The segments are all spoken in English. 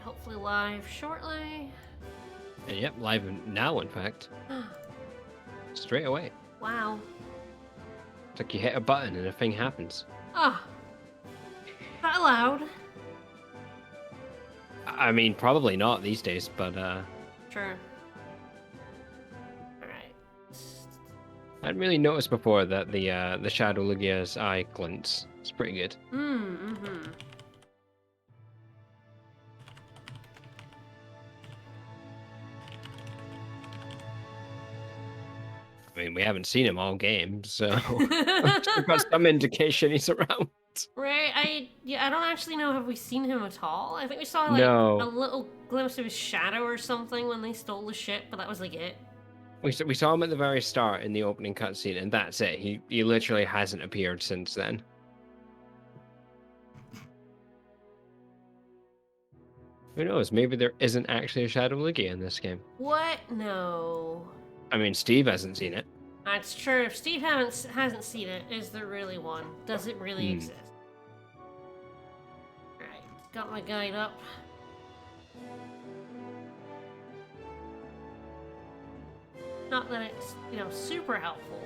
hopefully live shortly. And yep, live now, in fact. Straight away. Wow. It's like you hit a button and a thing happens. Oh. That allowed. I mean, probably not these days, but Sure. Alright. I hadn't really noticed before that the Shadow Lugia's eye glints. It's pretty good. Mm-hmm. I mean, we haven't seen him all game, so we've got some indication he's around. Right, I don't actually know, have we seen him at all? I think we saw like a No. little glimpse of his shadow or something when they stole the ship, but that was like it. We saw him at the very start in the opening cutscene, and that's it. He literally hasn't appeared since then. Who knows? Maybe there isn't actually a Shadow Lugia in this game. What? No. I mean, Steve hasn't seen it. That's true. If Steve hasn't seen it, is there really one? Does it really exist? Alright, got my guide up. Not that it's, super helpful.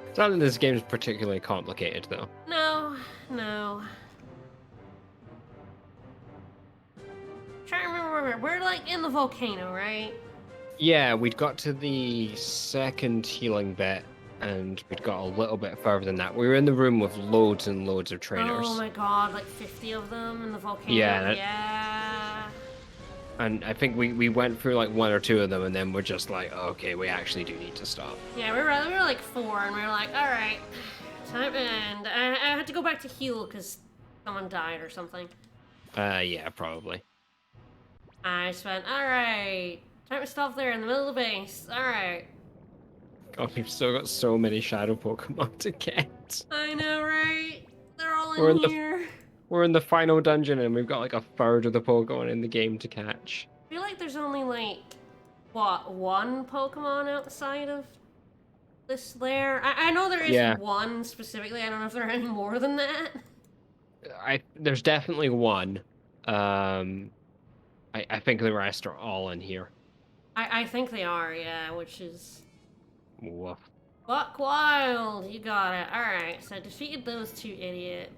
It's not that this game is particularly complicated, though. No. Trying to remember, we're like in the volcano, right? Yeah, we'd got to the second healing bit, and we'd got a little bit further than that. We were in the room with loads and loads of trainers. Oh my god, like 50 of them in the volcano? Yeah. And I think we went through like one or two of them, and then we're just like, oh, okay, we actually do need to stop. Yeah, we were like 4, and we were like, alright, time to end. I had to go back to heal because someone died or something. Yeah, probably. I just went, alright, time to stop there in the middle of the base. Alright. God, we've still got so many shadow Pokemon to get. I know, right? They're all in here. We're in the final dungeon, and we've got like a third of the Pokemon in the game to catch. I feel like there's only like, what, one Pokemon outside of this lair? I know there is one specifically. I don't know if there are any more than that. There's definitely one. I think the rest are all in here. I think they are, yeah, which is... Woof. Buck Wild! You got it. Alright, so I defeated those 2 idiots.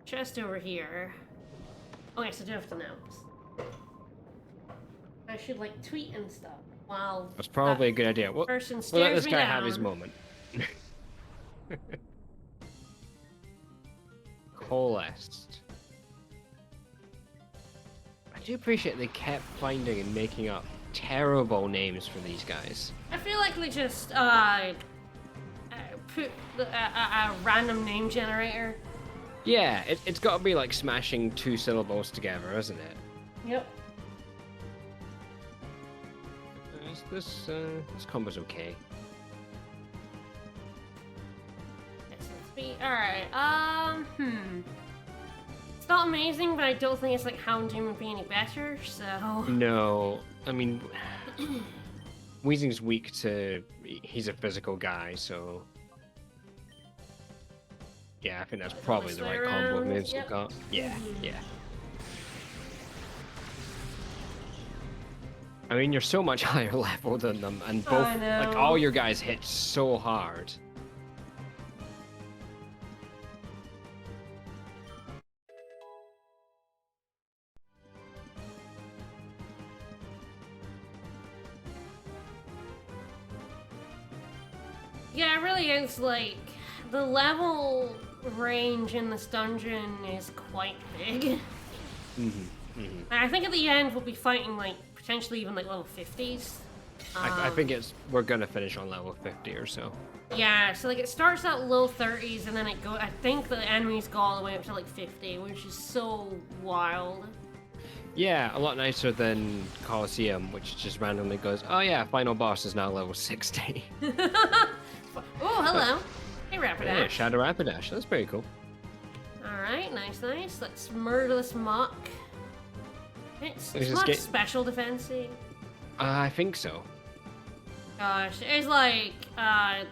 Chest over here. Oh, yes, I do have to note. I should, like, tweet and stuff. Wow. That's probably a good idea. We'll let this guy have his moment. Coalesced. I do appreciate they kept finding and making up terrible names for these guys. I feel like they just put a random name generator. Yeah, it's got to be like smashing 2 syllables together, isn't it? Yep. This combo's okay. Alright, It's not amazing, but I don't think it's like Houndoom would be any better, so... No, I mean... Weezing's weak to... He's a physical guy, so... Yeah, I think that's probably the right combo of moves we've got. Yeah, yeah. I mean, you're so much higher level than them, and both... Like, all your guys hit so hard. Yeah, it really is, like, the level range in this dungeon is quite big. I think at the end we'll be fighting, like, potentially even, like, level 50s. I think we're gonna finish on level 50 or so. Yeah, so, like, it starts at low 30s, and then it goes... I think the enemies go all the way up to, like, 50, which is so wild. Yeah, a lot nicer than Colosseum, which just randomly goes, oh yeah, final boss is now level 60. Oh, hello. Hey, Rapidash. Yeah, Shadow Rapidash. That's pretty cool. Alright, nice. Let's murder this muck. It's not special defense-y. I think so. Gosh, it's like,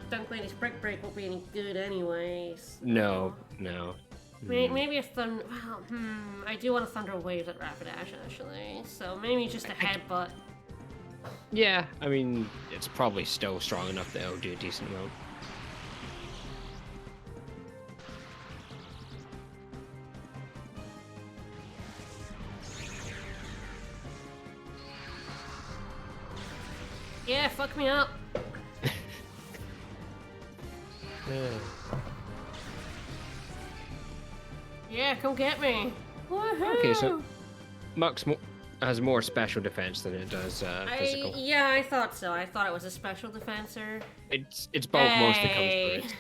Dunk Lady's Brick Break won't be any good anyways. No. Maybe a thunder. Well, I do want a thunder wave at Rapidash actually. So maybe just a headbutt. Yeah, I mean, it's probably still strong enough that it'll do a decent amount. Yeah, fuck me up. Yeah, come get me. Woohoo! Okay, so Mux has more special defense than it does physical. Yeah, I thought so. I thought it was a special defensor. Its bulk mostly comes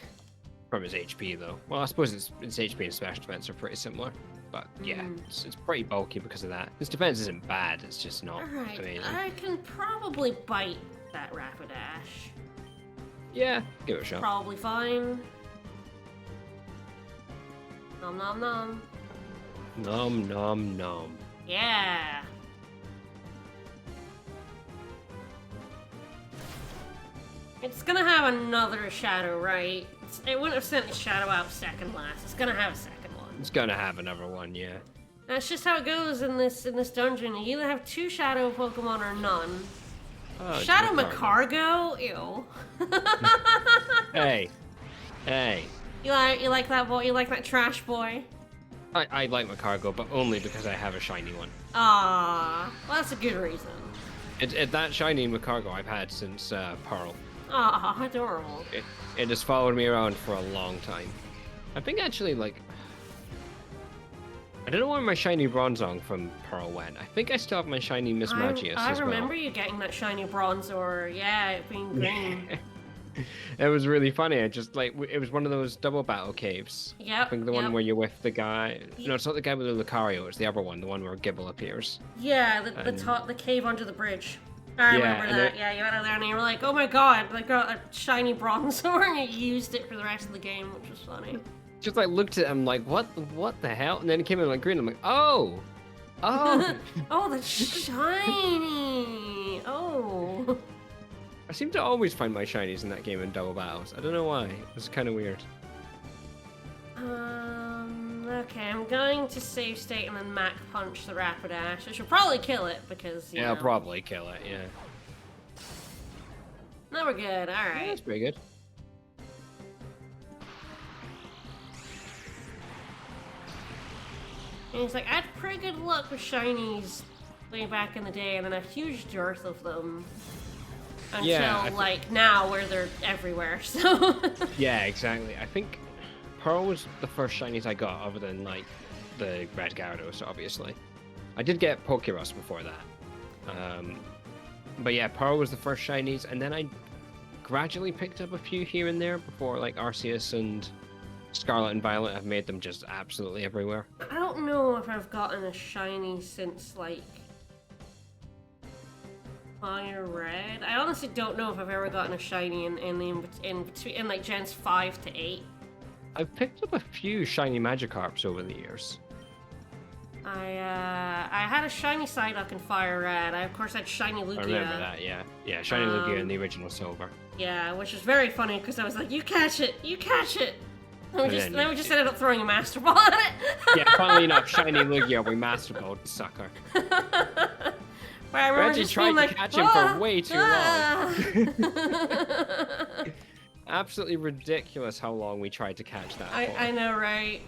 from his HP, though. Well, I suppose its HP and special defense are pretty similar. But yeah, it's pretty bulky because of that. Its defense isn't bad, it's just not amazing. I can probably bite that Rapidash. Yeah, give it a shot. Probably fine. Nom nom nom. Nom nom nom. Yeah. It's gonna have another shadow, right? It wouldn't have sent its shadow out second last. It's gonna have a second one. It's gonna have another one, yeah. That's just how it goes in this dungeon. You either have 2 shadow Pokemon or none. Oh, Shadow Macargo? Ew. Hey. Hey. You like that boy? You like that trash boy? I like Macargo, but only because I have a shiny one. Ah, well, that's a good reason. That shiny Macargo I've had since Pearl. Ah, adorable. It has followed me around for a long time. I think actually, like, I don't know where my shiny Bronzong from Pearl went. I think I still have my shiny Miss Magius as well. I remember you getting that shiny Bronzor. Yeah, it being green. It was really funny. I just like it was one of those double battle caves. Yep. I think the one where you're with the guy. No, it's not the guy with the Lucario. It's the other one, the one where Gibble appears. Yeah, the cave under the bridge. I remember that. Yeah, you went out there and you were like, "Oh my god!" Like a shiny Bronzor, and you used it for the rest of the game, which was funny. Just like looked at him like, what the hell? And then it came in like green. I'm like, oh. Oh, that's shiny. Oh. I seem to always find my shinies in that game in double battles. I don't know why. It's kind of weird. Okay, I'm going to save state and then Mach Punch the Rapidash. I should probably kill it because, you know. I'll probably kill it, yeah. No, we're good. Alright. Yeah, that's pretty good. And he's like, I had pretty good luck with shinies way back in the day, and then a huge dearth of them. Until, like, now, where they're everywhere, so... Yeah, exactly. I think Pearl was the first shinies I got, other than, like, the Red Gyarados, obviously. I did get Pokerus before that. But yeah, Pearl was the first shinies, and then I gradually picked up a few here and there before, like, Arceus and Scarlet and Violet have made them just absolutely everywhere. I don't know if I've gotten a shiny since, like... Fire Red. I honestly don't know if I've ever gotten a shiny in between like gens 5 to 8. I've picked up a few shiny Magikarps over the years. I had a shiny Psyduck in Fire Red. I of course had shiny Lugia. I remember that, yeah. Yeah, shiny Lugia in the original Silver. Yeah, which is very funny because I was like, you catch it! You catch it! And then we just ended up throwing a Master Ball at it. Yeah, funnily enough, shiny Lugia, we Master Balled the sucker. But I remember just tried being to catch him for way too long. Absolutely ridiculous how long we tried to catch that. I know, right?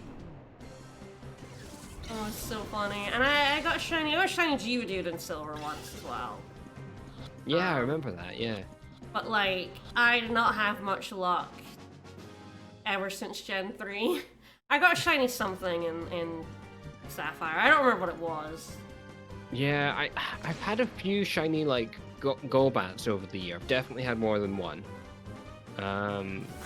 Oh, it's so funny. And I got shiny Geodude in Silver once as well. Yeah, I remember that, yeah. But, like, I did not have much luck ever since Gen 3. I got shiny something in Sapphire. I don't remember what it was. Yeah, I've had a few shiny, like, Golbats over the year. I've definitely had more than one. I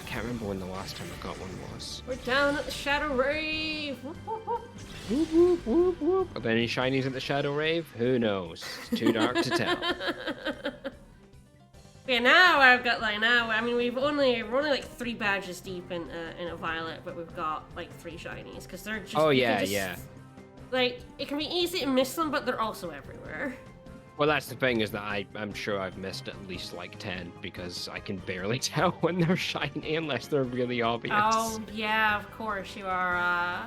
can't remember when the last time I got one was. We're down at the Shadow Rave! Whoop, whoop, whoop. Whoop, whoop, whoop, whoop. Are there any shinies at the Shadow Rave? Who knows? It's too dark to tell. Yeah, now I've got, like, I mean, we're only like 3 badges deep in a Violet, but we've got, like, 3 shinies, because they're just... Oh, yeah, yeah. Like, it can be easy to miss them, but they're also everywhere. Well, that's the thing is that I'm sure I've missed at least like 10 because I can barely tell when they're shiny unless they're really obvious. Oh yeah, of course you are.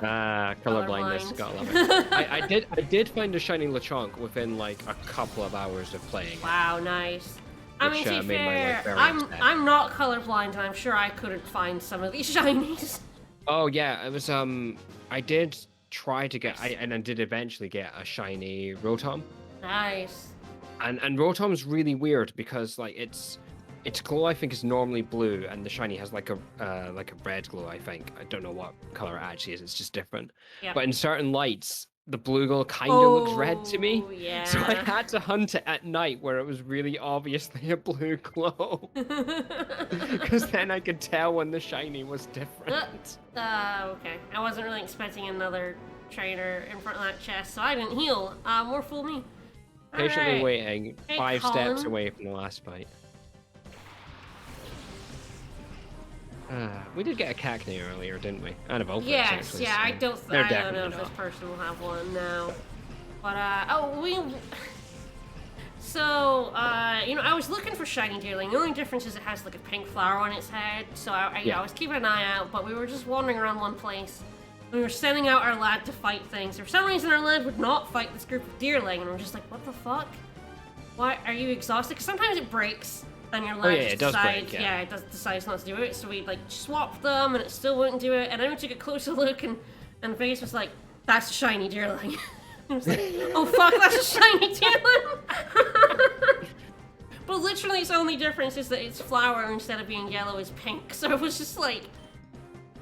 Color blindness, colorblind. gotta love it. I did find a shiny Lechonk within like a couple of hours of playing. Wow, nice. I mean, to be made my fair, life very I'm upset. I'm not colorblind, and I'm sure I couldn't find some of these shinies. Oh yeah, it was I did try to get and I did eventually get a shiny Rotom. Nice. And Rotom's really weird because like its glow I think is normally blue and the shiny has like a red glow I think. I don't know what color it actually is. It's just different. Yep. But in certain lights the blue glow kind of looks red to me. Oh, yeah. So I had to hunt it at night where it was really obviously a blue glow. Because then I could tell when the shiny was different. Okay. I wasn't really expecting another trainer in front of that chest, so I didn't heal. More fool me. Patiently Alright. waiting, Hey, 5 steps Colin. away from the last fight. We did get a Cacnea earlier, didn't we? And a Vulpix, Yes, actually. yeah, so I don't they're know definitely if this not. person will have one now. But, So, I was looking for shiny deerling. The only difference is it has like a pink flower on its head. So I was keeping an eye out, but we were just wandering around one place. We were sending out our lad to fight things. For some reason, our lad would not fight this group of deerling, and we're just like, what the fuck? Why are you exhausted? Because sometimes it breaks, and your lad just it does decides, break, yeah. it decides not to do it. So we like swapped them, and it still wouldn't do it. And then we took a closer look, and Face was like, "That's a shiny deerling." I was like, "Oh fuck, that's a shiny deerling." But literally, its only difference is that its flower, instead of being yellow, is pink. So it was just like,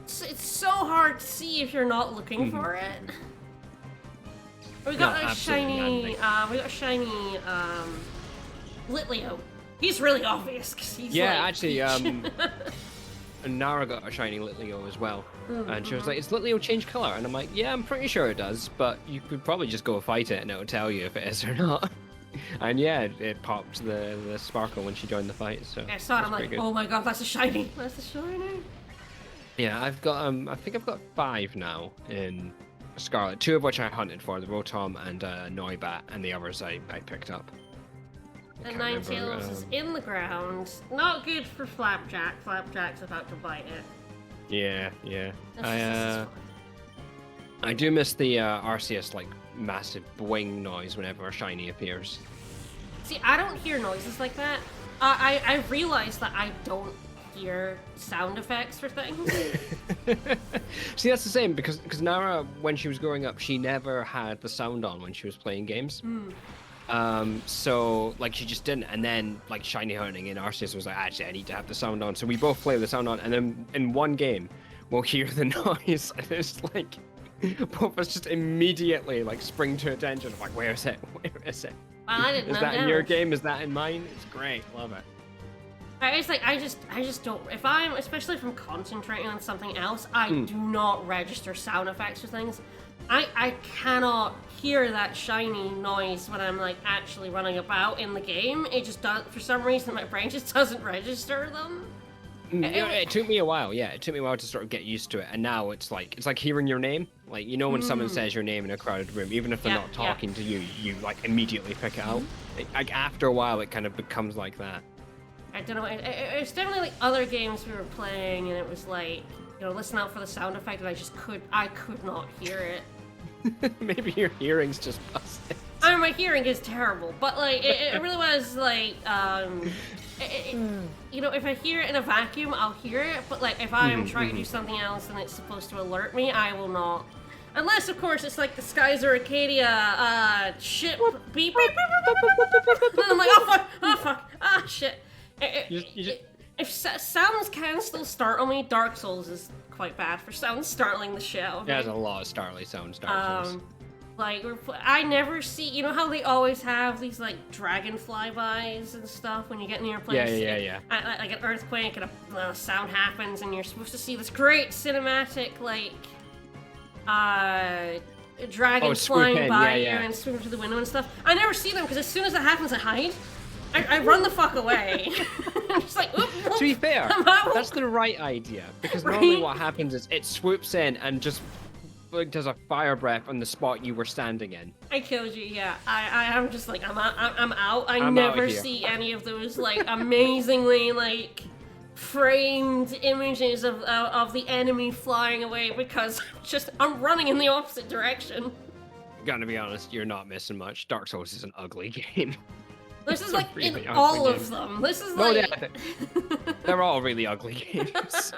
it's so hard to see if you're not looking for it. We got a shiny, Litleo. He's really obvious because he's Yeah, like, actually, Nara got a shiny Litleo as well. And she was like, "Is Litleo change color?" And I'm like, "Yeah, I'm pretty sure it does, but you could probably just go fight it and it'll tell you if it is or not." And yeah, it popped the sparkle when she joined the fight. So I saw it. I'm that's like, pretty good. oh my god, that's a shiny. That's a shiny. Yeah, I've got I think I've got 5 now in Scarlet. 2 of which I hunted for, the Rotom and Noibat, and the others I picked up. I And can't remember, Ninetales is in the ground. Not good for Flapjack. Flapjack's about to bite it. Yeah. This is fun. I do miss the Arceus like massive boing noise whenever a shiny appears. See, I don't hear noises like that. I realize that I don't hear sound effects for things. See, that's the same because Nara, when she was growing up, she never had the sound on when she was playing games. So like she just didn't, and then like shiny hunting and Arceus was like, actually I need to have the sound on. So we both play with the sound on, and then in one game we'll hear the noise, and it's like both of us just immediately like spring to attention. I'm like, where is it? Where is it? Well, I didn't Is know that in your damage. game? Is that in mine? It's great. Love it. It's like I just don't. Especially if I'm concentrating on something else, I do not register sound effects for things. I cannot hear that shiny noise when I'm like actually running about in the game. It just does, for some reason my brain just doesn't register them. Yeah, it took me a while. Yeah, it took me a while to sort of get used to it, and now it's like hearing your name. Like when someone says your name in a crowded room, even if they're Yeah, not talking to you, you like immediately pick it out. Like after a while, it kind of becomes like that. I don't know. It's definitely like other games we were playing, and it was like, listen out for the sound effect, and I could not hear it. Maybe your hearing's just busted. I mean, my hearing is terrible, but like it really was like, if I hear it in a vacuum, I'll hear it. But like if I'm trying to do something else and it's supposed to alert me, I will not. Unless, of course, it's like the skies are Arcadia, ship, beep, beep, beep, beep, beep, beep, beep, beep. And I'm like, oh fuck, shit. If sounds can still startle me, Dark Souls is quite bad for sounds startling the shit out of me. There's a lot of startly sounds, Dark Souls. Like, I never see, how they always have these, like, dragon flybys and stuff when you get near a place? Yeah. Like an earthquake and a sound happens and you're supposed to see this great cinematic, like, dragon flying by you and swooping through the window and stuff. I never see them because as soon as that happens, I hide. I run the fuck away. I'm just like, oop, To be fair, that's the right idea because normally what happens is it swoops in and just like does a fire breath on the spot you were standing in. I killed you, yeah. I'm just like, I'm out. I I'm never out here. see any of those, like, amazingly, like, framed images of the enemy flying away because I'm running in the opposite direction. Gotta be honest, you're not missing much. Dark Souls is an ugly game. This is It's a like really in ugly all game. of them. This is No, like... they're all really ugly games.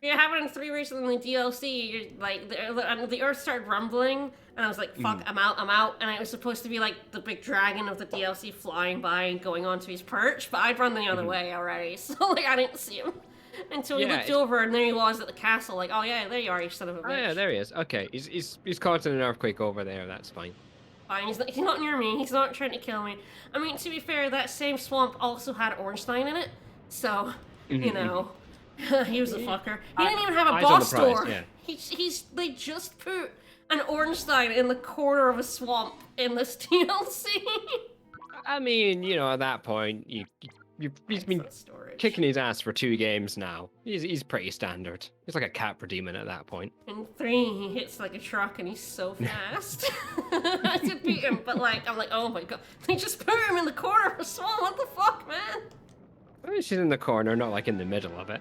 You're having 3 recently DLC, you're like, the earth started rumbling, and I was like, fuck, I'm out, and it was supposed to be like the big dragon of the DLC flying by and going onto his perch, but I'd run the other way already, so like, I didn't see him. Until we looked over, and there he was at the castle, like, oh yeah, there you are, you son of a bitch. Oh yeah, there he is. Okay, he's caught in an earthquake over there, that's fine. Fine, he's not near me, he's not trying to kill me. I mean, to be fair, that same swamp also had Ornstein in it, so, you know... he was a fucker. He didn't even have a boss door. Yeah. They just put an Ornstein in the corner of a swamp in this DLC. I mean, you know, at that point, he's been kicking his ass for 2 games now. He's pretty standard. He's like a cat per demon at that point. In 3, he hits like a truck and he's so fast. I did beat him, but like, I'm like, oh my god. They just put him in the corner of a swamp. What the fuck, man? She's in the corner, not like in the middle of it.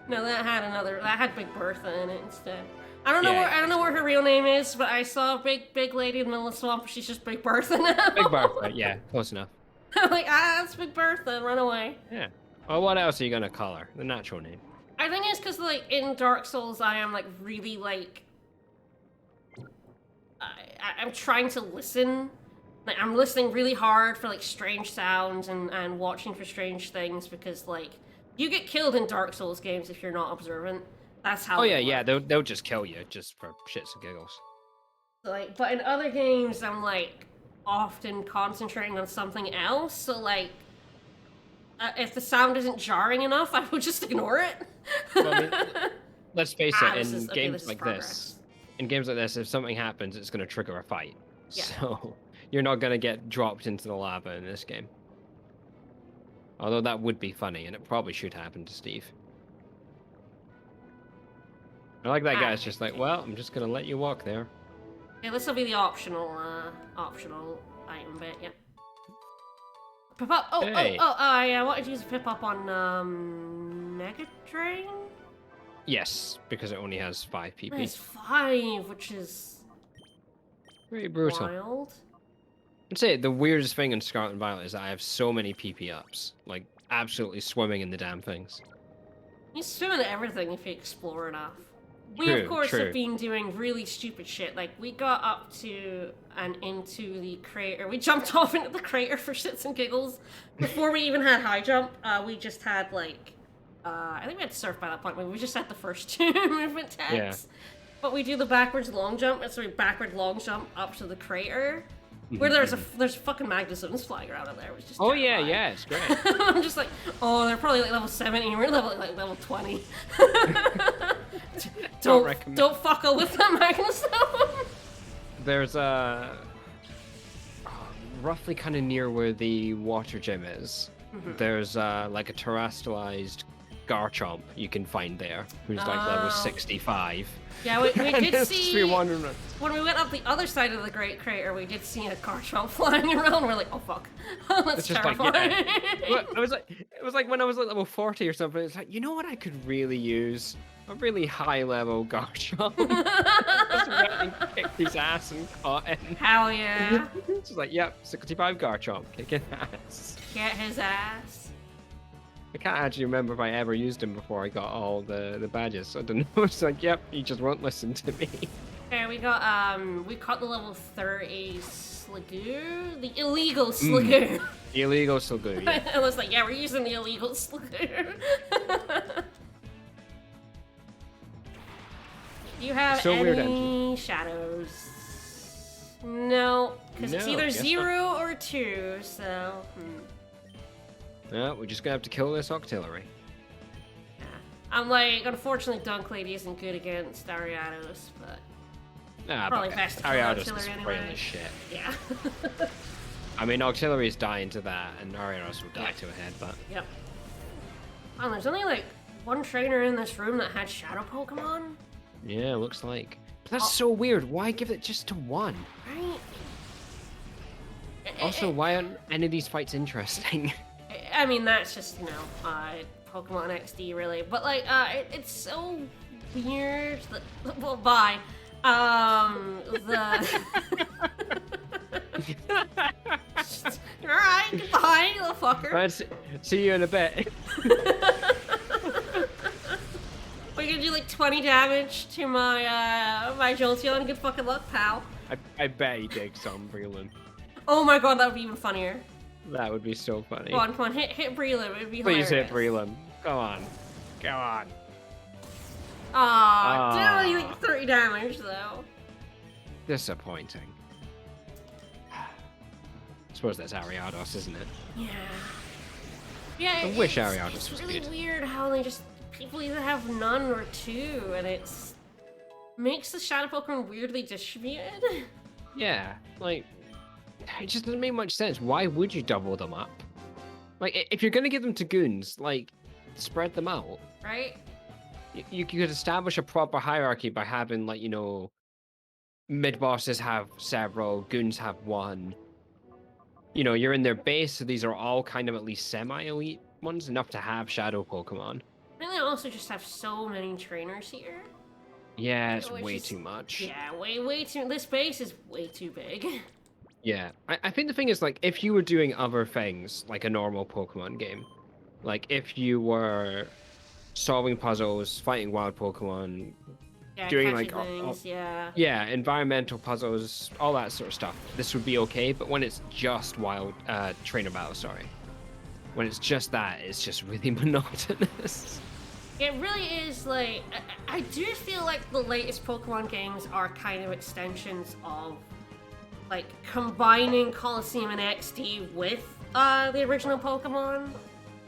No, that had Big Bertha in it instead. I don't know what her real name is, but I saw a big lady in the middle of the swamp. She's just Big Bertha now. Big Bertha, yeah, close enough. I'm like, that's Big Bertha. Run away. Yeah. Well, what else are you gonna call her? The natural name. I think it's because like in Dark Souls, I am like really like I'm trying to listen. Like, I'm listening really hard for like strange sounds and watching for strange things because like you get killed in Dark Souls games if you're not observant. That's how. Oh yeah, they'll just kill you just for shits and giggles. Like, but in other games, I'm like often concentrating on something else. So like, if the sound isn't jarring enough, I will just ignore it. Well, I mean, let's face it, in games this like this, if something happens, it's gonna trigger a fight. Yeah. So. You're not going to get dropped into the lava in this game. Although that would be funny, and it probably should happen to Steve. I like that guy's just like, well, I'm just going to let you walk there. Yeah, this will be the optional item bit, yeah. Pip up! Hey. I wanted to use a pip up on, Mega Drain? Yes, because it only has 5 PP. It's 5, which is... Pretty brutal. Wild. I'd say the weirdest thing in Scarlet and Violet is that I have so many PP ups. Like, absolutely swimming in the damn things. You swim in everything if you explore enough. We, of course, have been doing really stupid shit. Like, we got up to and into the crater. We jumped off into the crater for shits and giggles. Before we even had high jump, we just had, like... I think we had surf by that point. We just had the first 2 movement tags. Yeah. But we do the backwards long jump, and so we backward long jump up to the crater. Where there's fucking magnetisms flying around in there. It was just terrifying. yeah, it's great. I'm just like, oh, they're probably like level 70, and we're level 20. Don't fuckle with the magnetism. There's roughly kind of near where the water gym is. There's like a terrestrialized Garchomp you can find there, who's like level 65. Yeah, we did see, when we went up the other side of the Great Crater, we did see a Garchomp flying around, we're like, oh fuck, that's terrifying. Like, yeah. It was like when I was like level 40 or something, it's like, you know what I could really use? A really high level Garchomp. Just went and kicked his ass and caught him. Hell yeah. It's like, yep, 65 Garchomp, kicking ass. Get his ass. I can't actually remember if I ever used him before I got all the badges. I don't know. It's like, yep, he just won't listen to me. Okay, we caught the level 30 Sligoo, the illegal Sligoo. Illegal Sligoo, yeah. I was like, yeah, we're using the illegal Sligoo. Do you have any shadows? No, because it's either 0 or 2, so... No, we're just gonna have to kill this Octillery. Yeah. I'm like, unfortunately, Dunk Lady isn't good against Ariados, but... probably best to kill Octillery anyway. This shit. Yeah. I mean, Octillery's dying to that, and Ariados will die to a head, but... Yep. Oh, there's only like one trainer in this room that had Shadow Pokemon? Yeah, looks like. But that's Oh. so weird. Why give it just to one? Right? Also, why aren't any of these fights interesting? I mean, that's just, Pokemon XD, really. But, like, it's so weird that, well, bye. The... Alright, goodbye, little fucker. Right, see you in a bit. We're gonna do, like, 20 damage to my, my Jolteon. Good fucking luck, pal. I bet he digs on Breland. Oh my god, that would be even funnier. That would be so funny. Come on, hit Breland. It'd be Please hilarious. hit Breland. Come on. Come on. Aw, did only like 30 damage though. Disappointing. I suppose that's Ariados, isn't it? Yeah. Yeah. I wish Ariados was It's really good. weird how they just people either have none or two, and it's makes the shadow Pokemon weirdly distributed. Yeah, like it just doesn't make much sense. Why would you double them up? Like if you're gonna give them to goons, like spread them out. Right? You could establish a proper hierarchy by having like mid bosses have several, goons have one. You're in their base, so these are all kind of at least semi-elite ones, enough to have shadow Pokemon. And they also just have so many trainers here. Yeah, it's Which way is- too much. Yeah, way too. This base is way too big. Yeah, I think the thing is, like, if you were doing other things, like a normal Pokemon game, like if you were solving puzzles, fighting wild Pokemon, Yeah, doing catchy like things. yeah, environmental puzzles, all that sort of stuff, this would be okay. But when it's just wild trainer battle, sorry, when it's just that, it's just really monotonous. It really is like I do feel like the latest Pokemon games are kind of extensions of like combining Colosseum and XD with the original Pokemon.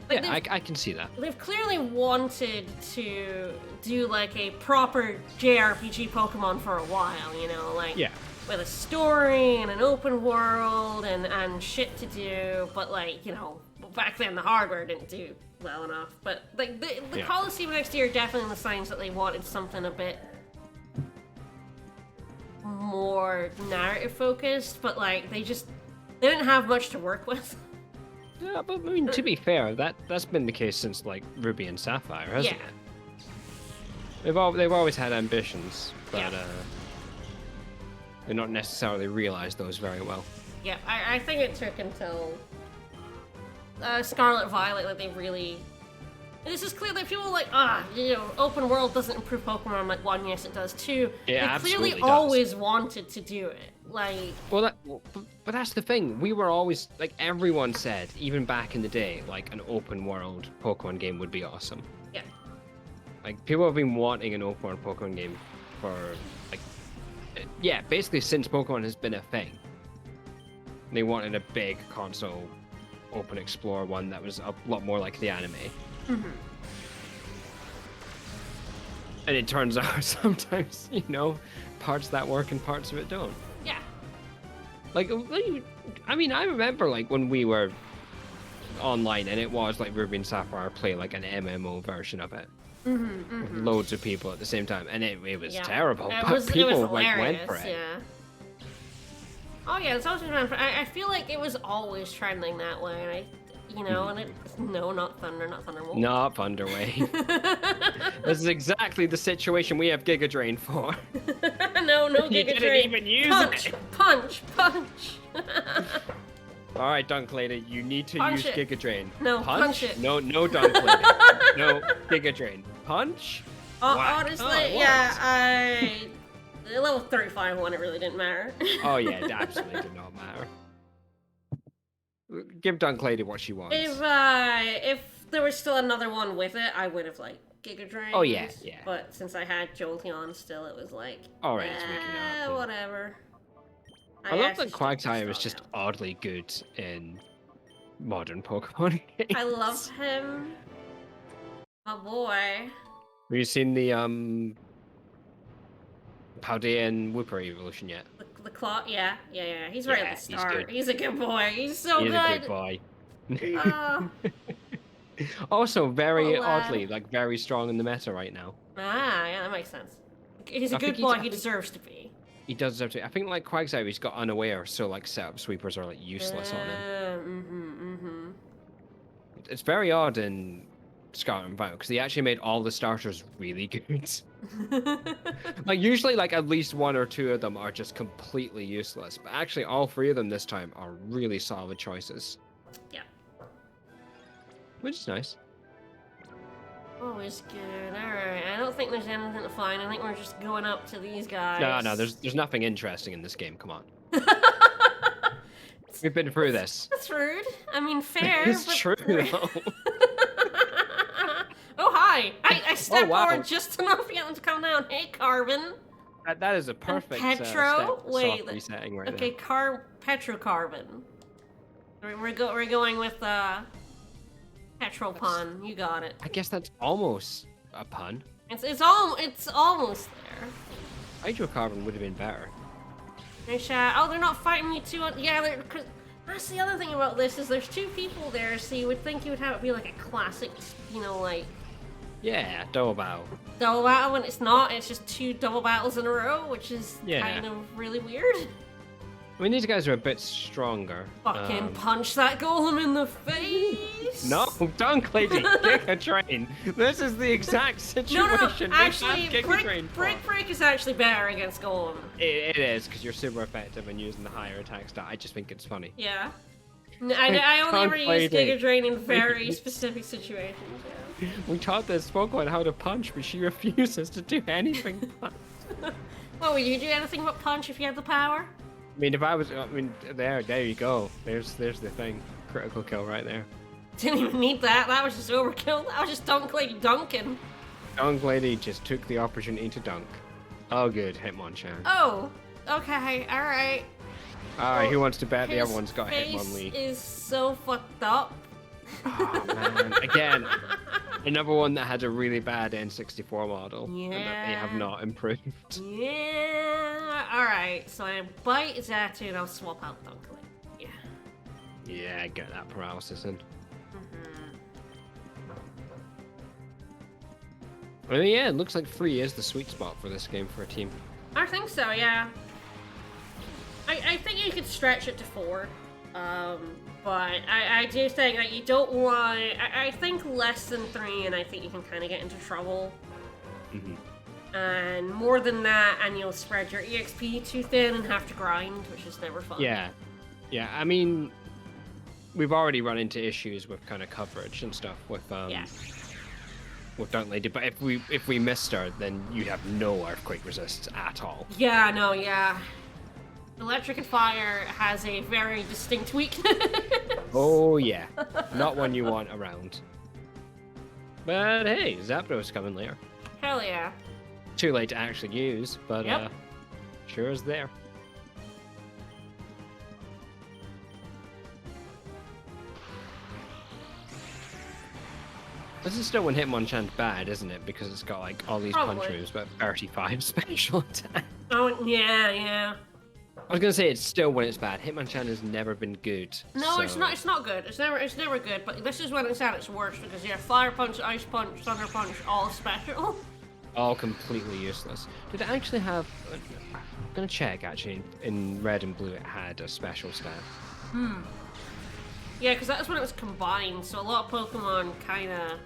Like, Yeah, I can see that. they've clearly wanted to do like a proper JRPG Pokemon for a while, like Yeah. with a story and an open world and shit to do, but like, back then the hardware didn't do well enough. But like the Yeah. Colosseum and XD are definitely the signs that they wanted something a bit more narrative focused, but like they didn't have much to work with. Yeah, but I mean, to be fair, that's been the case since like Ruby and Sapphire, hasn't Yeah. it? They've always had ambitions, but Yeah. they're not necessarily realized those very well. Yeah, I think it took until Scarlet Violet that they really. This is clear that people are like, open world doesn't improve Pokemon. I'm like, one, yes, it does. Two, It they absolutely clearly does. always wanted to do it. Like, Well, but that's the thing. We were always like everyone said, even back in the day, like an open world Pokemon game would be awesome. yeah, Like people have been wanting an open world Pokemon game for basically since Pokemon has been a thing. They wanted a big console open explore one that was a lot more like the anime. Mm-hmm. And it turns out sometimes, parts of that work and parts of it don't. yeah, Like, I mean, I remember like when we were online and it was like Ruby and Sapphire play like an MMO version of it. With loads of people at the same time, and it was yeah. terrible. It But was people hilarious. like went for it. Yeah. Oh yeah, it's always been around. I feel like it was always trending that way, and and it's not Thunder, not Thunderbolt. Not Thunderway. This is exactly the situation we have Giga Drain for. no You Giga didn't Drain. even use punch, it. punch. All right, Dunk Lady, you need to Punch use it. Giga Drain. No, punch it. No, Dunk Lady. No, Giga Drain. Punch? Whack. Honestly, Oh, it yeah, works. the level 35 one, it really didn't matter. Oh yeah, it absolutely did not matter. Give Dunk Lady what she wants. If there was still another one with it, I would have like Giga Drained. Oh, yeah. But since I had Jolteon still, it was like, All right, it's making it happen. whatever. I love actually that still Quagsire is saw just him. oddly good in modern Pokemon games. I love him. My boy. Have you seen the Paldea and Wooper evolution yet? The claw, yeah. He's right Yeah, at the he's start. good. He's a good boy. He's so He's good. a good boy. Oh, Also, very Oh, lad. oddly, like very strong in the meta right now. yeah, that makes sense. He's a I think good boy. He deserves to be. He does deserve to. I think like Quagsire, he's got unaware, so like setup sweepers are like useless on him. It's very odd in Scarlet and Violet because they actually made all the starters really good. Like usually, like at least one or two of them are just completely useless, but actually all three of them this time are really solid choices. Yeah. Which is nice. Always good. Alright, I don't think there's anything to find. I think we're just going up to these guys. No, there's nothing interesting in this game. Come on. We've been through this. That's rude. I mean, fair. It's but... true, though. Oh, hi! I stepped wow. forward just enough for them to come down. Hey, Carbon. That is a perfect Petro? Wait, soft resetting right okay, there. Petrocarbon. We're going with Petropon. You got it. I guess that's almost a pun. It's almost there. Hydrocarbon would have been better. Oh, they're not fighting me too. Yeah, that's the other thing about this is there's two people there, so you would think you would have it be like a classic, you know, like. Yeah, double battle. Double battle, when it's not. It's just two double battles in a row, which is kind of really weird. I mean, these guys are a bit stronger. Fucking punch that golem in the face! No, don't, lady. Kick a train. This is the exact situation. No. Actually, Break is actually better against golem. It is, because you're super effective in using the higher attack stat. I just think it's funny. Yeah. I only ever use Giga Drain in very specific situations. Yeah. We taught this Pokemon how to punch, but she refuses to do anything. Well, would you do anything but punch if you had the power? I mean, there you go. There's the thing. Critical kill right there. Didn't even need that. That was just overkill. That was just Dunk Lady dunking. Dunk Lady just took the opportunity to dunk. Oh, good. Hitmonchan. Oh, okay. All right. All right. Who wants to bet the other one's got Hitmon League? His face is so fucked up. Oh man! Again, another one that had a really bad N64 model, and that they have not improved. Yeah. All right. So I bite Zatu and I'll swap out Dunk Lady. Yeah. Yeah, get that paralysis in. I mean, yeah, it looks like 3 is the sweet spot for this game for a team. I think so, yeah. I think you could stretch it to 4. But I do think that you don't want... I think less than 3 and I think you can kind of get into trouble. And more than that, and you'll spread your EXP too thin and have to grind, which is never fun. Yeah. Yeah, I mean... We've already run into issues with kind of coverage and stuff with with Dunk Lady, but if we missed her, then you'd have no earthquake resist at all. Yeah, no, yeah. Electric and fire has a very distinct weakness. Oh yeah, not one you want around. But hey, Zapdos coming later. Hell yeah. Too late to actually use, but sure is there. This is still when Hitmonchan's bad, isn't it? Because it's got like all these punch moves, but 35 special attack. Oh yeah. I was gonna say it's still when it's bad. Hitmonchan has never been good. No, so... it's not. It's not good. It's never good. But this is when it's at its worst because Fire Punch, Ice Punch, Thunder Punch, all special. All completely useless. Did it actually have? I'm gonna check actually. In Red and Blue, it had a special stat. Yeah, because that's when it was combined. So a lot of Pokemon kind of.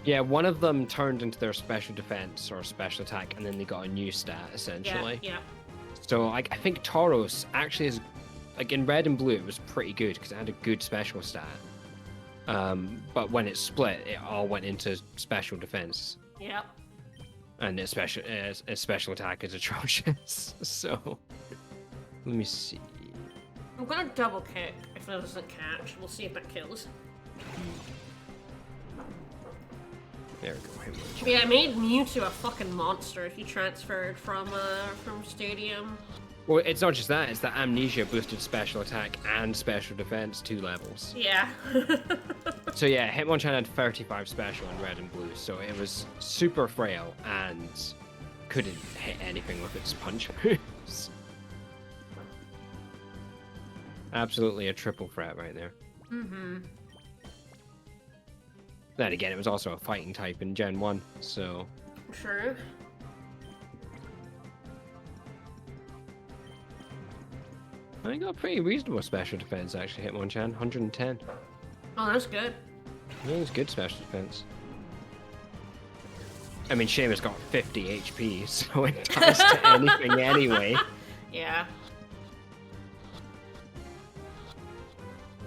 Yeah, one of them turned into their special defense or special attack, and then they got a new stat essentially. Yeah. So like I think Tauros actually is, like in Red and Blue, it was pretty good because it had a good special stat. But when it split, it all went into special defense. Yep. And its special attack is atrocious. So let me see. I'm gonna double kick if that doesn't catch. We'll see if that kills. There we go. Yeah, I made Mewtwo a fucking monster if you transferred from Stadium. Well, it's not just that, it's that Amnesia boosted special attack and special defense 2 levels. Yeah. So yeah, Hitmonchan had 35 special in Red and Blue, so it was super frail and couldn't hit anything with its punch moves. Absolutely a triple threat right there. Then again, it was also a fighting type in Gen 1, so... True. I got a pretty reasonable special defense actually, Hitmonchan, 110. Oh, that's good. Yeah, it's good special defense. I mean, Seamus got 50 HP, so it does to anything anyway. Yeah.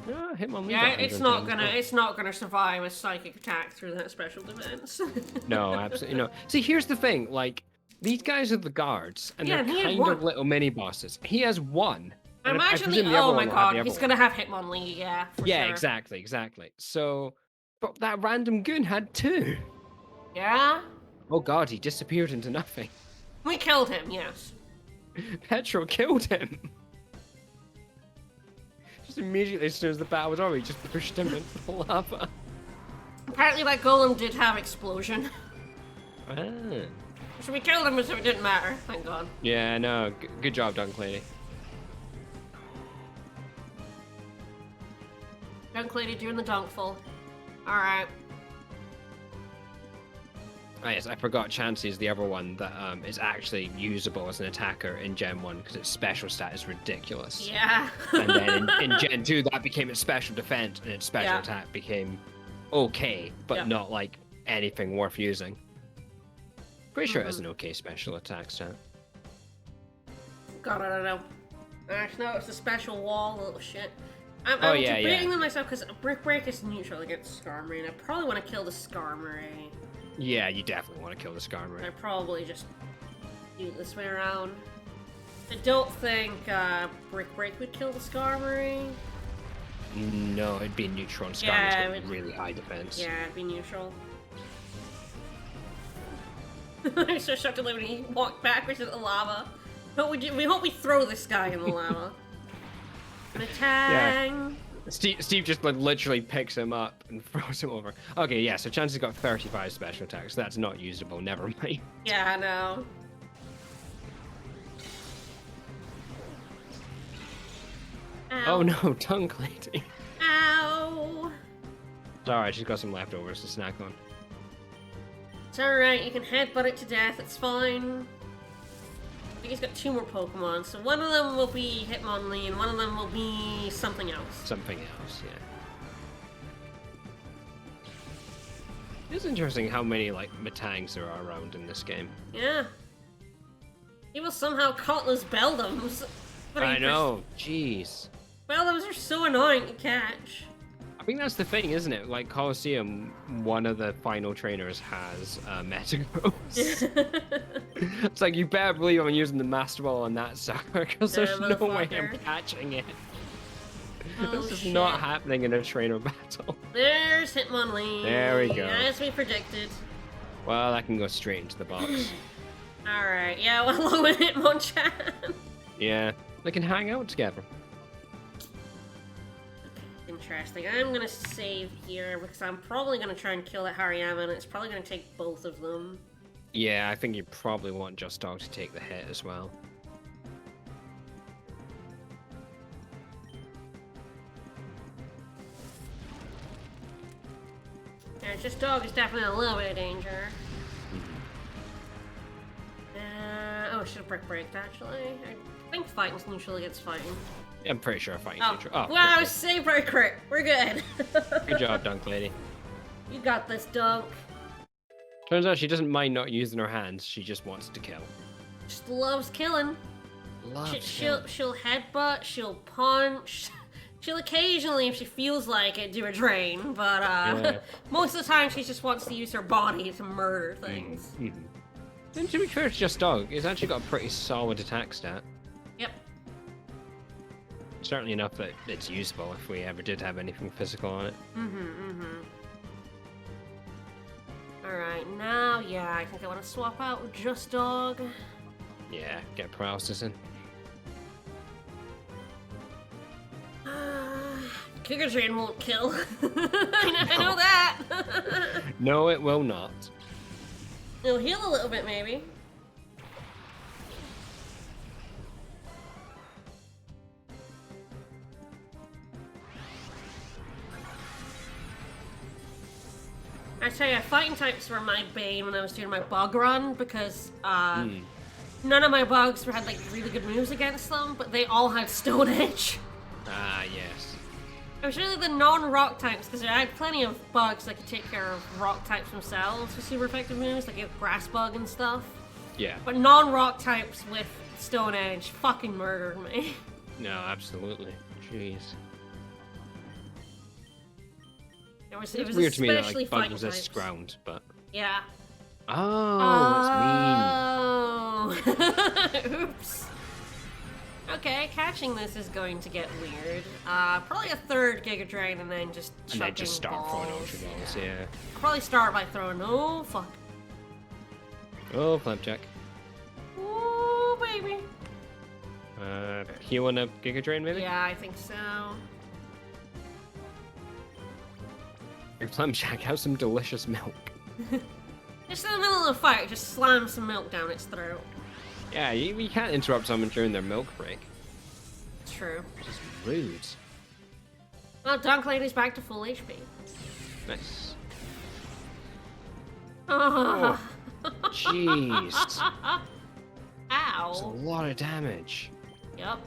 Hitmonlee Yeah, got it's 110. not gonna survive a psychic attack through that special defense. No, absolutely no. See, here's the thing, like, these guys are the guards, and Yeah, they're he had kind of one. little mini bosses. He has one. I And imagine presume the other oh my one will have the god, other he's one. gonna have Hitmonlee, yeah, for Yeah, sure. exactly. So, but that random goon had two. Yeah? Oh god, he disappeared into nothing. We killed him, yes. Petro killed him. Just immediately as soon as the battle was over, he just pushed him into the lava. Apparently that golem did have explosion. Ah. So we killed him as if it didn't matter, thank god. Yeah, no, good job, Dunk Lady. Dunk Lady doing the dunkful. Alright. Oh yes, I forgot Chansey is the other one that is actually usable as an attacker in Gen 1 because its special stat is ridiculous. Yeah. And then in Gen 2 that became its special defense and its special attack became okay, but not like anything worth using. Pretty sure it has an okay special attack stat. God, I don't know. Actually, no, it's a special wall, little shit. I'm yeah, debating with myself because Brick Break is neutral against Skarmory, and I probably want to kill the Skarmory. Yeah, you definitely want to kill the Skarmory. I probably just do it this way around. I don't think Brick Break would kill the Skarmory. No, it'd be neutral and Skarmory's got really high defense. Yeah, it'd be neutral. I'm so shocked to live when he walked backwards into the lava. But we hope we throw this guy in the lava. Tang. Steve just like literally picks him up and throws him over. Okay, yeah, so Chansey's got 35 special attacks. That's not usable, never mind. Yeah, I know. Ow. Oh no, Dunk Lady. Ow! It's alright, she's got some leftovers to snack on. It's alright, you can headbutt it to death, it's fine. I think he's got 2 more Pokemon, so one of them will be Hitmonlee and one of them will be something else. Something else, yeah. It's interesting how many, like, Matangs there are around in this game. Yeah. People somehow caught those Beldums. I know, jeez. Beldums are so annoying to catch. I think that's the thing, isn't it? Like, Colosseum, one of the final trainers has Metagross. It's like, you better believe I'm using the Master Ball on that sucker, because there's no way I'm catching it. Oh, this is not happening in a trainer battle. There's Hitmonlee. There we go. As we predicted. Well, that can go straight into the box. Alright, yeah, well, along with Hitmonchan. Yeah, they can hang out together. Interesting. I'm gonna save here because I'm probably gonna try and kill that Hariyama and it's probably gonna take both of them. Yeah, I think you probably want Just Dog to take the hit as well. Yeah, Just Dog is definitely a little bit of danger. Oh, should have Brick Breaked actually. I think fighting's neutral against fighting. I'm pretty sure fighting's neutral. Oh, wow, save Brick Crit. We're good. Good job, Dunk Lady. You got this, Dunk. Turns out she doesn't mind not using her hands, she just wants to kill. Just loves killing. She'll headbutt, she'll punch. She'll occasionally, if she feels like it, do a drain, but most of the time she just wants to use her body to murder things. And to be fair, it's Just Dog. It's actually got a pretty solid attack stat. Yep. Certainly enough that it's usable if we ever did have anything physical on it. Alright, now, yeah, I think I want to swap out with Just Dog. Yeah, get paralysis in. Cougar Drain won't kill. I know that. No, it will not. It'll heal a little bit, maybe. I tell you, fighting types were my bane when I was doing my bug run because none of my bugs had like really good moves against them, but they all had Stone Edge. Ah, yes. It was really the non-rock types, because I had plenty of bugs that could take care of rock types themselves with super effective moves, like a grass bug and stuff. Yeah. But non-rock types with Stone Edge fucking murdered me. No, absolutely. Jeez. It was It's weird to me that especially like, Bug fighting was a types. scround, but... Yeah. Oh, that's Oh. Oops. Okay, catching this is going to get weird. Probably a third Giga Drain and then just mean. And then just start throwing Ultra Balls, yeah. I'll probably start by throwing... Oh, fuck. Oh, Flapjack. Oh, baby. Heal on a Giga Drain, maybe? Yeah, I think so. Hey, Flapjack, have some delicious milk. Just in the middle of the fight, just slam some milk down its throat. Yeah, you can't interrupt someone during their milk break. True. Just rude. Well, Dunk Lady's back to full HP. Nice. Oh. Jeez. That's a Ow. lot of damage. Yep.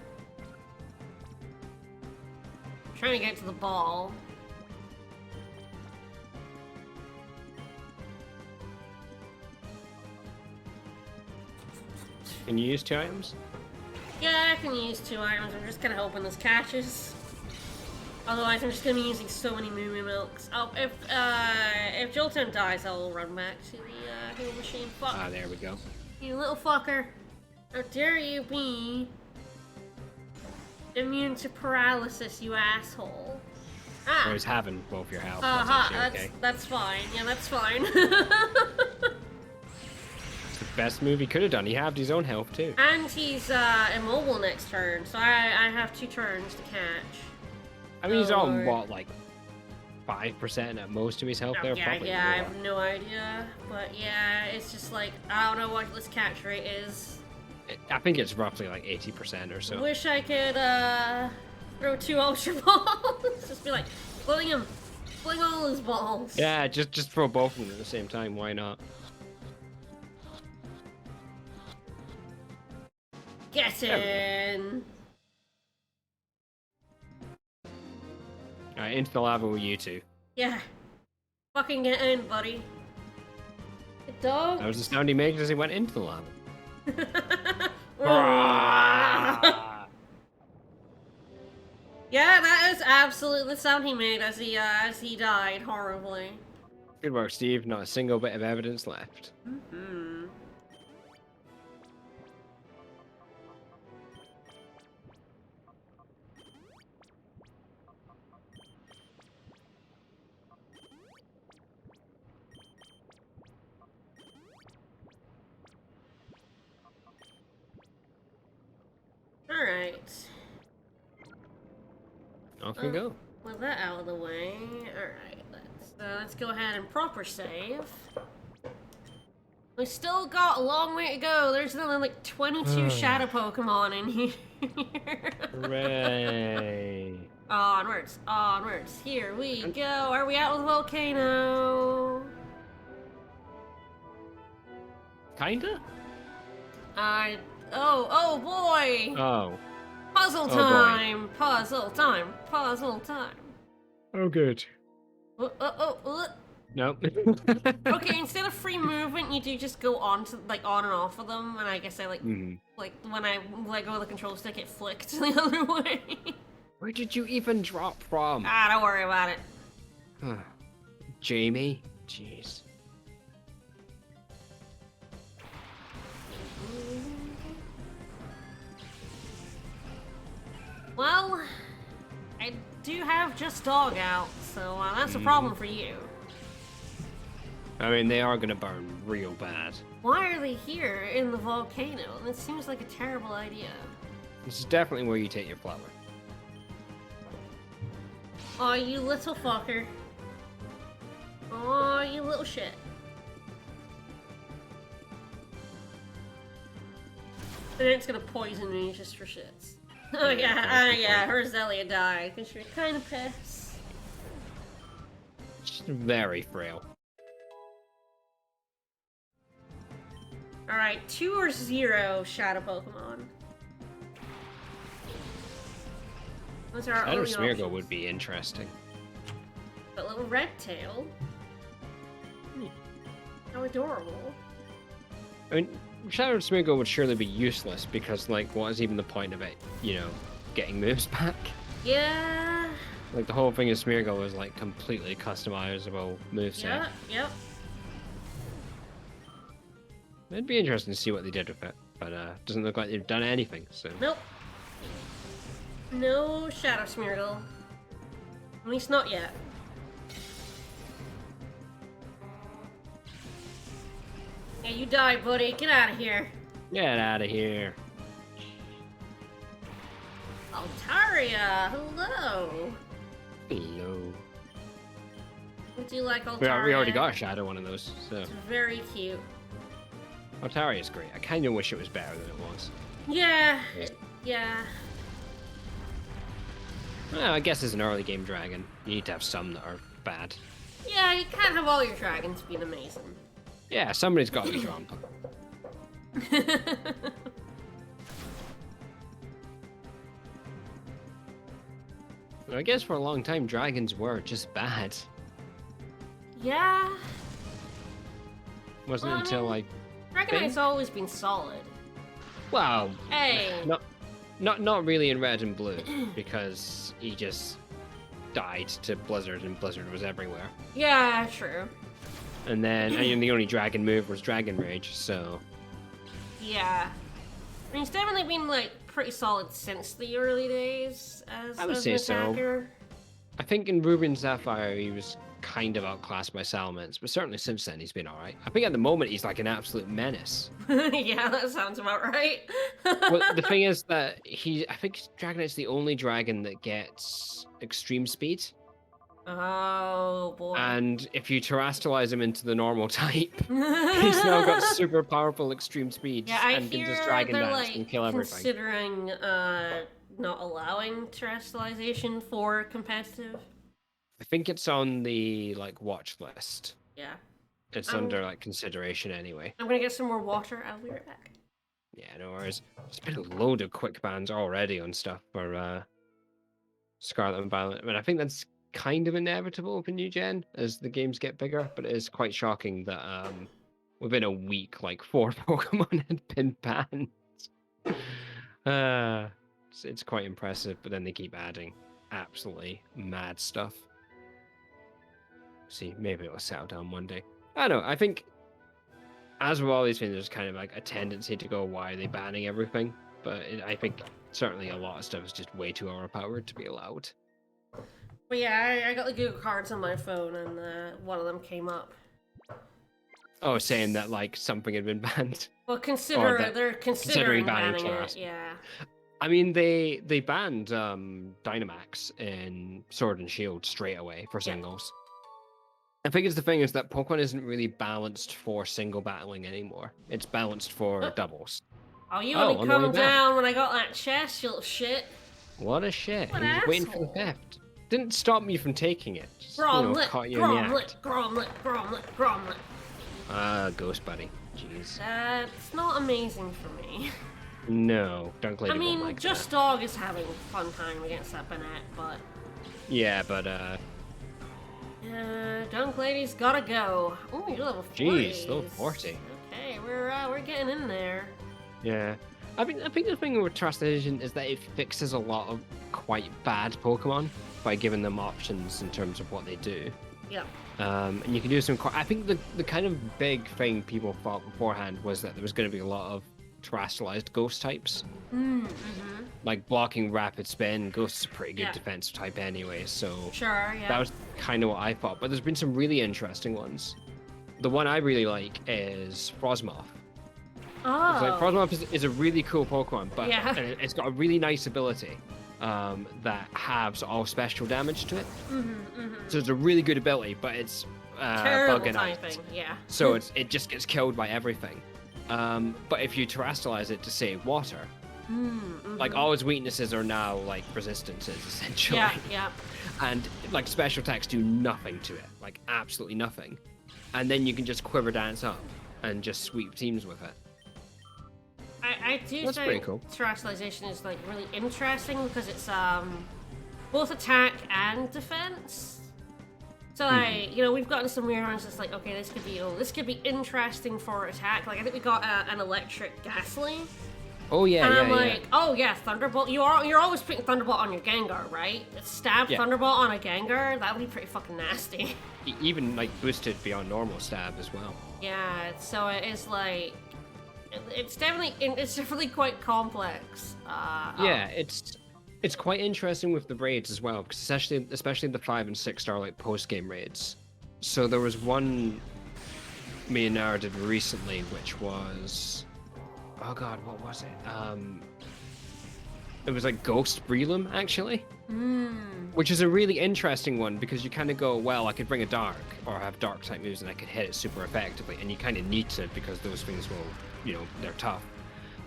Trying to get to the ball. Can you use 2 items? Yeah, I can use 2 items. I'm just kind of hoping this catches. Otherwise, I'm just gonna be using so many Moo Moo Milks. Oh, if Jolton dies, I'll run back to the heal machine. Fuck. Ah, there we go. You little fucker. How dare you be immune to paralysis, you asshole. Ah. Always having both your health. That's fine. Yeah, that's fine. It's the best move he could have done. He halved his own health too. And he's immobile next turn, so I have 2 turns to catch. I mean, he's on Lord. what, like 5% at most of his health there? Probably I more. have no idea. But yeah, it's just like, I don't know what this catch rate is. I think it's roughly like 80% or so. Wish I could throw 2 Ultra Balls. Just be like, fling him. Fling all his balls. Yeah, just throw both of them at the same time. Why not? Get in. Alright, into the lava with you two. Yeah. Fucking get in, buddy. Good dog. That was the sound he made as he went into the lava. Yeah, that is absolutely the sound he made as he died horribly. Good work, Steve. Not a single bit of evidence left. Mm-hmm. Alright. Off we go. With that out of the way, alright, let's go ahead and proper save. We still got a long way to go. There's another like 22 shadow Pokemon in here. Hooray. Onwards, onwards. Here we go. Are we out of the volcano? Kinda? Oh boy! Oh. Puzzle boy. time! Puzzle time! Puzzle time! Oh, good. Oh. Nope. Okay, instead of free movement, you do just go on to on and off of them, and I guess I like when I let go of the control stick, it flicked the other way. Where did you even drop from? Don't worry about it. Jamie? Jeez. Well, I do have just dog out, so that's a problem for you. I mean, they are gonna burn real bad. Why are they here in the volcano? This seems like a terrible idea. This is definitely where you take your flower. Oh, you little fucker. Oh, you little shit. And it's gonna poison me just for shits. Oh yeah, Roselia died, because you're kind of pissed. She's very frail. Alright, 2 or 0 Shadow Pokemon. Those are our Shadow only Smeargle options. would be interesting. That little red tail. How adorable. I mean, Shadow Smeargle would surely be useless because, like, what is even the point of it? You know, getting moves back? Yeah. Like, the whole thing of Smeargle is, like, completely customizable moveset. Yep. It'd be interesting to see what they did with it, but doesn't look like they've done anything, so... Nope. No Shadow Smeargle. At least not yet. Yeah, you died, buddy. Get out of here. Get out of here. Altaria, hello. Hello. Would you like Altaria? We already got a Shadow one of those, so... It's very cute. Altaria is great. I kind of wish it was better than it was. Yeah. Well, I guess as an early game dragon, you need to have some that are bad. Yeah, you can't have all your dragons being amazing. Yeah, somebody's got to be drawn. I guess for a long time, dragons were just bad. Yeah. Wasn't Well, it until, like... Dragonite's always been solid. Well, Hey. not really in Red and Blue, because he just died to Blizzard, and Blizzard was everywhere. Yeah, true. And then the only dragon move was Dragon Rage, so... Yeah. I mean, it's definitely been, like, pretty solid since the early days as, I would as say an so. attacker. I think in Ruby and Sapphire, he was kind of outclassed by Salamence, but certainly since then, he's been alright. I think at the moment, he's like an absolute menace. Yeah, that sounds about right. Well, the thing is that I think Dragonite's the only dragon that gets extreme speed. Oh, boy. And if you terrestrialize him into the normal type, he's now got super powerful extreme speed Yeah, I and can hear just dragon they're, dance like, and kill everything. considering, not allowing terrestrialization for competitive. I think it's on the like watch list. Yeah. It's under like consideration anyway. I'm gonna get some more water. I'll be right back. Yeah, no worries. There's been a load of quick bans already on stuff for Scarlet and Violet. I mean, I think that's kind of inevitable with the new gen as the games get bigger, but it is quite shocking that within a week, like 4 Pokemon had been banned. It's quite impressive, but then they keep adding absolutely mad stuff. See, maybe it'll settle down one day. I don't know. I think, as with all these things, there's kind of like a tendency to go, why are they banning everything? But I think certainly a lot of stuff is just way too overpowered to be allowed. But yeah, I got the Google cards on my phone, and one of them came up. Oh, saying that like something had been banned. Well, they're considering banning it. Yeah. I mean, they banned Dynamax in Sword and Shield straight away for singles. I think it's the thing is that Pokemon isn't really balanced for single battling anymore. It's balanced for doubles. Oh, you only calmed down when I got that chest, you little shit. What a shit. What He was asshole. waiting for the theft. Didn't stop me from taking it. Just, caught you in the act. Gromlet. Ghost Buddy. Jeez. That's not amazing for me. No, Dunk Lady I mean, won't like Just that. Dog is having a fun time against that Banette, but... Yeah, but Dunk Lady's gotta go. Ooh, you're level 40. Jeez, level 40. Okay, we're getting in there. Yeah. I think the thing with Trust Edition is that it fixes a lot of quite bad Pokemon by giving them options in terms of what they do. Yep. And you can do some I think the kind of big thing people thought beforehand was that there was going to be a lot of terrestrialized ghost types. Mm-hmm. Like blocking rapid spin, Ghost is a pretty good Yeah. defensive type anyway, so Sure, yeah. that was kind of what I thought. But there's been some really interesting ones. The one I really like is Frosmoth. Oh. Like, Frosmoth is a really cool Pokemon, but Yeah. it's got a really nice ability that halves all special damage to it. So it's a really good ability, but it's Terrible bug and typing, ice. yeah. So it just gets killed by everything. But if you terrestrialize it to save water, like all its weaknesses are now like resistances essentially. Yeah. And like special attacks do nothing to it, like absolutely nothing. And then you can just quiver dance up and just sweep teams with it. I do That's pretty think cool. terrestrialization is like really interesting because it's both attack and defense. So like, you know, we've gotten some weird ones. It's like, okay, this could be, this could be interesting for attack. Like I think we got an electric Ghastly. Oh yeah, And yeah, I'm like, yeah. oh yeah, Thunderbolt. You're always putting Thunderbolt on your Gengar, right? Stab Yeah. Thunderbolt on a Gengar. That would be pretty fucking nasty. Even like boosted beyond normal stab as well. Yeah. So it is like, it's definitely quite complex. Yeah, it's quite interesting with the raids as well, because especially the 5 and 6 star like post game raids. So there was one me and Nara did recently, which was, oh god, what was it? It was like Ghost Breloom actually, which is a really interesting one because you kind of go, well, I could bring a Dark or have Dark type moves and I could hit it super effectively, and you kind of need to because those things will, you know, they're tough.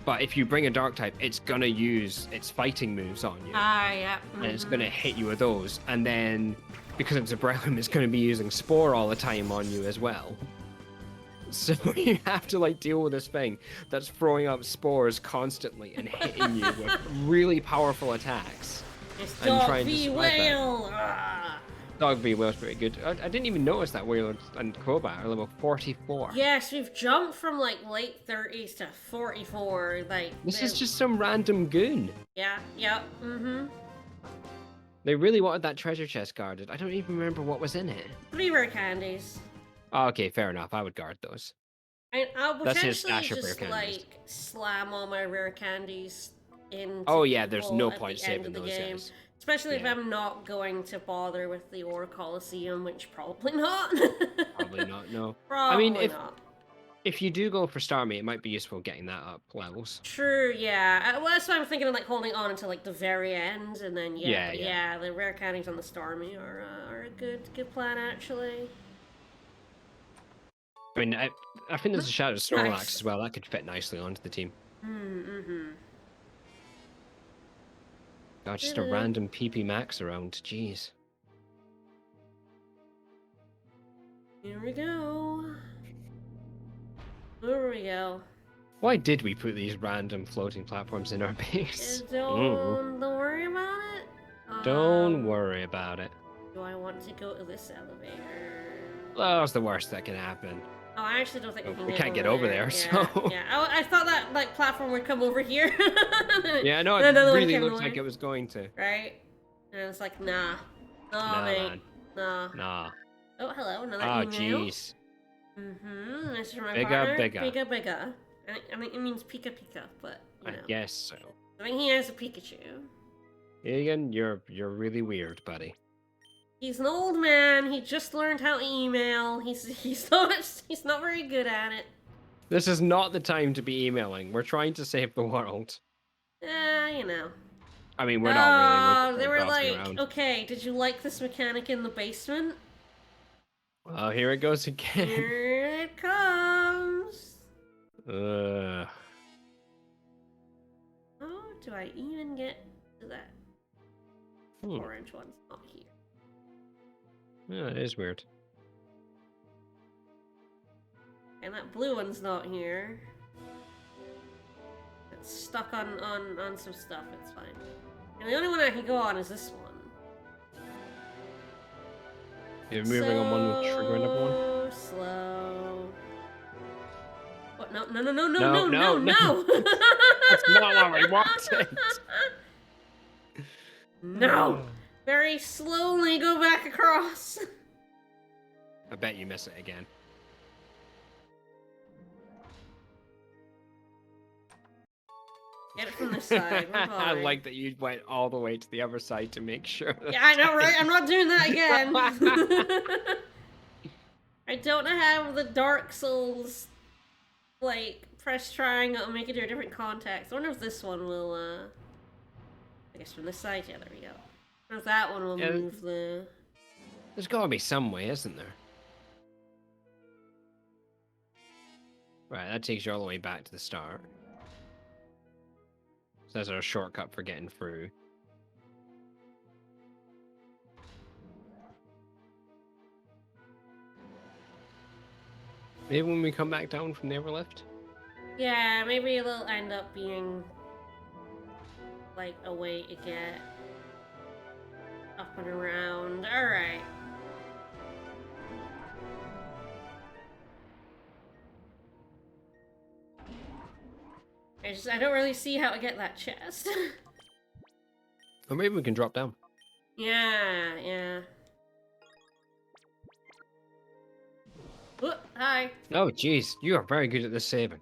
But if you bring a Dark type, it's gonna use its fighting moves on you. Yeah. And it's gonna hit you with those. And then, because it's a Breloom, it's gonna be using Spore all the time on you as well. So you have to like deal with this thing that's throwing up spores constantly and hitting you with really powerful attacks. It's And Dog trying to v survive that. Whale. Dog v Whale's pretty good. I didn't even notice that Whale and Crobat are level 44. Yes, we've jumped from like late 30s to 44. Like This is just some random goon. Yeah. Yep. They really wanted that treasure chest guarded. I don't even remember what was in it. 3 rare candies. Oh, okay, fair enough. I would guard those. And I'll That's his potentially stash of rare just candies. like slam all my rare candies into Oh yeah, there's people no at point the end saving of the those game. guys. Especially if Yeah. I'm not going to bother with the Ore Coliseum, which probably not. Probably not. No. Probably I mean, not. if you do go for Starmie, it might be useful getting that up levels. True, yeah. Well, that's why I'm thinking of like holding on until like the very end, and then Yeah. the rare candies on the Starmie are a good plan actually. I mean, I think there's a Shadow Snorlax Nice. as well. That could fit nicely onto the team. God, just a random PP Max around. Jeez. Here we go. There we go. Why did we put these random floating platforms in our base? Don't worry about it. Don't worry about it. Do I want to go to this elevator? Well, that's the worst that can happen. Oh, I actually don't think We can't get over there, Yeah, so... yeah. I thought that like platform would come over here. Yeah, no, And it another one really came looked over. like it was going to. Right? And it's like, nah. Nah, Mate. man. Nah. Nah. Oh, hello, another Oh, email. jeez. This is from my Bigger, partner. bigger. Bigger. I think it means Pika Pika, but you I know. guess so. I think he has a Pikachu. Ian, you're really weird, buddy. He's an old man. He just learned how to email. He's not very good at it. This is not the time to be emailing. We're trying to save the world. You know. I mean, we're not really. They were bouncing like, around. okay, did you like this mechanic in the basement? Well, here it goes again. Here it comes. Ugh. How do I even get to that? Orange one's not here. Yeah, it is weird. And that blue one's not here. It's stuck on some stuff, it's fine. And the only one I can go on is this one. You're moving on one with triggering everyone? Slow. What? No. No. That's not what we wanted. No! Very slowly go back across. I bet you miss it again. Get it from this side. We're I fine. like that you went all the way to the other side to make sure. Yeah, I know, right? I'm not doing that again. I don't have the Dark Souls, like, press triangle and make it do a different context. I wonder if this one will, I guess from this side, yeah, there we go. I wonder if that one will move the... There's gotta be some way, isn't there? Right, that takes you all the way back to the start. So that's our shortcut for getting through. Maybe when we come back down from the Everlift? Yeah, maybe it'll end up being like a way to get up and around. Alright. I don't really see how to get that chest. Or maybe we can drop down. Yeah. Oh, hi. Oh, jeez, you are very good at this saving.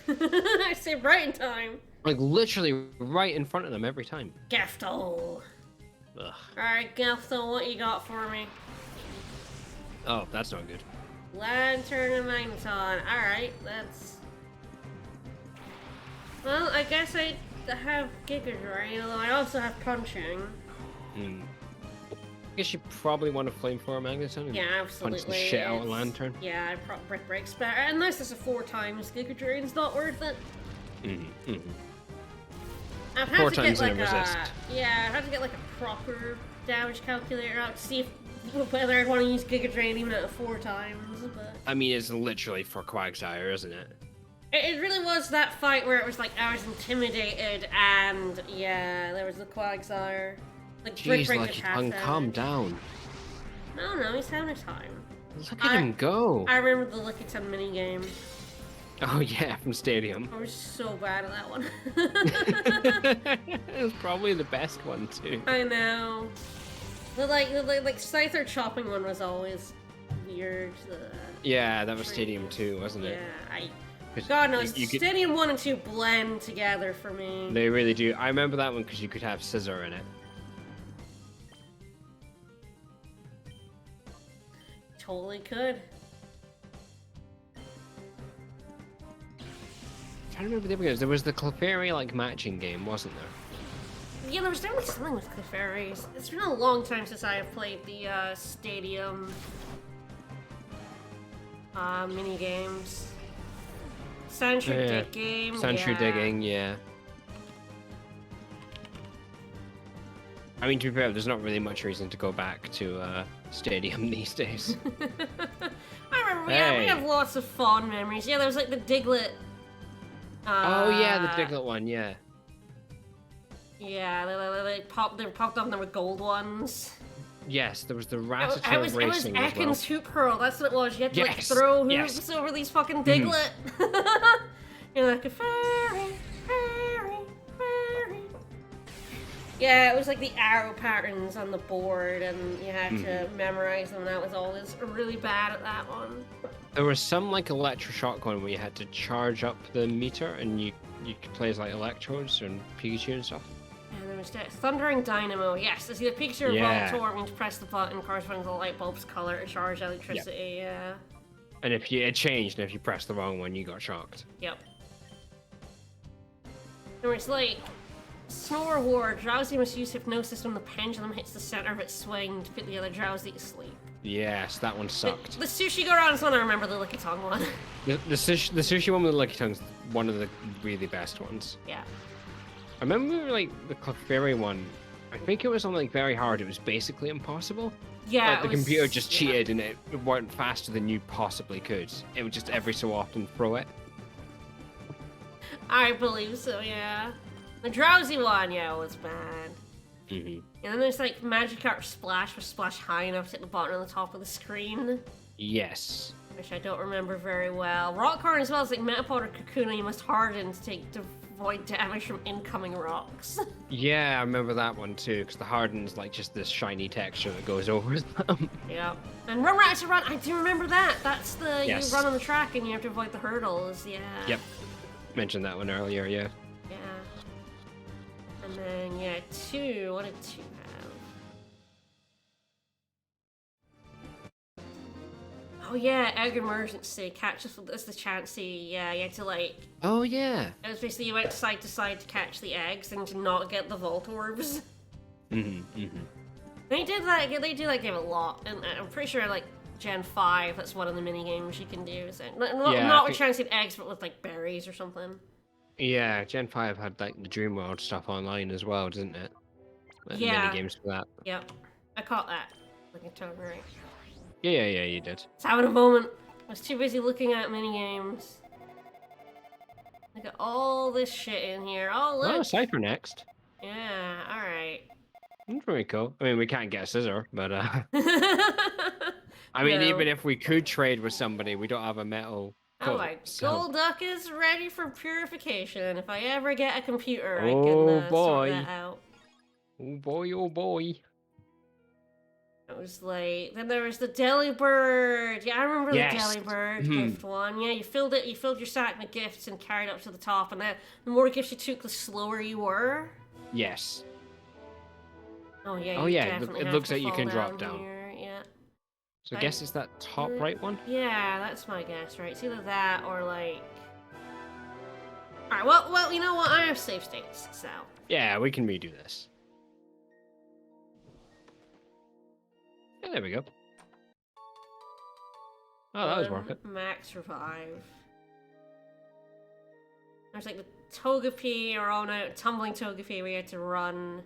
I saved right in time. Like, literally right in front of them every time. Gafto. Ugh. Alright, Gafto, what you got for me? Oh, that's not good. Lantern and Magneton. Alright, that's... Well, I guess I have Giga Drain, although I also have Punching. Hmm. I guess you probably want to Flamethrower Magneton and Yeah, absolutely. punch the shit out of Lantern. Yeah, Brick Break's better. Unless it's a 4 times Giga Drain's not worth it. I've had 4 to times get and like a resist. Yeah, I've had to get like a proper damage calculator out to see whether I'd want to use Giga Drain even at 4 times, but... I mean, it's literally for Quagsire, isn't it? It really was that fight where it was like I was intimidated and yeah, there was the Quagsire. Like, Jeez, Lucky Tongue, calm down. No, he's having a time. Look at him go. I remember the Lucky Tongue minigame. Oh yeah, from Stadium. I was so bad at that one. It was probably the best one too. I know. The Scyther chopping one was always weird. Yeah, that was Stadium 2, wasn't it? Yeah, God knows, Stadium 1 and 2 blend together for me. They really do. I remember that one because you could have Scissor in it. Totally could. I'm trying to remember the other games. There was the Clefairy like matching game, wasn't there? Yeah, there was definitely something with Clefairies. It's been a long time since I have played the Stadium mini games. Sandshrew Digging. Sandshrew Digging, yeah. I mean, to be fair, there's not really much reason to go back to Stadium these days. I remember, yeah, we have lots of fond memories. Yeah, there was like the Diglett. Oh yeah, the Diglett one, yeah. Yeah, they popped up and there were gold ones. Yes, there was the Rattata Racing It was Ekans Hoop Hurl, that's what it was. You had to like throw hoops over these fucking Diglett. You're like a fairy. Yeah, it was like the arrow patterns on the board and you had to memorize them and I was always really bad at that one. There was some like electroshock one where you had to charge up the meter and you could play as like electrodes and Pikachu and stuff. And there was Thundering Dynamo, yes. It's either Pikachu or Voltorb when you press the button corresponding to the light bulb's color to charge electricity, yeah. And if it changed, and if you pressed the wrong one, you got shocked. Yep. There was like Snore Ward, Drowsy must use hypnosis when the pendulum hits the center of its swing to put the other Drowsy to sleep. Yes, that one sucked. The Sushi Go Round one, I remember the Licky Tongue one. The sushi one with the Licky Tongue's one of the really best ones. Yeah. I remember like the Clefairy one. I think it was on like very hard. It was basically impossible. Yeah. Like the computer just cheated and it went faster than you possibly could. It would just every so often throw it. I believe so, yeah. The Drowsy one, yeah, was bad. And then there's like Magikarp Splash, was Splash high enough to hit the button on the top of the screen. Yes. Which I don't remember very well. Rockhorn as well as like Metapod or Kakuna, you must harden to avoid damage from incoming rocks. Yeah, I remember that one too, because the harden's like just this shiny texture that goes over them. Yeah. And Run Rat to Run, I do remember that. That's the, you run on the track and you have to avoid the hurdles, yeah. Yep. Mentioned that one earlier, yeah. Yeah. And then, yeah, 2, what did 2 have? Oh yeah, Egg Emergency, catch us with the Chansey, yeah, you had to like... Oh yeah! It was basically you went side to side to catch the eggs and to not get the Voltorbs. They did that, they do that game a lot, and I'm pretty sure like Gen 5, that's one of the mini games you can do. So, not with Chansey eggs, but with like berries or something. Yeah, Gen 5 had like the Dream World stuff online as well, didn't it? Like, yeah. Mini games for that. Yep. I caught that. Like a tone, right? Yeah, you did. I was having a moment. I was too busy looking at mini games. Look at all this shit in here. Oh, Oh, look. Cypher next. Yeah, alright. That's pretty cool. I mean, we can't get a scissor, but I mean, No. even if we could trade with somebody, we don't have a metal Oh, coat. my So, Golduck is ready for purification. If I ever get a computer, I can oh sort that boy, out. oh boy, oh boy. It was like, then there was the Delibird. Yeah, I remember the Yes. Delibird gift one. Yeah, you filled your sack with gifts and carried it up to the top, and then the more gifts you took, the slower you were. Yes. Oh yeah, Oh you yeah, definitely it have looks to like you fall can drop down. here. Yeah. So I guess it's that top right one. Yeah, that's my guess, right? It's either that or like. All right. Well, you know what? I have save states, so. Yeah, we can redo this. Yeah, there we go. Oh, that was worth it. Max revive. There's like the Togepi or tumbling Togepi where you had to run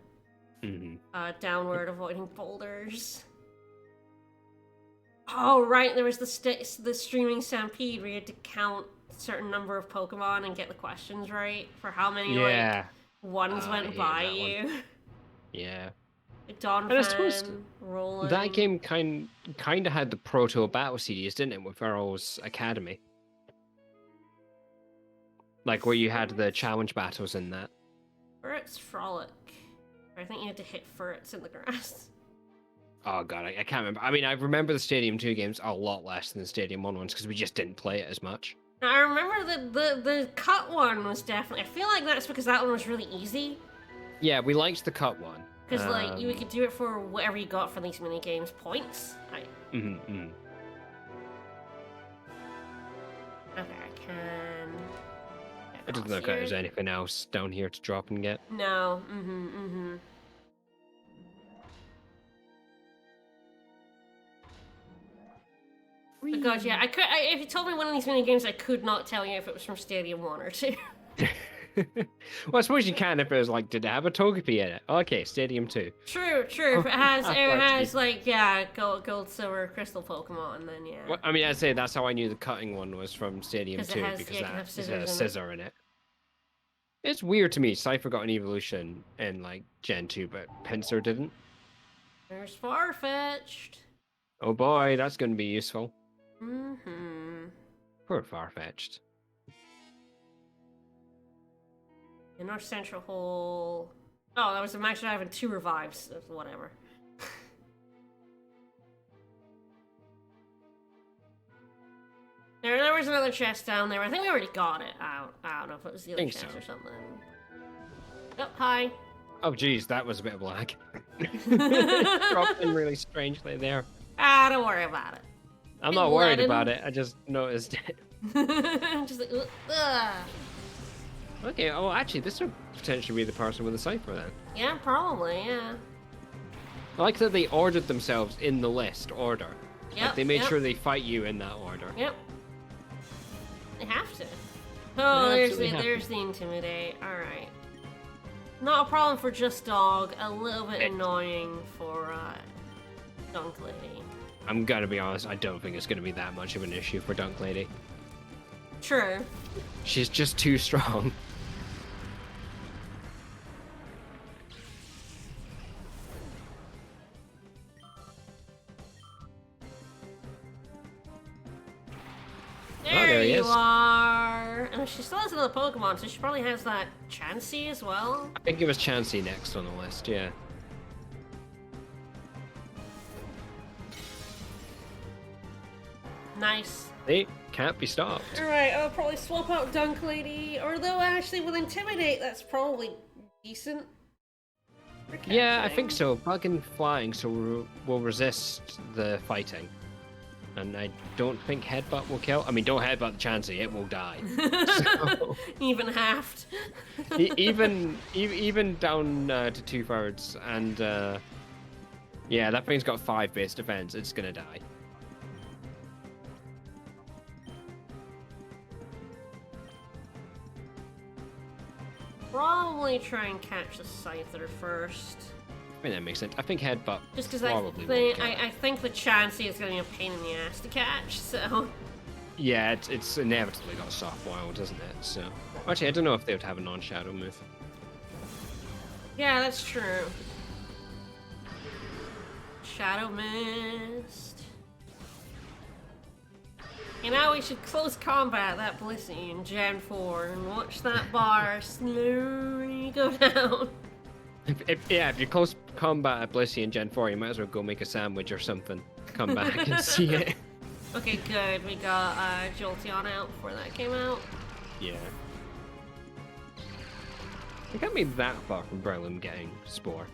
downward, avoiding boulders. Oh right, there was the streaming Stampede where you had to count a certain number of Pokemon and get the questions right for how many like ones went by you. Yeah. Donphan, Roland. That game kind of had the Proto Battle series, didn't it, with Earl's Academy? Like where you had the challenge battles in that. Furret's Frolic. I think you had to hit Furrets in the grass. Oh god, I can't remember. I mean, I remember the Stadium 2 games a lot less than the Stadium 1 ones because we just didn't play it as much. Now, I remember the cut one was definitely. I feel like that's because that one was really easy. Yeah, we liked the cut one. Because like you could do it for whatever you got for these mini games points. Right. Okay, I can. It doesn't look like there's anything else down here to drop and get. No. Oh god, yeah. If you told me one of these mini games, I could not tell you if it was from Stadium 1 or 2. Well, I suppose you can if it was like, did it have a Togepi in it? Okay, Stadium 2. True. If it has like, yeah, gold, silver, crystal Pokemon, then yeah. Well, I mean, I'd say that's how I knew the cutting one was from Stadium 2 has, because yeah, that has has a scissors scissor in it. It's weird to me. Cypher got an evolution in like Gen 2, but Pinsir didn't. There's Farfetch'd. Oh boy, that's going to be useful. Poor Farfetch'd. In our central hole. Oh, that was a max drive and 2 revives. Whatever. There was another chest down there. I think we already got it. I don't know if it was the other chest or something. Oh, hi. Oh jeez, that was a bit of lag. Dropped in really strangely there. Don't worry about it. I'm not worried about it. I just noticed it. Just like, ugh. Okay, oh, actually, this would potentially be the person with the Cypher then. Yeah, probably, yeah. I like that they ordered themselves in the list order. Yep, like they made sure they fight you in that order. Yep. They have to. Oh, there's the Intimidate. Alright. Not a problem for Just Dog, a little bit annoying for Dunk Lady. I'm gonna be honest, I don't think it's gonna be that much of an issue for Dunk Lady. True. She's just too strong. There you are! And she still has another Pokemon, so she probably has that Chansey as well. I think it was Chansey next on the list, yeah. Nice. They can't be stopped. Alright, I'll probably swap out Dunk Lady, although actually with Intimidate, that's probably decent. Yeah, I think so. Bug and flying, so we'll resist the fighting. And I don't think Headbutt will kill. I mean, don't Headbutt the Chansey, it will die. So, even halved. even down to 2/3, and yeah, that thing's got 5 base defense. It's gonna die. Probably try and catch the Scyther first. I mean, that makes sense. I think Headbutt just because I think the Chansey is going to be a pain in the ass to catch, so... Yeah, it's inevitably got soft wild, doesn't it? So... Actually, I don't know if they would have a non-shadow move. Yeah, that's true. Shadow Mist. And now we should close combat that Blissey in Gen 4 and watch that bar slowly go down. If you close combat at Blissey in Gen 4, you might as well go make a sandwich or something. Come back and see it. Okay, good. We got Jolteon out before that came out. Yeah. It can't be that far from Breloom getting Spore.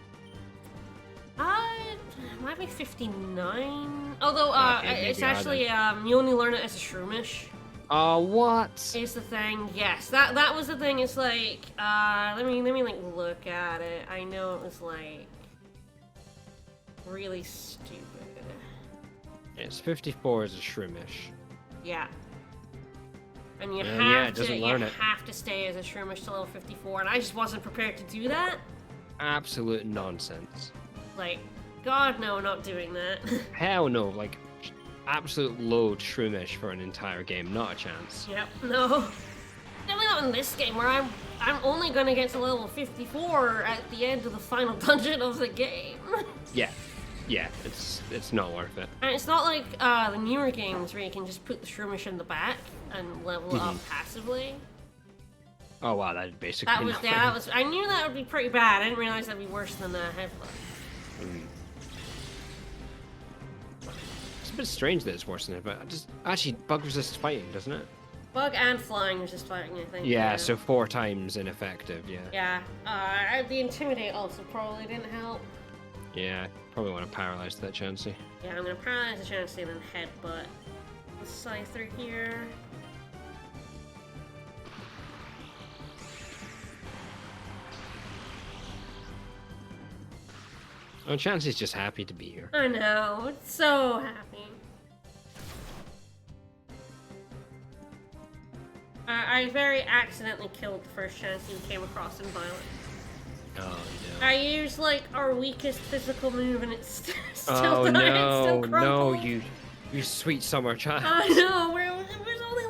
It might be 59. Although, Okay, it's maybe actually, you only learn it as a Shroomish. Oh, what? Is the thing. Yes, that was the thing. It's like, let me like look at it. I know it was like really stupid. It's 54 as a Shroomish. Yeah. And you it doesn't learn it. have to stay as a Shroomish to level 54, and I just wasn't prepared to do that. Absolute nonsense. Like, God no, not doing that. Hell no, like, absolute load Shroomish for an entire game, not a chance. Yep, no. Definitely not in this game where I'm only gonna get to level 54 at the end of the final dungeon of the game. Yeah, it's not worth it. And it's not like the newer games where you can just put the Shroomish in the back and level it up passively. Oh wow, that's basically That was I knew that would be pretty bad. I didn't realize that'd be worse than the Headbutt. It's a bit strange that it's worse than it, but actually bug resist fighting, doesn't it? Bug and flying was just fighting, I think. Yeah, so 4 times ineffective, yeah. Yeah, the Intimidate also probably didn't help. Yeah, probably want to paralyze that Chansey. Yeah, I'm gonna paralyze the Chansey and then Headbutt the Scyther here. Oh, Chansey's just happy to be here. I know, it's so happy. I very accidentally killed the first Chansey we came across in Violet. Oh no. I used like our weakest physical move and it's still Oh died, it's still no, crumpled. you sweet summer child. I know, it was only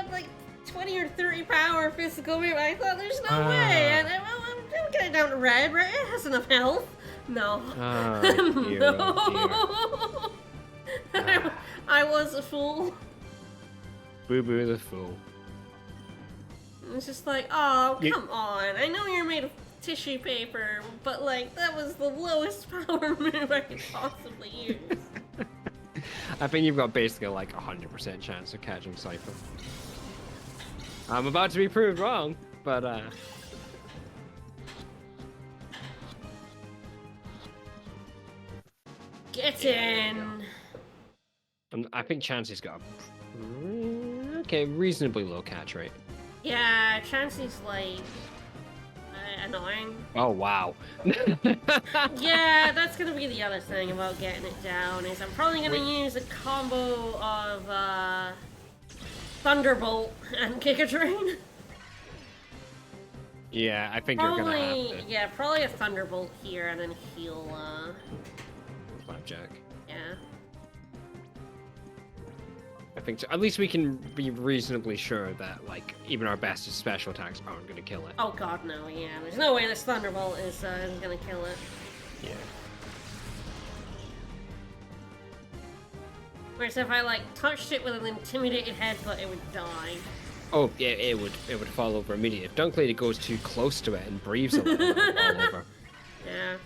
like 20 or 30 power physical move. I thought there's no way. And I'm getting down to red, right? It has enough health. No. Oh, dear, no. oh, dear. I was a fool. Boo Boo the fool. It's just like, oh, come on. I know you're made of tissue paper, but like, that was the lowest power move I could possibly use. I think you've got basically like 100% chance of catching Cypher. I'm about to be proved wrong, but Get in. I think Chansey's got a reasonably low catch rate. Yeah, Chansey's like annoying. Oh wow. Yeah, that's gonna be the other thing about getting it down is I'm probably gonna use a combo of Thunderbolt and Giga Drain. Yeah, I think you're gonna have to. Yeah, probably a Thunderbolt here and then heal Flapjack. yeah. I think so. At least we can be reasonably sure that like even our best special attacks aren't gonna kill it. Oh god no, yeah. There's no way this Thunderbolt is gonna kill it. Yeah. Whereas if I like touched it with an intimidated headbutt, it would die. Oh yeah, it would fall over immediately. If Dunk Lady goes too close to it and breathes a little, it would fall over. Yeah.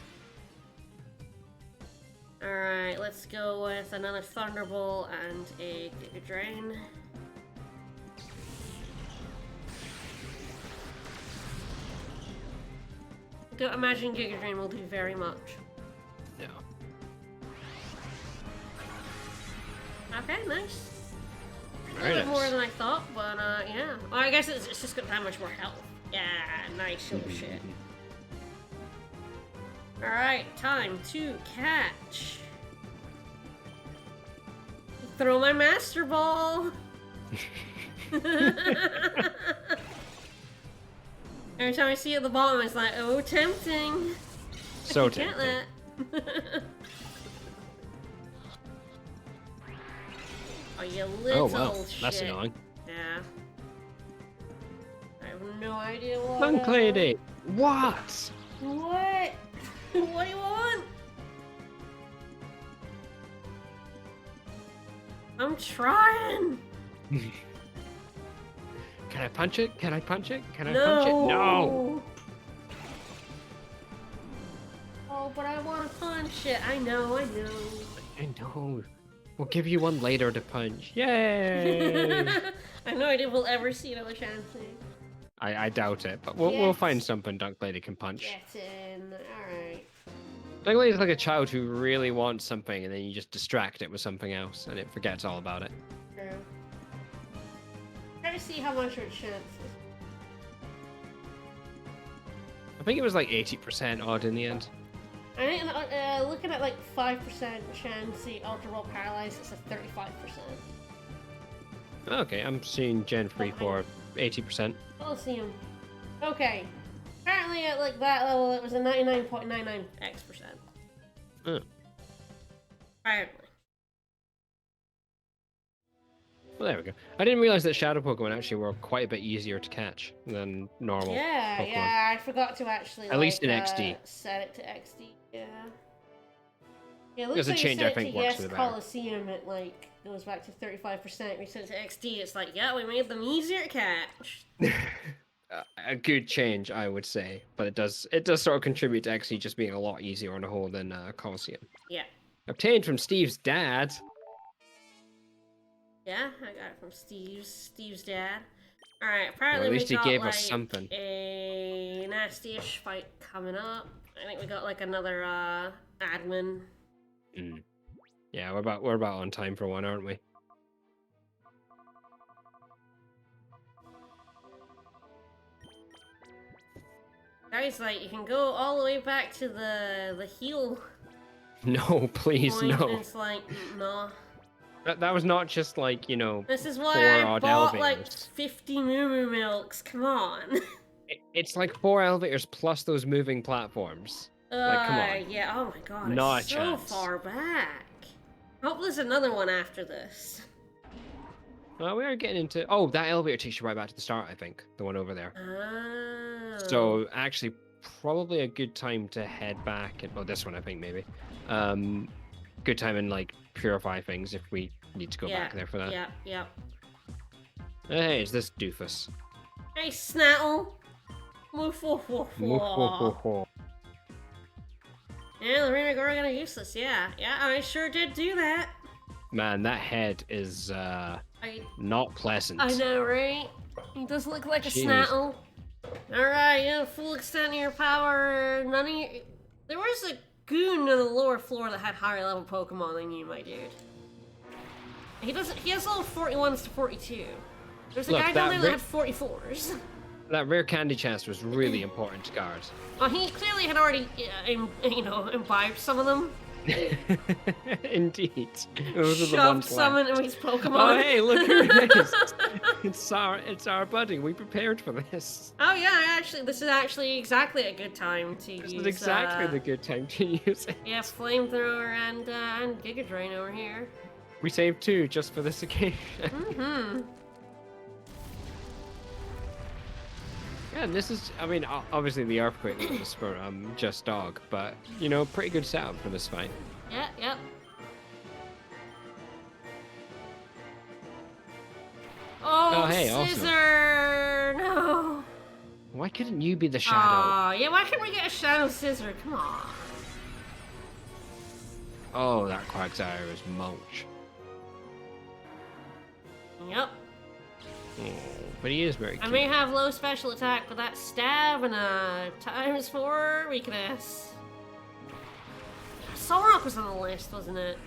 Alright, let's go with another Thunderbolt and a Giga Drain. Don't imagine Giga Drain will do very much. No. Okay, nice. A Very little bit more nice. than I thought, but yeah. Well, I guess it's just got that much more health. Yeah, nice little shit. Alright, time to catch. Throw my Master Ball! Every time I see it at the bottom, it's like, oh, tempting. So Can't tempting. let. Oh, you little Oh wow, shit. that's annoying. Yeah. have no idea what. Punk lady! What? What? What do you want? I'm trying! Can I punch it? Can I punch it? Can I punch it? No! Oh, but I want to punch it. I know. I know. We'll give you one later to punch. Yay! I have no idea we'll ever see another Chansey. I doubt it, but we'll find something Dunk Lady can punch. Get in. Alright. Dunk Lady's like a child who really wants something and then you just distract it with something else and it forgets all about it. True. Try to see how much her chance is. I think it was like 80% odd in the end. I think looking at like 5% Chansey Ultra Ball Paralyzed, it's a 35%. Okay, I'm seeing Gen 3 for 80%. Coliseum. Okay. Apparently at like that level it was a 99.99x%. Oh. Apparently. Well, there we go. I didn't realize that Shadow Pokemon actually were quite a bit easier to catch than normal Pokemon. Yeah, I forgot to actually at least in XD. Set it to XD, yeah. Yeah, it looks There's a like change you I set it think to works Yes for the better. Coliseum, it like goes back to 35%. We set it to XD, it's like, yeah, we made them easier to catch. A good change, I would say, but it does sort of contribute to XD just being a lot easier on the whole than Coliseum. Yeah. Obtained from Steve's dad. Yeah, I got it from Steve's dad. Alright, apparently Or at least we he got gave like us something. a nasty-ish fight coming up. I think we got like another admin. Mm. Yeah, we're about on time for one, aren't we? Guys, like, you can go all the way back to the heel No, please, point, no. and it's like, no. That was not just like, you know, This is why 4 I odd bought like elevators. 50 Moo Moo Milks, come on. It's like 4 elevators plus those moving platforms. Like, come on. Yeah, oh my god, Not it's a so chance. far back. I hope there's another one after this. Well, we are getting into... Oh, that elevator takes you right back to the start, I think. The one over there. Oh. So, actually, probably a good time to head back. And, well, this one, I think, maybe. Good time and, like, purify things if we need to go back there for that. Yeah. Hey, it's this doofus. Hey, Snattle. Woof, woof, woof, woof. Yeah, the Renegora gonna use this, yeah. Yeah, I sure did do that. Man, that head is, not pleasant. I know, right? He does look like Jeez. a Snattle. Alright, you have full extent of your power. None of your... There was a goon on the lower floor that had higher level Pokemon than you, my dude. He has level 41s to 42. There's a guy down there that had 44s. That rare candy chest was really important to guard. Well, he clearly had already, imbibed some of them. Indeed. Those are the Shoved ones some left. into his Pokemon. Oh, hey, look who it is. It's our buddy. We prepared for this. Oh yeah, this is actually exactly a good time to use. This is exactly the good time to use it. Yeah, Flamethrower and Giga Drain over here. We saved 2 just for this occasion. Mm-hmm. Yeah, and this is, I mean, obviously the Earthquake was for Just Dog, but, you know, pretty good setup for this fight. Yep. Oh, hey, Scissor! Awesome. No! Why couldn't you be the Shadow? Aw, yeah, why couldn't we get a Shadow Scissor? Come on. Oh, that Quagsire is mulch. Yep. Oh, but he is very cute. I may have low special attack, but that stab and a ×4 weakness. Solrock was on the list, wasn't it?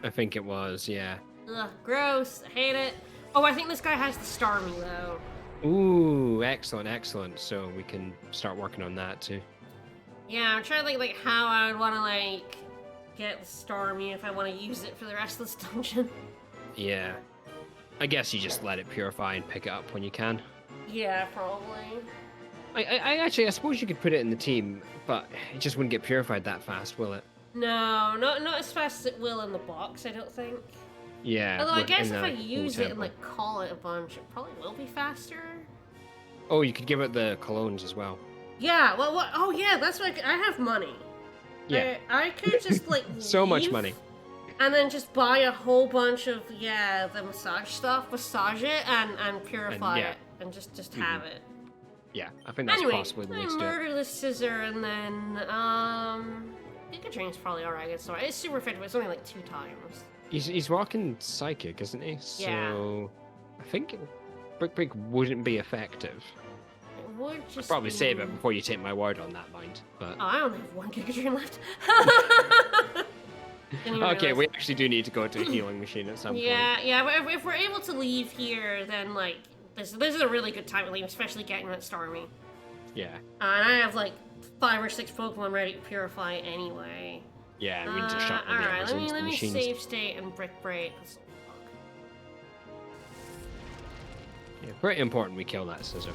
I think it was, yeah. Ugh, gross. I hate it. Oh, I think this guy has the Starmie, though. Ooh, excellent. So we can start working on that, too. Yeah, I'm trying to think, like, how I would want to, like, get the Starmie if I want to use it for the rest of this dungeon. Yeah. I guess you just let it purify and pick it up when you can. Yeah, probably. I suppose you could put it in the team, but it just wouldn't get purified that fast, will it? No, not as fast as it will in the box, I don't think. Yeah. Although I guess if I use it and like call it a bunch, it probably will be faster. Oh, you could give it the colognes as well. Yeah, well, what? Oh, yeah, that's what I have money. Yeah. I could just, like, So much leave money. And then just buy a whole bunch of, yeah, the massage stuff, massage it, and purify yeah. it, and just have it. Yeah, I think that's Anyway, possibly the way I to do it. murder the scissor, and then, Giga Drain's probably alright, I guess. So it's super effective, it's only like 2 times. He's rocking Psychic, isn't he? Yeah. So I think Brick Break wouldn't be effective. It would just I'd probably be... save it before you take my word on that, mind. But Oh, I only have 1 Giga Drain left. okay, we actually do need to go to a healing machine at some point. Yeah, but if we're able to leave here, then, like, this is a really good time to leave, especially getting that Starmie. Yeah. And I have, like, 5 or 6 Pokemon ready to purify anyway. Yeah, we need to shut the Alright, others into let the me machines. save state and Brick Break. Yeah, pretty important we kill that scissor.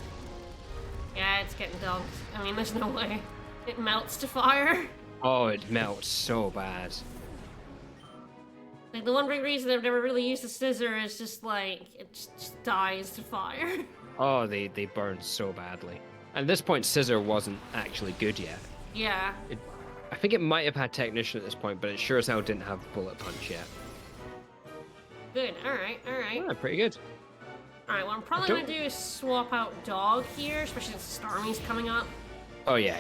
Yeah, it's getting dunked. I mean, there's no way. It melts to fire. Oh, it melts so bad. Like, the one big reason I've never really used the scissor is just, like, it just dies to fire. Oh, they burn so badly. At this point, scissor wasn't actually good yet. Yeah. I think it might have had technician at this point, but it sure as hell didn't have bullet punch yet. Good, alright. Yeah, pretty good. Alright, what I'm probably gonna do is swap out Dog here, especially since Starmie's coming up. Oh, yeah.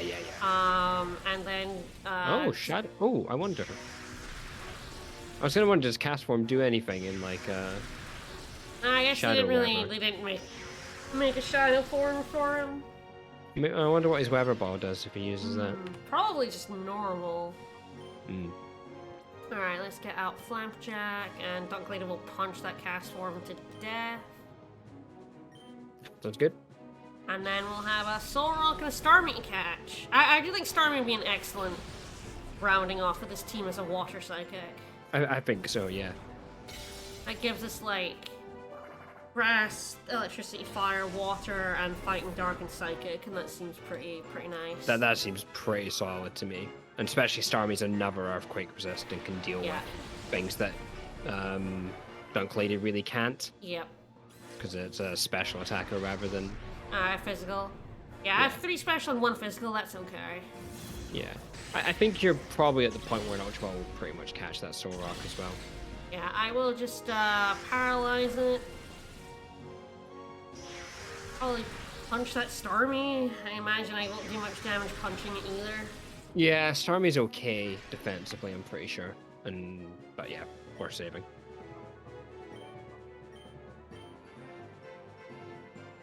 And then, Oh, Shadow. Oh, I wonder. I was gonna wonder, does Cast Form do anything in, like, I guess Shadow they didn't make a Shadow form for him. I wonder what his Weather Ball does if he uses that. Probably just normal. Mm. Alright, let's get out Flapjack, and Dunklady will punch that Cast Form to death. Sounds good. And then we'll have a Soul Rock and a Starmie to catch. I do think Starmie would be an excellent rounding off of this team as a Water Psychic. I think so, yeah. That gives us, like, Grass, Electricity, Fire, Water, and Fighting Dark and Psychic, and that seems pretty nice. That seems pretty solid to me. And especially Starmie's another Earthquake resist and can deal with things that Dunklady really can't. Yep. Because it's a special attacker rather than... Physical. Yeah, I have 3 special and 1 physical, that's okay. Yeah. I think you're probably at the point where an Ultra Ball will pretty much catch that Soul Rock as well. Yeah, I will just paralyze it. Probably punch that Starmie. I imagine I won't do much damage punching it either. Yeah, Starmie's okay defensively, I'm pretty sure. But yeah, worth saving.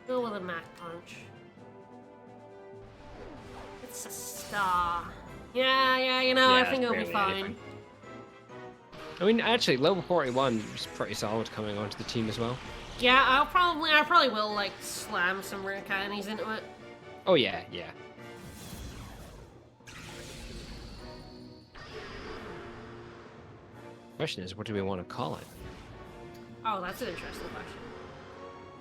Go with a Mach Punch. It's a star. Yeah, you know, I think it'll be fine. Anything. I mean, actually, level 41 is pretty solid coming onto the team as well. Yeah, I probably will, like, slam some rare candies into it. Oh, yeah. Question is, what do we want to call it? Oh, that's an interesting question.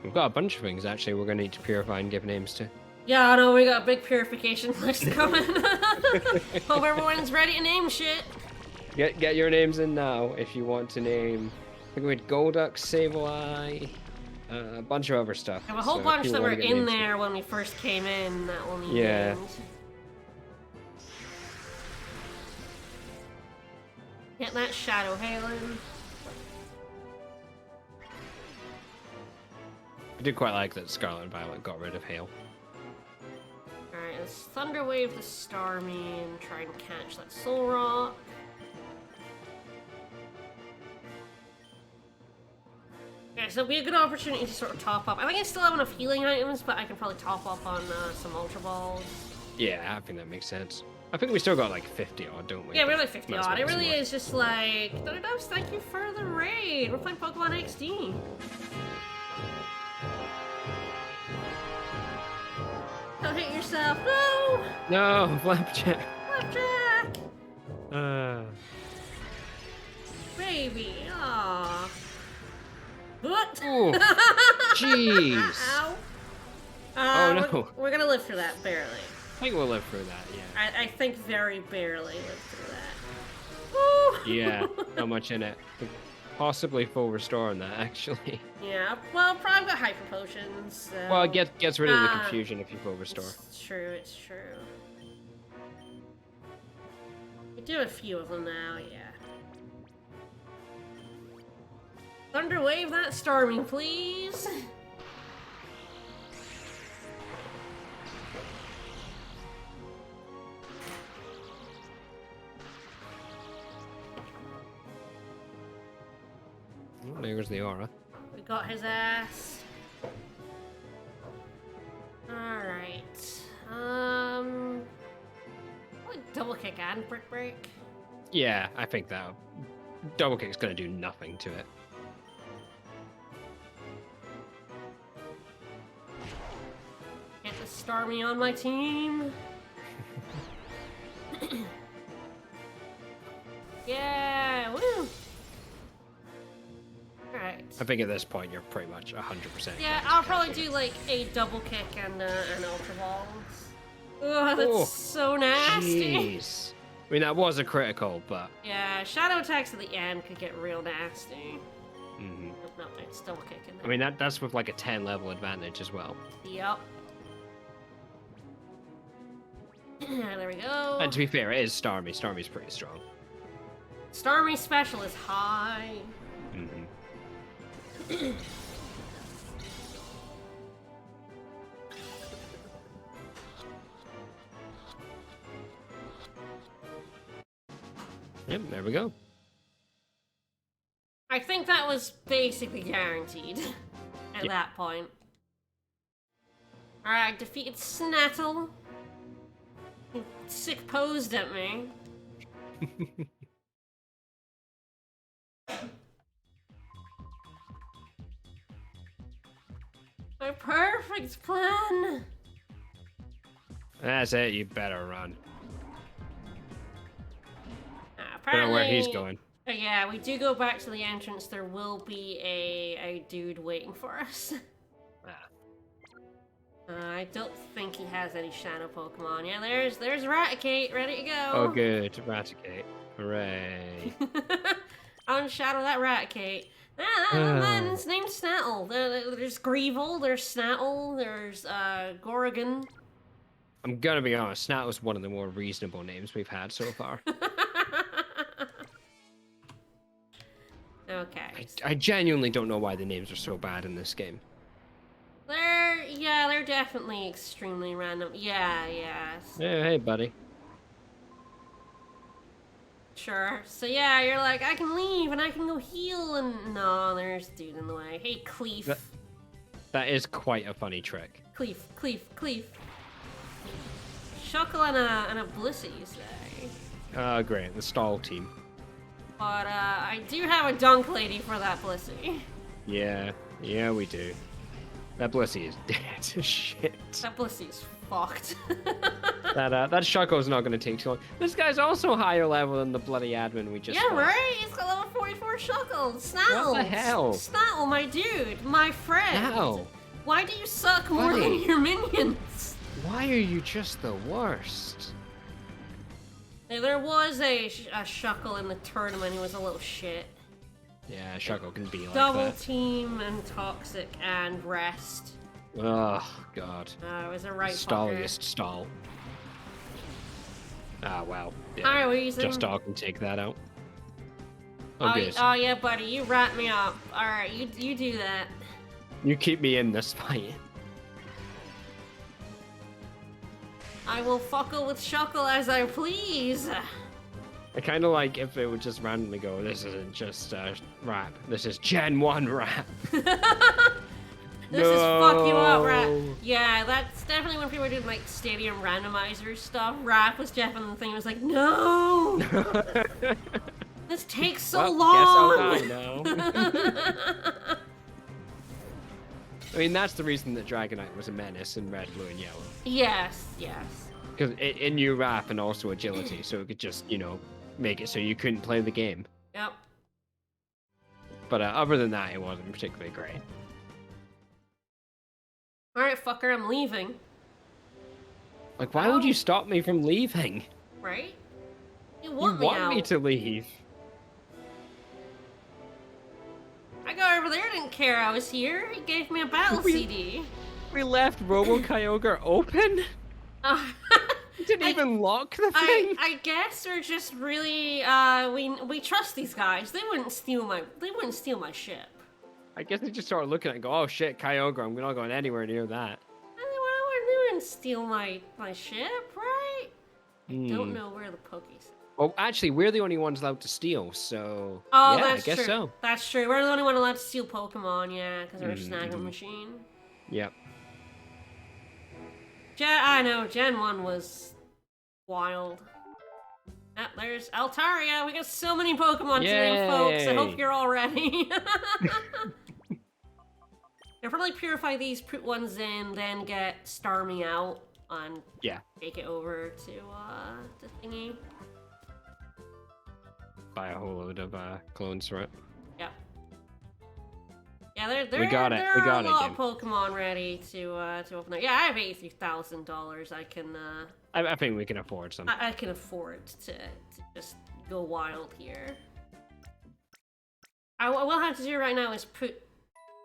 We've got a bunch of things, actually, we're going to need to purify and give names to. Yeah, I know, we got a big purification list coming. Hope everyone's ready to name shit. Get your names in now if you want to name. I think we had Golduck, Sableye, a bunch of other stuff. I have a whole bunch that were in there when we first came in that will need names. Hit that Shadow Halen. I did quite like that Scarlet and Violet got rid of Hail. Alright, let's Thunder Wave the Starmie and try and catch that Soul Rock. Okay, so it'll be a good opportunity to sort of top up. I think I still have enough healing items, but I can probably top up on some Ultra Balls. Yeah, I think that makes sense. I think we still got like 50 odd, don't we? Yeah, we're like 50 odd. It really is just like, Thunderdubs, thank you for the raid. We're playing PokemonXD. Don't hit yourself. No! No, Flapjack. Flapjack! Baby, aww. What? Oh, jeez. Ow. Oh no. We're gonna live through that, barely. I think we'll live through that, yeah. I think very barely live through that. Woo! Yeah, not much in it. possibly full restore on that, actually. Yeah, well, probably got hyper potions, so... Well, it gets rid of the confusion if you full restore. It's true, it's true. We do a few of them now, yeah. Thunder wave that Starmie, please! Oh, there's the aura. We got his ass. Alright. Like double kick and brick break. Yeah, I think that double kick's gonna do nothing to it. Get the Starmie on my team. Yeah, woo! Alright. I think at this point you're pretty much 100%. Yeah, I'll probably do like a double kick and ultra balls. Ugh, that's so nasty. Jeez. I mean, that was a critical, but... Yeah, shadow attacks at the end could get real nasty. Mm-hmm. No, it's double kick in there. I mean, that's with like a 10 level advantage as well. Yep. There we go. And to be fair, it is Starmie. Starmie's pretty strong. Starmie special is high. Mm-hmm. Yep, there we go. I think that was basically guaranteed at that point. Alright, defeated Snattle. He sick posed at me. My perfect plan! That's it, you better run. I don't Apparently, know where he's going. Yeah, we do go back to the entrance. There will be a dude waiting for us. I don't think he has any shadow Pokemon. Yeah, there's Raticate, ready to go. Oh, good. Raticate. Hooray. Unshadow that Raticate. Man, it's named Snattle. There's Greevil, there's Snattle, there's Gorgon. I'm gonna be honest, Snattle's one of the more reasonable names we've had so far. Okay. I genuinely don't know why the names are so bad in this game. They're definitely extremely random. Yeah. Hey, buddy. Sure. So yeah, you're like, I can leave and I can go heal, and no, there's a dude in the way. Hey, Cleef. That is quite a funny trick. Cleef. Shuckle and a Blissey, you say? Great. The stall team. But I do have a Dunk Lady for that Blissey. Yeah, we do. That Blissey is dead. Shit. That Blissey's fucked. that Shuckle's not gonna take too long. This guy's also higher level than the bloody admin we just Yeah, fought. right? He's got level 44 Shuckle. Snattle. What the hell? Snattle, my dude. My friend. How? Why do you suck more than your minions? Why are you just the worst? There was a Shuckle in the tournament who was a little shit. Yeah, Shuckle can be like Double that. team and toxic and rest. Oh, God. It was a right Stalliest stall. Ah, wow. Yeah. Hi, Weezing. Just Stall can take that out. Oh, good. Oh, yeah, buddy, you wrap me up. Alright, you do that. You keep me in this fight. I will fuckle with Shuckle as I please. I kind of like if it would just randomly go, this isn't just rap, this is Gen 1 rap. This is fuck you up rap. Yeah, that's definitely when people were doing like stadium randomizer stuff. Rap was definitely the thing. It was like, no! This takes so long! Guess I'll die now. I mean, that's the reason that Dragonite was a menace in red, blue, and yellow. Yes. Because it knew rap and also agility, so it could just, make it so you couldn't play the game. Yep. But other than that, it wasn't particularly great. Alright, fucker, I'm leaving. Like, why would you stop me from leaving? Right? You You want me want out. me to leave. I guy over there didn't care I was here. He gave me a battle CD. We left Robo Kyogre open? Uh, We didn't even lock the thing? I guess they're just really, we trust these guys. They wouldn't steal my ship. I guess they just started looking at it and go, oh shit, Kyogre, I'm not going anywhere near that. They wouldn't steal my ship, right? I don't know where the Poke's. Well, actually, we're the only ones allowed to steal, so Oh, yeah, that's I guess true. so. That's true. We're the only one allowed to steal Pokemon, yeah, because we're a snagging machine. Yep. I know, Gen 1 was wild. Ah, there's Altaria. We got so many Pokemon today, folks. I hope you're all ready. I'll probably purify these, put ones in, then get Starmie out and take it over to thingy. Buy a whole load of clones for it. Yep. Yeah, We got it. There are a lot of Pokemon ready to open there. Yeah, I have $83,000. I can. I think we can afford some. I can afford to just go wild here. What I'll have to do right now is put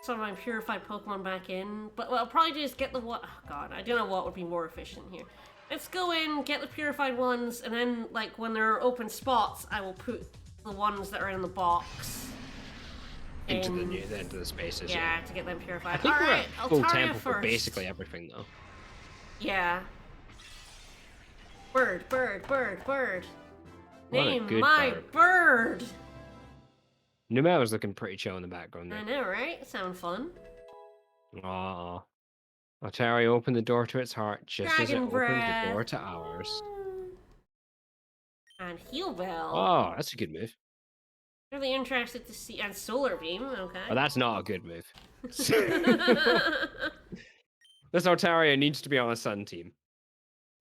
some of my purified Pokemon back in. But what I'll probably do is get the what? Oh God, I don't know what would be more efficient here. Let's go in, get the purified ones, and then like when there are open spots, I will put the ones that are in the box into the spaces. Yeah, to get them purified. I think we're Alright, at full Altaria tempo first. for basically everything, though. Yeah. Bird. What Name a good my bird. Numella's looking pretty chill in the background there. I know, right? Sound fun. Aww. Altaria opened the door to its heart just as it Dragon opened Breath. the door to ours. And Heal Bell. Oh, that's a good move. Really interested to see. And Solar Beam, okay. Well, that's not a good move. This Altaria needs to be on a Sun team.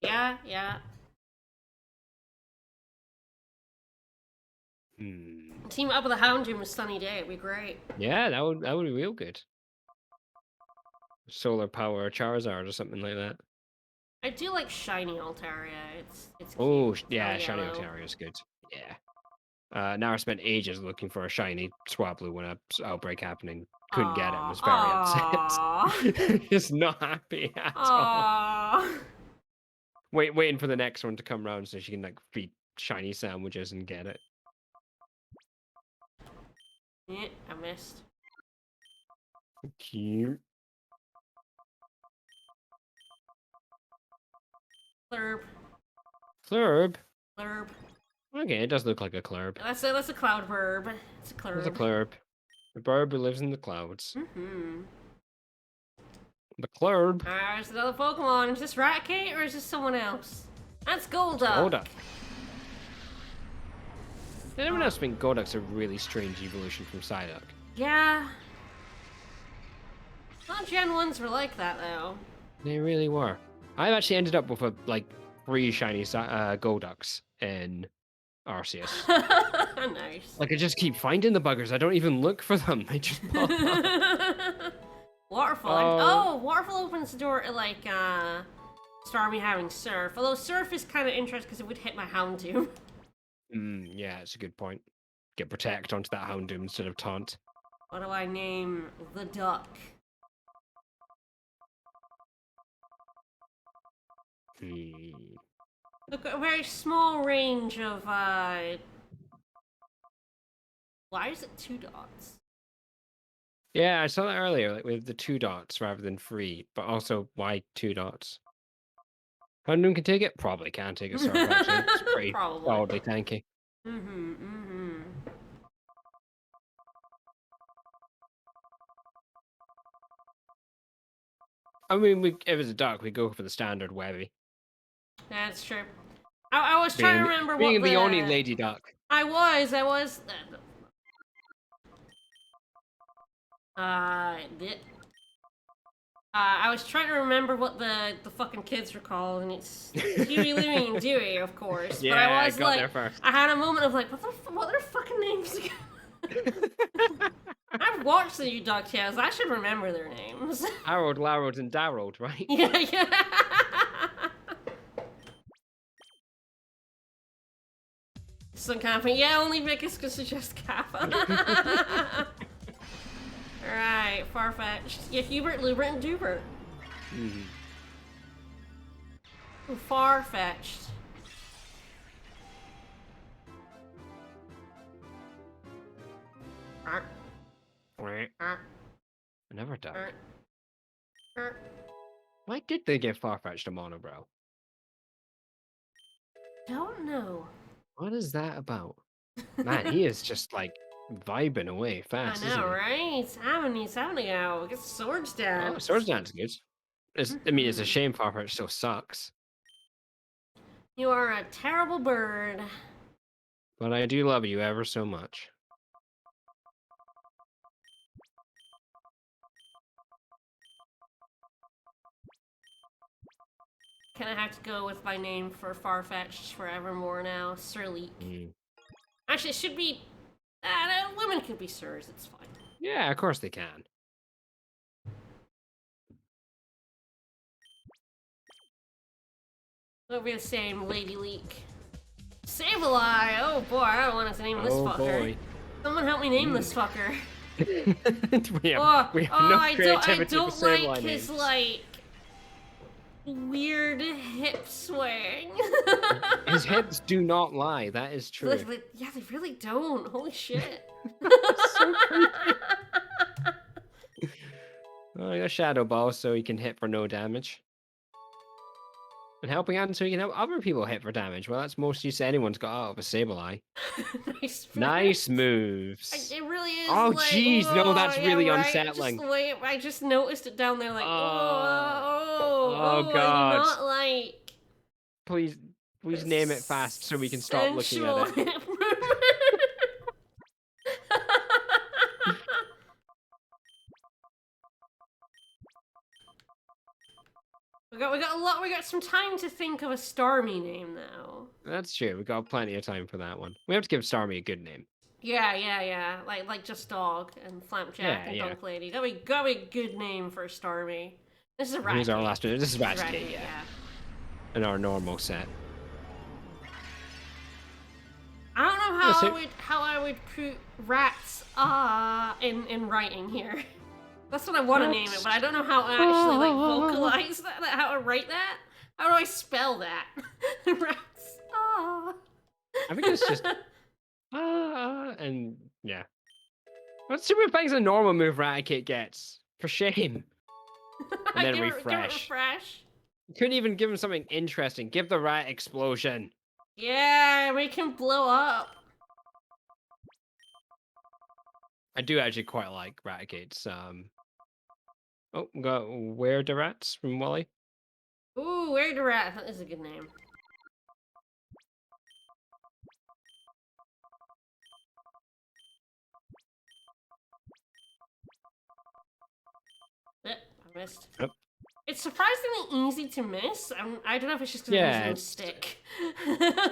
Yeah. Team up with a Houndoom with Sunny Day, it'd be great. Yeah, that would be real good. Solar Power Charizard or something like that. I do like Shiny Altaria. It's Oh, cute. yeah, It's Shiny yellow. Altaria is good. Yeah. Now I spent ages looking for a shiny Swablu when a outbreak happening. Couldn't get it. Was very upset. Just not happy at all. Waiting for the next one to come round so she can like feed shiny sandwiches and get it. Yeah, I missed. Cute. Clurb. Clurb? Clurb. Okay, it does look like a Clurb. That's a cloud burb. It's a Clurb. It's a Clurb. The bird who lives in the clouds. Mm-hmm. The Clurb. There's another Pokemon. Is this Raticate or is this someone else? That's Golduck. Golduck. Did anyone else think Golduck's a really strange evolution from Psyduck? Yeah. Not Gen 1s were like that, though. They really were. I've actually ended up with like 3 shiny Golducks in Arceus. Nice. Like I just keep finding the buggers. I don't even look for them. They just pop up. Waterfall. Waterfall opens the door to like Starmie having Surf. Although Surf is kind of interesting because it would hit my Houndoom. Yeah, it's a good point. Get Protect onto that Houndoom instead of Taunt. What do I name the duck? Look, a very small range of why is it 2 dots? Yeah, I saw that earlier, like with the 2 dots rather than 3, but also why 2 dots? Houndoom can take it? Probably can take it, Surf, actually. It's pretty solidly tanky. I mean, if it was a duck, we'd go for the standard Webby. That's true. I was trying to remember what being the only lady duck. I was. I was trying to remember what the fucking kids were called, and it's Huey, Louie, and Dewey, of course. Yeah, but I was got there first. I had a moment of like, what are their fucking names again? I've watched the new DuckTales. I should remember their names. Harold, Larrold, and Darrold, right? Yeah. Some kind of thing. Yeah, only Vickers could suggest Kappa. Alright, far-fetched. Yeah, Hubert, Lubert, and Dubert. Mm. Far-fetched. Never died. Why did they give Farfetch'd a monobrow? Don't know. What is that about? Man, he is just like vibing away fast, I isn't know, he? right? He's having a go. Get the swords down. Oh, Swords Dance is good. I mean, it's a shame Farfetch still sucks. You are a terrible bird. But I do love you ever so much. Can I have to go with my name for Farfetch'd forevermore now? Sir Leek. Mm. Actually, it should be... no, women can be sirs, it's fine. Yeah, of course they can. It'll be the same, Lady Leek. Sableye! Oh boy, I don't want to name this fucker. Boy. Someone help me name this fucker. we have no creativity I don't for like Sableye his, names. like, weird hip swing. His hips do not lie, that is true. Yeah, they really don't. Holy shit. So creepy. Oh, I got Shadow Ball so he can hit for no damage. And Helping Hand so he can help other people hit for damage. Well, that's most use anyone's got out of a Sableye. Nice moves. It really is. Oh, like, jeez, no, whoa, that's yeah, really right? unsettling. Just the way I just noticed it down there, like, Oh, I God. do not like. Please name it fast so we can stop looking at it. We got some time to think of a Starmie name now. That's true. We got plenty of time for that one. We have to give Starmie a good name. Yeah. Like just Dog and Flapjack and Dunk Lady. Gotta be a good name for a Starmie. This is a Raticate. Here's our last one. This is Raticate, yeah. In our normal set. I don't know how I would put rats in writing here. That's what I want to name it, but I don't know how to actually like vocalize that, how to write that. How do I spell that? Rats. I think it's just and yeah. What stupid things a normal move Raticate gets? For shame. And then refresh. Couldn't even give him something interesting. Give the rat explosion. Yeah, make him blow up. I do actually quite like Raticate's oh, we got Where the Rats from Wally. Ooh, Where the Rat. That is a good name. I missed. Yep. It's surprisingly easy to miss. I don't know if it's just because I'm using a stick.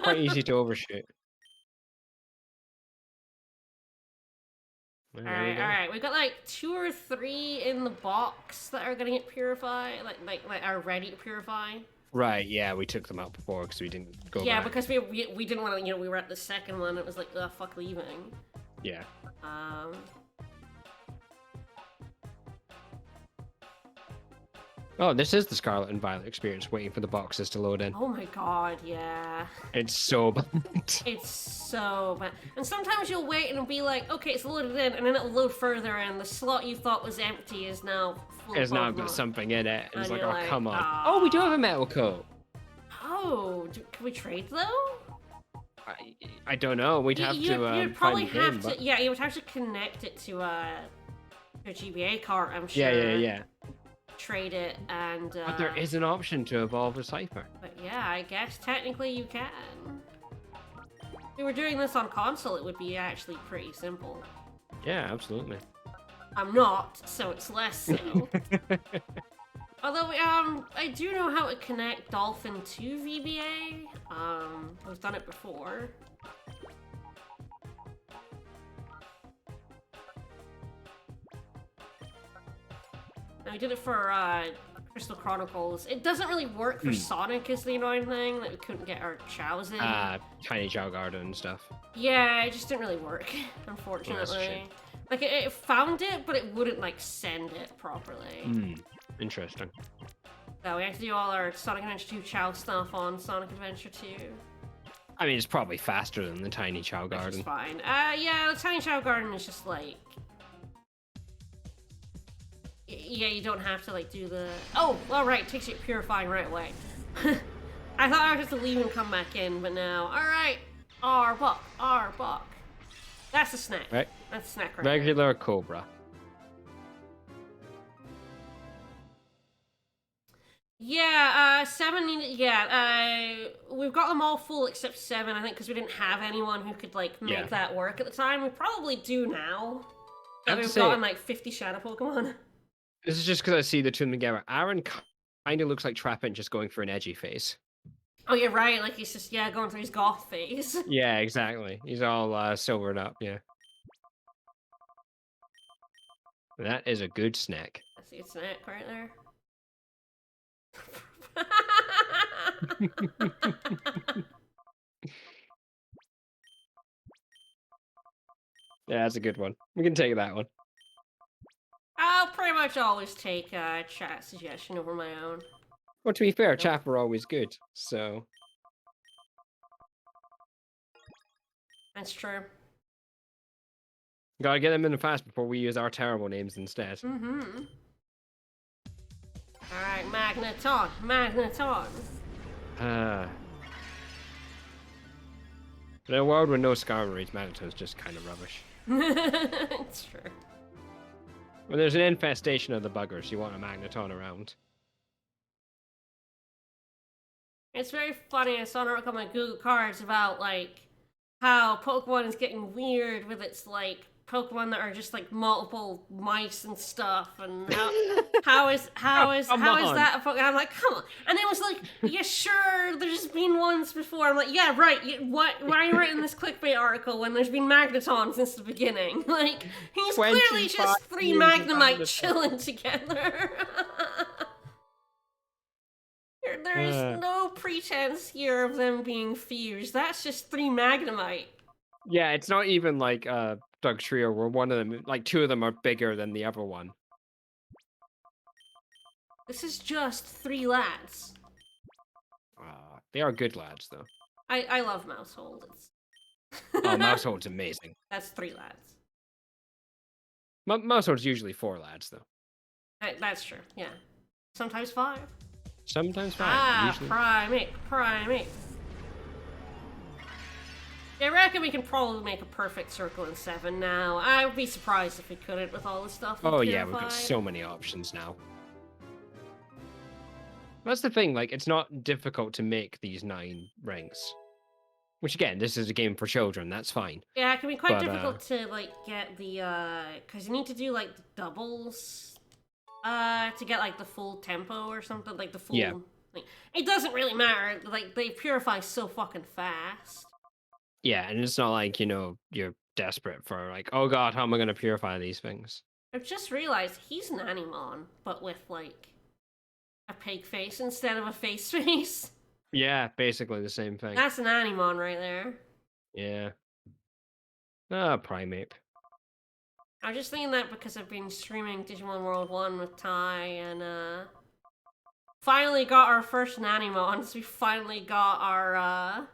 Quite easy to overshoot. Alright. We've got like 2 or 3 in the box that are gonna get purified, like are ready to purify. Right, yeah, we took them out before because we didn't go Yeah, back. because we didn't want to, we were at the second one, it was like, ugh, fuck leaving. Yeah. Oh, this is the Scarlet and Violet experience, waiting for the boxes to load in. Oh my god, yeah. It's so bad. It's so bad. And sometimes you'll wait and it'll be like, okay, it's loaded in, and then it'll load further, and the slot you thought was empty is now full. It's now got something in it, and it's like, oh, like, come on. Oh, we do have a metal coat. Oh, can we trade though? I don't know. We'd have to you'd probably find the have game, to. but... Yeah, you would have to connect it to a GBA cart, I'm sure. Yeah. Trade it and. But there is an option to evolve a Cypher. But yeah, I guess technically you can. If we were doing this on console, it would be actually pretty simple. Yeah, absolutely. I'm not, so it's less so. Although, I do know how to connect Dolphin to VBA. We've done it before. We did it for Crystal Chronicles. It doesn't really work for Sonic is the annoying thing, that we couldn't get our chows in. Tiny Chow Garden and stuff. Yeah, it just didn't really work, unfortunately. Like, it found it, but it wouldn't, like, send it properly. Interesting. So we have to do all our Sonic Adventure 2 chow stuff on Sonic Adventure 2. I mean, it's probably faster than the Tiny Chow Garden. Which is fine. Yeah, the Tiny Chow Garden is just, like... Yeah, you don't have to, like, do the... Oh, well, right, it takes you purifying right away. I thought I would have to leave and come back in, but no. Alright, Arbok. That's a snack. Right. That's a snack right Regular Cobra. Yeah, 7 we've got them all full except 7, I think, because we didn't have anyone who could, like, make that work at the time. We probably do now. But we've gotten, like, 50 Shadow Pokemon. This is just because I see the two of them together. Aaron kind of looks like Trapint just going for an edgy phase. Oh, yeah, right. Like, he's just, going through his goth phase. Yeah, exactly. He's all silvered up, yeah. That is a good snack. I see a snack right there. Yeah, that's a good one. We can take that one. I'll pretty much always take chat suggestion over my own. Well, to be fair, chat are always good, so... That's true. Gotta get them in fast before we use our terrible names instead. Alright, Magneton. In a world with no Skarmories, Magneton's just kind of rubbish. It's true. When there's an infestation of the buggers, you want a Magneton around. It's very funny. I saw an article on my Google Cards about, like, how Pokemon is getting weird with its, like, Pokemon that are just, like, multiple mice and stuff, and how is that a Pokemon? I'm like, come on. And it was like, yeah, sure, there's been ones before. I'm like, yeah, right. Why are you writing this clickbait article when there's been Magneton since the beginning? Like, he's clearly just 3 Magnemite chilling together. There's no pretense here of them being fused. That's just 3 Magnemite. Yeah, it's not even like Doug Trio where one of them, like 2 of them are bigger than the other one. This is just 3 lads. They are good lads, though. I love Mousehold. Oh, Mousehold's amazing. That's 3 lads. Mousehold's usually 4 lads, though. That's true, yeah. Sometimes 5. Sometimes 5. Usually... Primate. Yeah, I reckon we can probably make a perfect circle in 7 now. I would be surprised if we couldn't with all the stuff. Oh yeah, we've got so many options now. That's the thing, like, it's not difficult to make these 9 rings. Which again, this is a game for children, that's fine. Yeah, it can be quite difficult to, like, get the, because you need to do, like, the doubles, to get, like, the full tempo or something, like, the full... Yeah. Like, it doesn't really matter, like, they purify so fucking fast. Yeah, and it's not like, you know, you're desperate for, like, oh god, how am I going to purify these things? I've just realized he's an Animon, but with, like, a pig face instead of a face face. Yeah, basically the same thing. That's an Animon right there. Yeah. Primate. I was just thinking that because I've been streaming Digimon World 1 with Ty, and, finally got our first Nanimons. We finally got our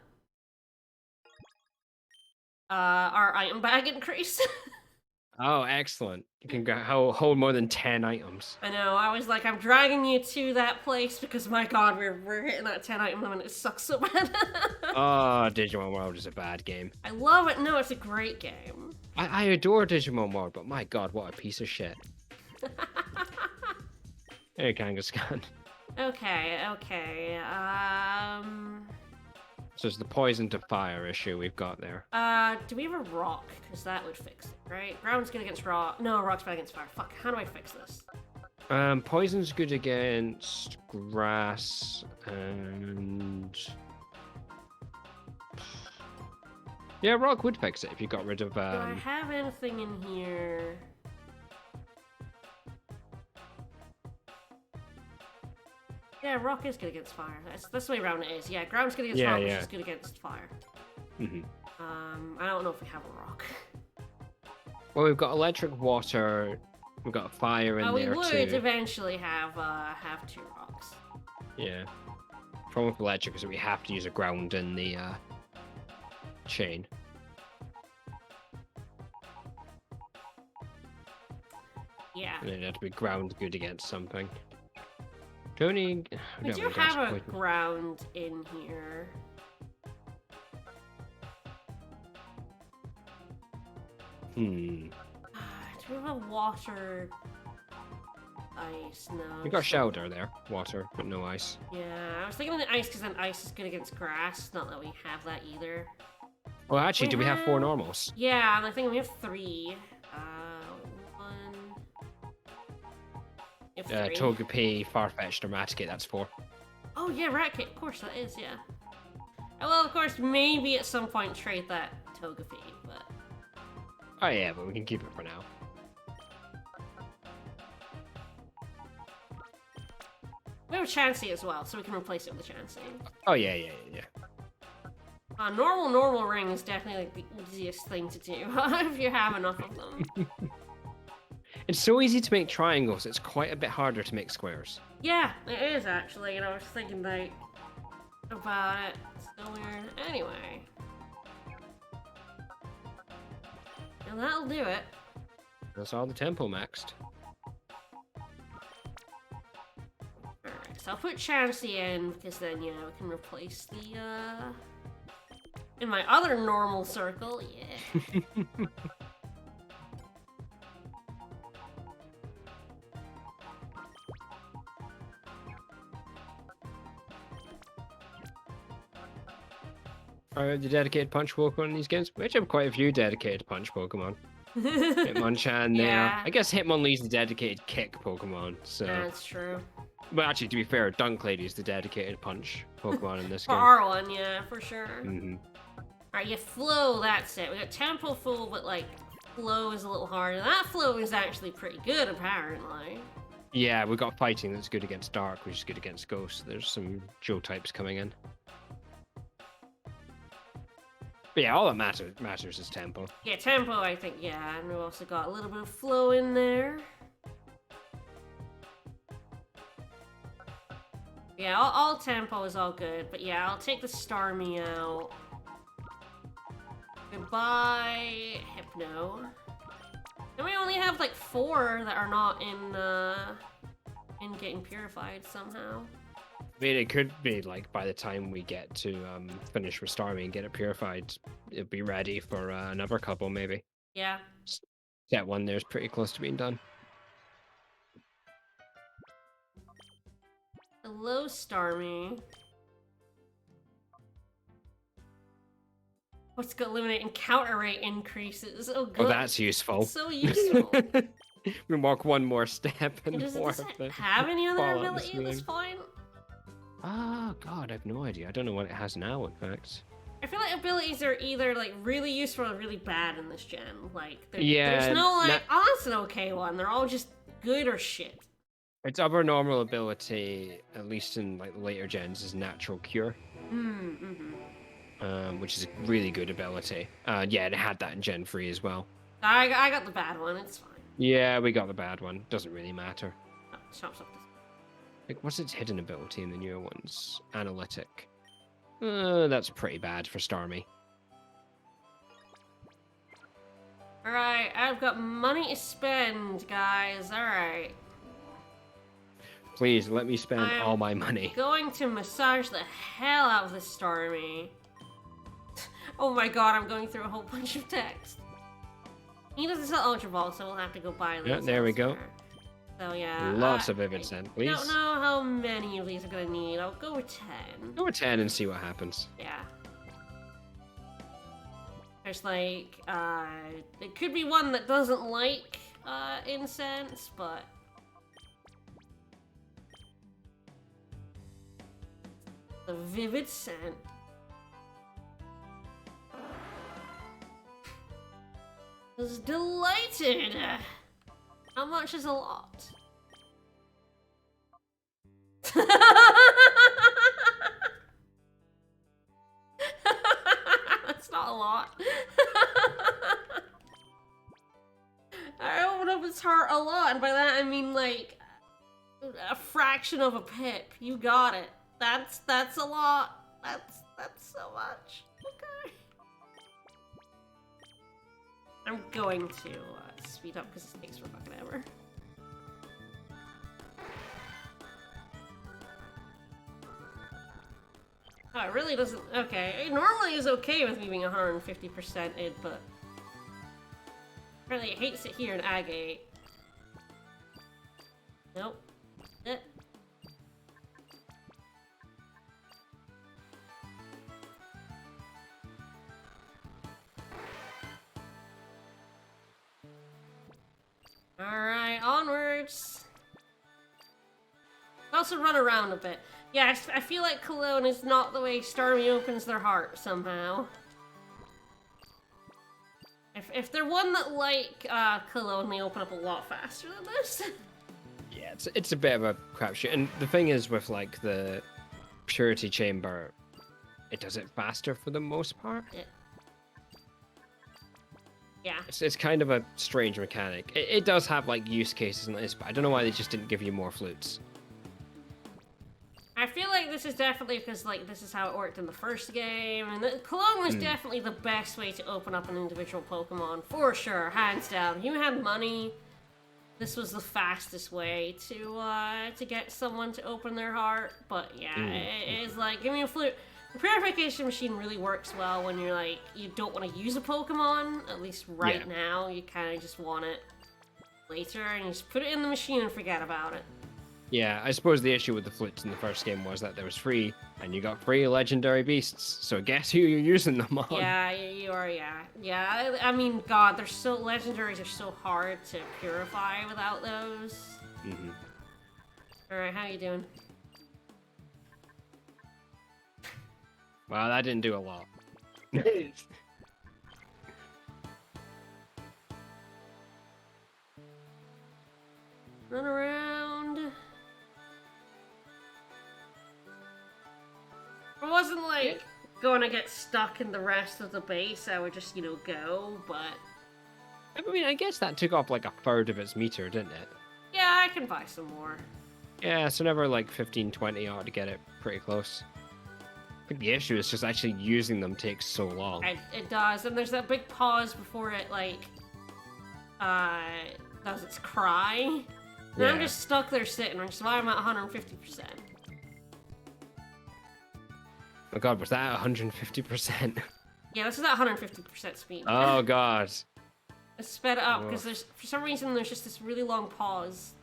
item bag increase. Oh, excellent. You can hold more than 10 items. I know, I was like, I'm dragging you to that place because, my god, we're hitting that 10 item limit. It sucks so bad. Oh, Digimon World is a bad game. I love it. No, it's a great game. I adore Digimon World, but my god, what a piece of shit. Hey, Kangaskhan. Okay. So it's the poison to fire issue we've got there. Do we have a rock? Because that would fix it, right? Ground's good against rock. No, rock's bad against fire. Fuck, how do I fix this? Poison's good against grass and... Yeah, rock would fix it if you got rid of, Do I have anything in here? Yeah, rock is good against fire. That's the way around it is. Yeah, ground's good against Yeah, rock, yeah. which is good against fire. Mm-hmm. I don't know if we have a rock. Well, we've got electric, water, we've got fire in We there would too. eventually have 2 rocks. Yeah. Problem with electric is that we have to use a ground in the chain. Yeah. And it had to be ground good against something. We We do have a ground in here. Hmm. Do we have water? Ice? No. We got shelter there, water, but no ice. Yeah, I was thinking of the ice because then ice is good against grass. Not that we have that either. Well, actually, do we have 4 normals? Yeah, I think we have 3. We have 3. Togepi, Farfetch'd, or Raticate, that's 4. Oh yeah, Raticate, of course that is, yeah. Well, of course, maybe at some point trade that Togepi, but... Oh yeah, but we can keep it for now. We have a Chansey as well, so we can replace it with a Chansey. Oh yeah. Normal ring is definitely like the easiest thing to do, if you have enough of them. It's so easy to make triangles, it's quite a bit harder to make squares. Yeah, it is actually, I was thinking like about it. It's so weird. Anyway. And that'll do it. That's all the tempo maxed. Alright, so I'll put Chansey in, because then, we can replace the, in my other normal circle, yeah. Are the dedicated punch Pokemon in these games? We actually have quite a few dedicated punch Pokemon. Hitmonchan there. Yeah. I guess Hitmonlee's the dedicated kick Pokemon, so... That's true. But actually, to be fair, Dunklady's the dedicated punch Pokemon in this For game. R1, yeah, for sure. Mm-hmm. Alright, yeah, Flow, that's it. We got Tempo full, but, like, Flow is a little harder. That Flow is actually pretty good, apparently. Yeah, we've got Fighting that's good against Dark, which is good against Ghost. There's some Joe types coming in. But yeah, all that matters is tempo. Yeah, Tempo, I think, yeah. And we've also got a little bit of Flow in there. Yeah, all Tempo is all good. But yeah, I'll take the Starmie out. Goodbye, Hypno. And we only have like 4 that are not in getting purified somehow. I mean, it could be like by the time we get to finish with Starmie and get it purified, it'll be ready for another couple maybe. Yeah. Set 1 there's pretty close to being done. Hello, Starmie. What's got eliminate encounter rate increases? Oh, good. Oh, that's useful. It's so useful. We walk one more step and Does more it of the have any other fall out the ability at this ceiling. point? Oh god, I have no idea. I don't know what it has now, in fact. I feel like abilities are either like really useful or really bad in this gen. Like, Yeah, there's no like, oh, that's an okay one. They're all just good or shit. Its other normal ability, at least in like the later gens, is Natural Cure. Which is a really good ability. Yeah, it had that in Gen 3 as well. I got the bad one. It's fine. Yeah, we got the bad one. Doesn't really matter. Oh, stop. Like, what's its hidden ability in the newer ones? Analytic. That's pretty bad for Starmie. Alright, I've got money to spend, guys. Alright. Please, let me spend all my money. Going to massage the hell out of this Starmie. Oh my god, I'm going through a whole bunch of text. He doesn't sell Ultra Ball, so we'll have to go buy those. Yeah, there we go. So yeah. Lots of Vivid Scent, please. I don't know how many of these I'm gonna need. I'll go with 10. Go with 10 and see what happens. Yeah. There's like, it could be one that doesn't like, incense, but... The Vivid Scent. I was delighted! How much is a lot? lot. I opened up its heart a lot, and by that I mean like a fraction of a pip. You got it. That's a lot. That's so much. Okay. I'm going to speed up because it takes for fucking ever. Oh, it really doesn't. Okay, it normally is okay with me being 150% in, but apparently it hates it here in Agate. Nope. It. Alright, onwards. Also run around a bit. Yeah, I feel like Cologne is not the way Starmie opens their heart, somehow. If they're one that like Cologne, they open up a lot faster than this. Yeah, it's a bit of a crapshoot. And the thing is with, like, the Purity Chamber, it does it faster for the most part. Yeah. It's kind of a strange mechanic. It does have, like, use cases in this, but I don't know why they just didn't give you more flutes. I feel like this is definitely because, like, this is how it worked in the first game, and Cologne was definitely the best way to open up an individual Pokemon, for sure, hands down. If you had money, this was the fastest way to get someone to open their heart, but yeah, it is like, give me a flute. The Purification Machine really works well when you're like, you don't want to use a Pokemon, at least right now, you kind of just want it later, and you just put it in the machine and forget about it. Yeah, I suppose the issue with the flutes in the first game was that there was free, and you got free legendary beasts, so guess who you're using them on? Yeah, you are, yeah. Yeah, I mean, God, they're so, legendaries are so hard to purify without those. Alright, how you doing? Well, that didn't do a lot. Run around. It wasn't like going to get stuck in the rest of the base, I would just, you know, go, but... I mean, I guess that took off like a third of its meter, didn't it? Yeah, I can buy some more. Yeah, so never like 15, 20 ought to get it pretty close. I think the issue is just actually using them takes so long. It does, and there's that big pause before it, like, does its cry. And I'm just stuck there sitting, which is why I'm at 150%. Oh god, was that 150%? Yeah, this is at 150% speed. Oh god. I sped it up because there's, for some reason, there's just this really long pause.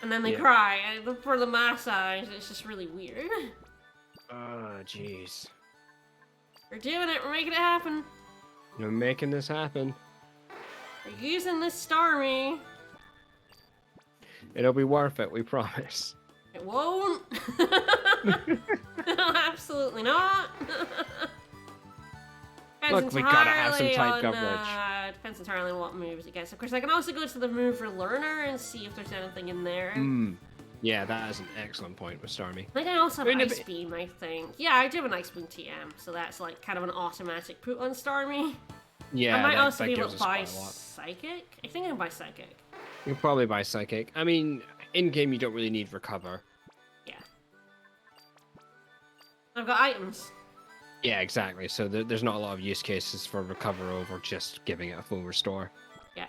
And then they cry, and for the massage, it's just really weird. Oh, jeez. We're doing it, we're making it happen. You're making this happen. We're using this Starmie. It'll be worth it, we promise. It won't. Absolutely not. Look, we gotta have some tight coverage. Depends entirely on what moves it gets. Of course, I can also go to the mover learner and see if there's anything in there. Yeah, that is an excellent point with Starmie. I think I also have Ice Beam, I think. Yeah, I do have an Ice Beam TM, so that's like kind of an automatic put on Starmie. Yeah, I might also be able to buy Psychic. I think I can buy Psychic. You'll probably buy Psychic. I mean, in-game you don't really need Recover. Yeah. I've got items. Yeah, exactly. So there's not a lot of use cases for Recover over just giving it a full restore. Yeah.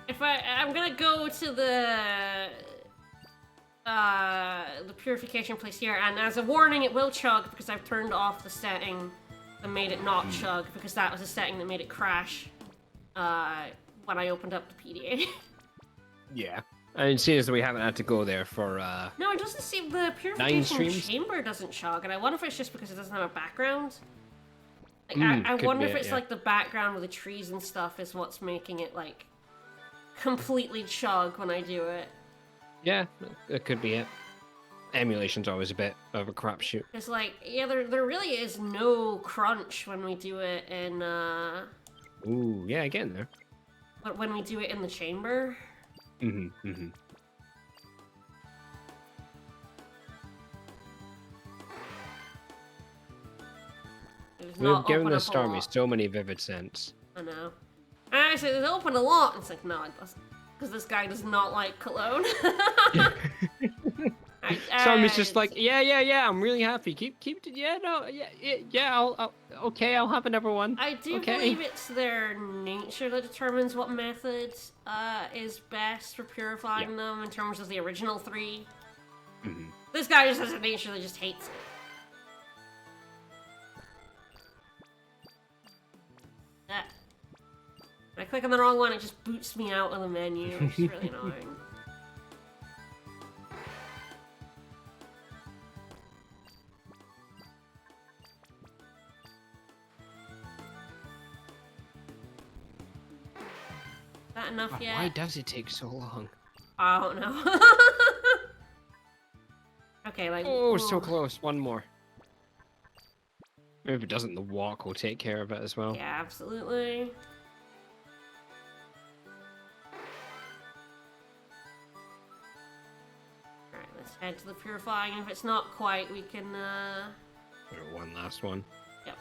If I'm gonna go to the purification place here, and as a warning, it will chug because I've turned off the setting that made it not chug, because that was a setting that made it crash when I opened up the PDA. Yeah. And seeing as we haven't had to go there for no, it doesn't seem the purification chamber doesn't chug, and I wonder if it's just because it doesn't have a background. Like, I wonder if it's like the background with the trees and stuff is what's making it like completely chug when I do it. Yeah, it could be it. Emulation's always a bit of a crapshoot. It's like, yeah, there really is no crunch when we do it in Ooh, yeah, again there. when we do it in the chamber. It does We've not given open this up a Starmie lot. so many vivid scents. I know. I said it's open a lot. It's like, no, it doesn't. Because this guy does not like cologne. Starmie's just like, yeah, I'm really happy. Yeah, no, yeah, okay, I'll have another one. I do Okay. believe it's their nature that determines what method is best for purifying them in terms of the original 3. Mm-hmm. This guy just has a nature that just hates it. When I click on the wrong one, it just boots me out of the menu, which is really annoying. Is that enough yet? Why does it take so long? I don't know. Okay, like... Oh, so close. One more. Maybe if it doesn't, the walk will take care of it as well. Yeah, absolutely. Alright, let's head to the purifying. If it's not quite, we can, One last one. Yep.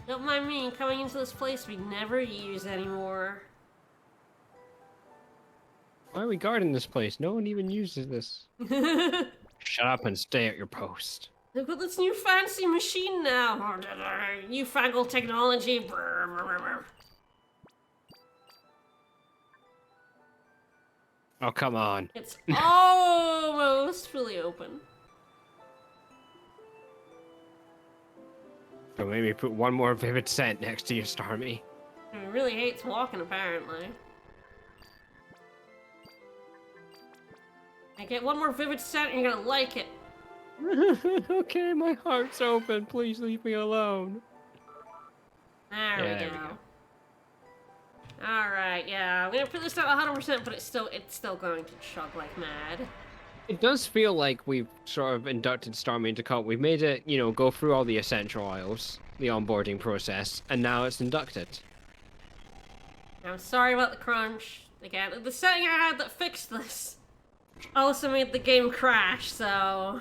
Don't mind me coming into this place we never use anymore. Why are we guarding this place? No one even uses this. Shut up and stay at your post. They've got this new fancy machine now. Newfangled technology. Oh, come on. It's almost fully open. So maybe put one more vivid scent next to your Starmie. He really hates walking, apparently. I get one more vivid scent and you're gonna like it. Okay, my heart's open. Please leave me alone. There Yeah, we there go. we go. Alright, yeah. I'm gonna put this at 100%, but it's still going to chug like mad. It does feel like we've sort of inducted Starmie into cult. We've made it, go through all the essential oils, the onboarding process, and now it's inducted. I'm sorry about the crunch. Again, the setting I had that fixed this also made the game crash, so...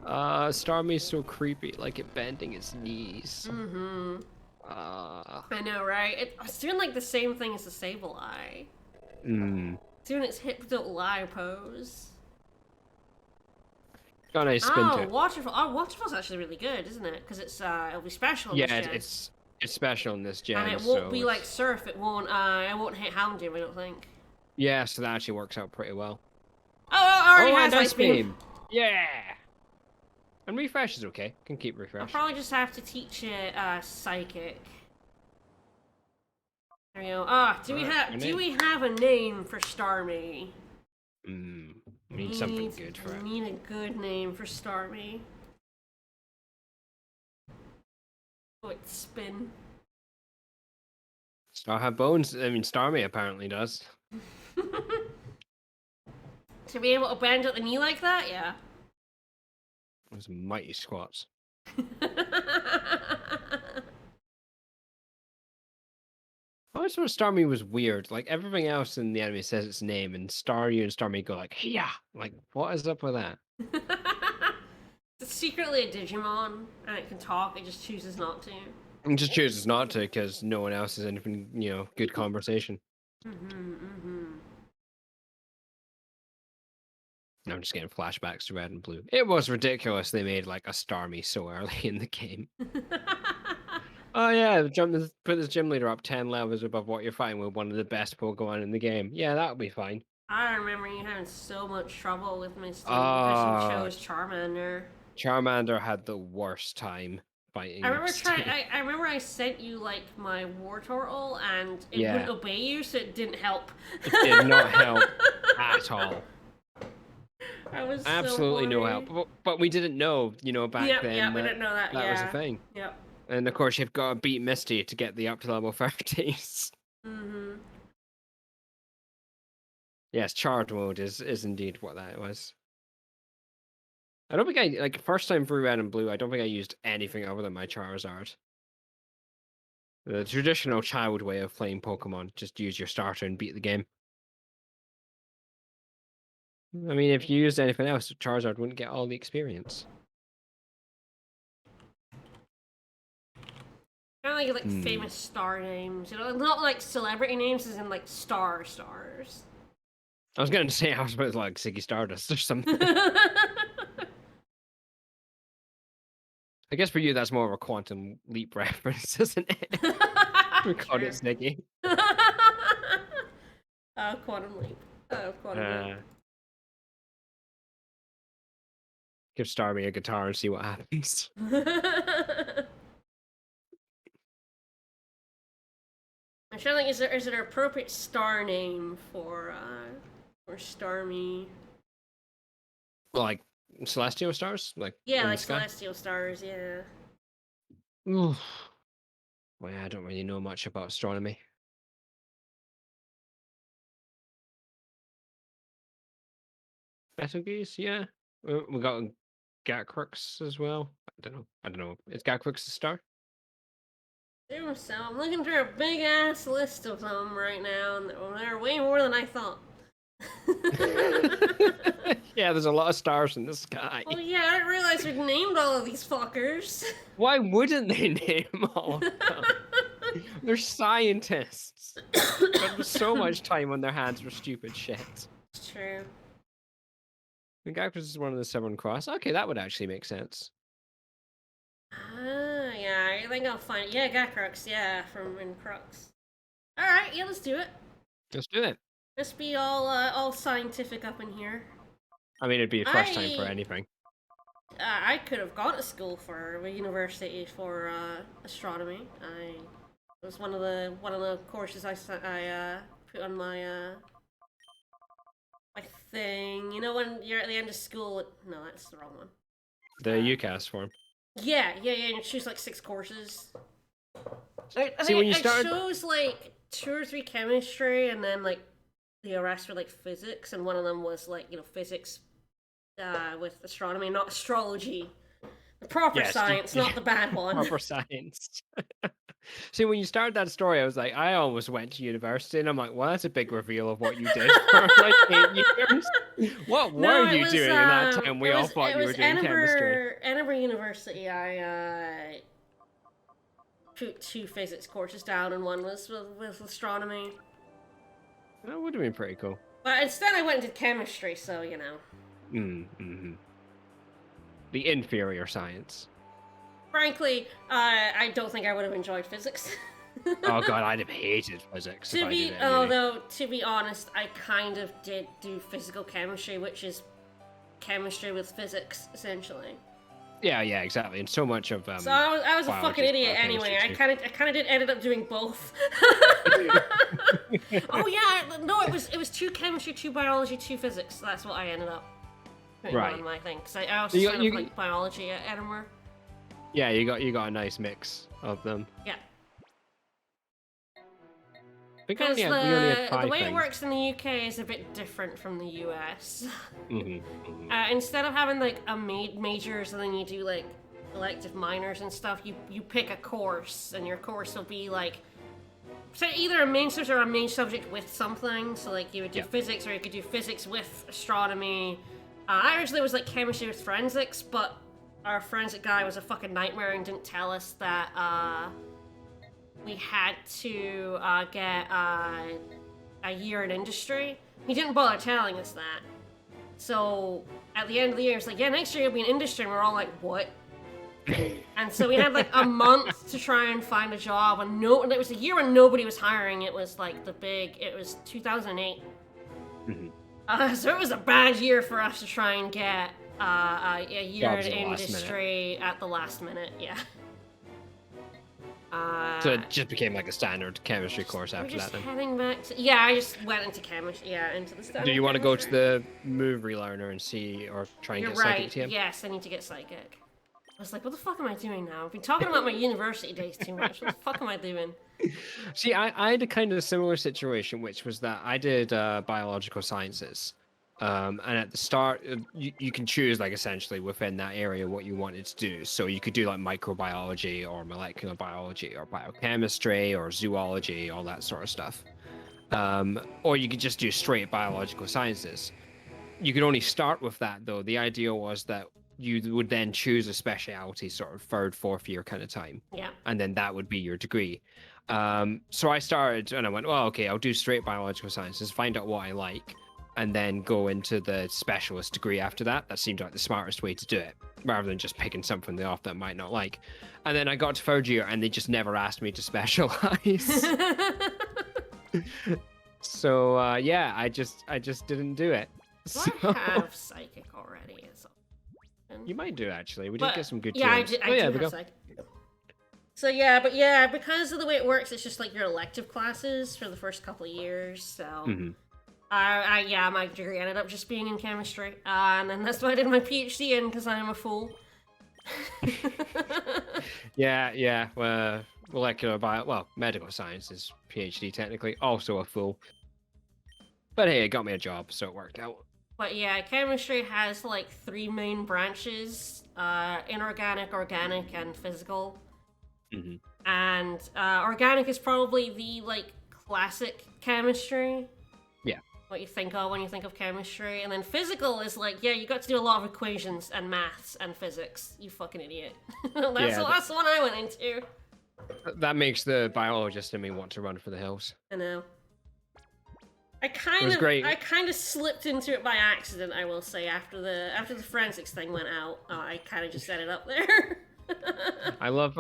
Starmie's so creepy, like it bending its knees. Mm-hmm. I know, right? It's doing like the same thing as the Sableye. It's doing its hip don't lie pose. Got a nice spin to it. Waterfall. Oh, Waterfall's actually really good, isn't it? Because it'll be special in this gen. it's special in this gen. And it won't be like Surf. It won't hit Houndoom, I don't think. Yeah, so that actually works out pretty well. Oh, already has Ice Beam. Yeah. And refresh is okay. Can keep refresh. I'll probably just have to teach it Psychic. There we go. Do we have a name for Starmie? We need something good for it. We need a good name for Starmie. Oh, it's spin. Star have bones. I mean, Starmie apparently does. To be able to bend at the knee like that, yeah. Those mighty squats. I always thought Starmie was weird. Like everything else in the anime says its name, and Staryu and Starmie go like, yeah. Like, what is up with that? It's secretly a Digimon, and it can talk. It just chooses not to. It just chooses not to because no one else is anything, good conversation. I'm just getting flashbacks to Red and Blue. It was ridiculous they made like a Starmie so early in the game. Oh yeah, put this gym leader up 10 levels above what you're fighting with one of the best Pokemon in the game. Yeah, that'll be fine. I remember you having so much trouble with Misty because you chose Charmander. Charmander had the worst time fighting. I remember I sent you like my Wartortle and it wouldn't obey you, so it didn't help. It did not help at all. I was absolutely no help. But we didn't know, back then. Yeah, we didn't know that. That was a thing. Yep. And of course, you've got to beat Misty to get the up to level 30s. Yes, charge mode is indeed what that was. I don't think first time through Red and Blue, I don't think I used anything other than my Charizard. The traditional child way of playing Pokemon, just use your starter and beat the game. I mean, if you used anything else, Charizard wouldn't get all the experience. Kind of like famous star names, you know, not like celebrity names, as in like stars. I was going to say I was about like Ziggy Stardust or something. I guess for you, that's more of a Quantum Leap reference, isn't it? We called it Ziggy. Quantum Leap. Quantum Leap. Give Starmie a guitar and see what happens. I'm trying to think, is there an appropriate star name for Starmie? Like celestial stars, like Yeah, in like the sky. celestial stars. Yeah. Oof. Well, yeah, I don't really know much about astronomy. Betelgeuse, yeah. We got Gatcrux as well. I don't know. Is Gatcrux a star? So I'm looking through a big ass list of them right now, and there are way more than I thought. Yeah, there's a lot of stars in the sky. Oh yeah, I didn't realize we'd named all of these fuckers. Why wouldn't they name all of them? They're scientists. Spend so much time on their hands for stupid shit. It's true. The Gatcrux is one of the Seven Cross. Okay, that would actually make sense. Yeah, I think I'll find it. Yeah, Gacrux, yeah, from in Crux. Alright, yeah, let's do it. Let's do it. Let's be all scientific up in here. I mean, it'd be a first time for anything. I could have gone to school for a university for astronomy. It was one of the courses I put on my my thing. You know when you're at the end of school? No, that's the wrong one. The UCAS form. Yeah, and you choose like 6 courses. See, when you started, I chose like 2 or 3 chemistry, and then like the rest were like physics, and one of them was like physics with astronomy, not astrology. The proper science, not the bad one. Proper science. See, when you started that story, I was like, I almost went to university, and I'm like, well, that's a big reveal of what you did for like 8 years. What were you doing in that time? We all thought you were doing chemistry. Edinburgh University, I put 2 physics courses down, and one was with astronomy. That would have been pretty cool. But instead, I went into chemistry, so you know. The inferior science. Frankly, I don't think I would have enjoyed physics. Oh god, I'd have hated physics. To be honest, I kind of did do physical chemistry, which is chemistry with physics, essentially. Yeah, exactly. And so much of So I was a fucking idiot anyway. I kind of did ended up doing both. Oh yeah, no, it was 2 chemistry, 2 biology, 2 physics. That's what I ended up putting on my thing. Because I also like biology at Edinburgh. Yeah, you got a nice mix of them. Yeah. Because the way it works in the UK is a bit different from the US. Instead of having like a majors and then you do like elective minors and stuff, you pick a course, and your course will be like either a main subject or a main subject with something. So like you would do physics, or you could do physics with astronomy. I originally was like chemistry with forensics, but our forensic guy was a fucking nightmare and didn't tell us that we had to get a year in industry. He didn't bother telling us that. So at the end of the year, it's like, yeah, next year you'll be in industry, and we're all like, what? And so we had like a month to try and find a job, and it was a year when nobody was hiring. It was like it was 2008. So it was a bad year for us to try and get a year in industry at the last minute, yeah. So it just became like a standard chemistry course after that then? Heading back to, I just went into chemistry, into the standard. Do you want to go to the move relearner and see, or try and get psychic TM? Yes, I need to get psychic. I was like, what the fuck am I doing now? I've been talking about my university days too much. What the fuck am I doing? See, I had a kind of similar situation, which was that I did biological sciences. And at the start, you can choose, like, essentially within that area what you wanted to do. So you could do, like, microbiology or molecular biology or biochemistry or zoology, all that sort of stuff. Or you could just do straight biological sciences. you could only start with that though. The idea was that you would then choose a specialty sort of third, fourth year kind of time. Yeah. And then that would be your degree. So I started and I went, well, okay, I'll do straight biological sciences, find out what I like, and then go into the specialist degree after that. That seemed like the smartest way to do it, rather than just picking something off that I might not like. And then I got to third year and they just never asked me to specialize. So yeah, I just didn't do it. Do I have psychic already? You might do actually. We did get some good. Yeah, tunes. I do have psychic. So yeah, but yeah, because of the way it works, it's just like your elective classes for the first couple of years. So, yeah, my degree ended up just being in chemistry, and then that's what I did my PhD in because I am a fool. Yeah. Molecular medical sciences PhD technically, also a fool. But hey, it got me a job, so it worked out. But yeah, chemistry has like 3 main branches: inorganic, organic, and physical. And organic is probably the like classic chemistry. Yeah. What you think of when you think of chemistry, and then physical is like, yeah, you got to do a lot of equations and maths and physics. You fucking idiot. That's the one I went into. That makes the biologist in me want to run for the hills. I know. I kind of slipped into it by accident, I will say. After the forensics thing went out, I kind of just ended up there. I love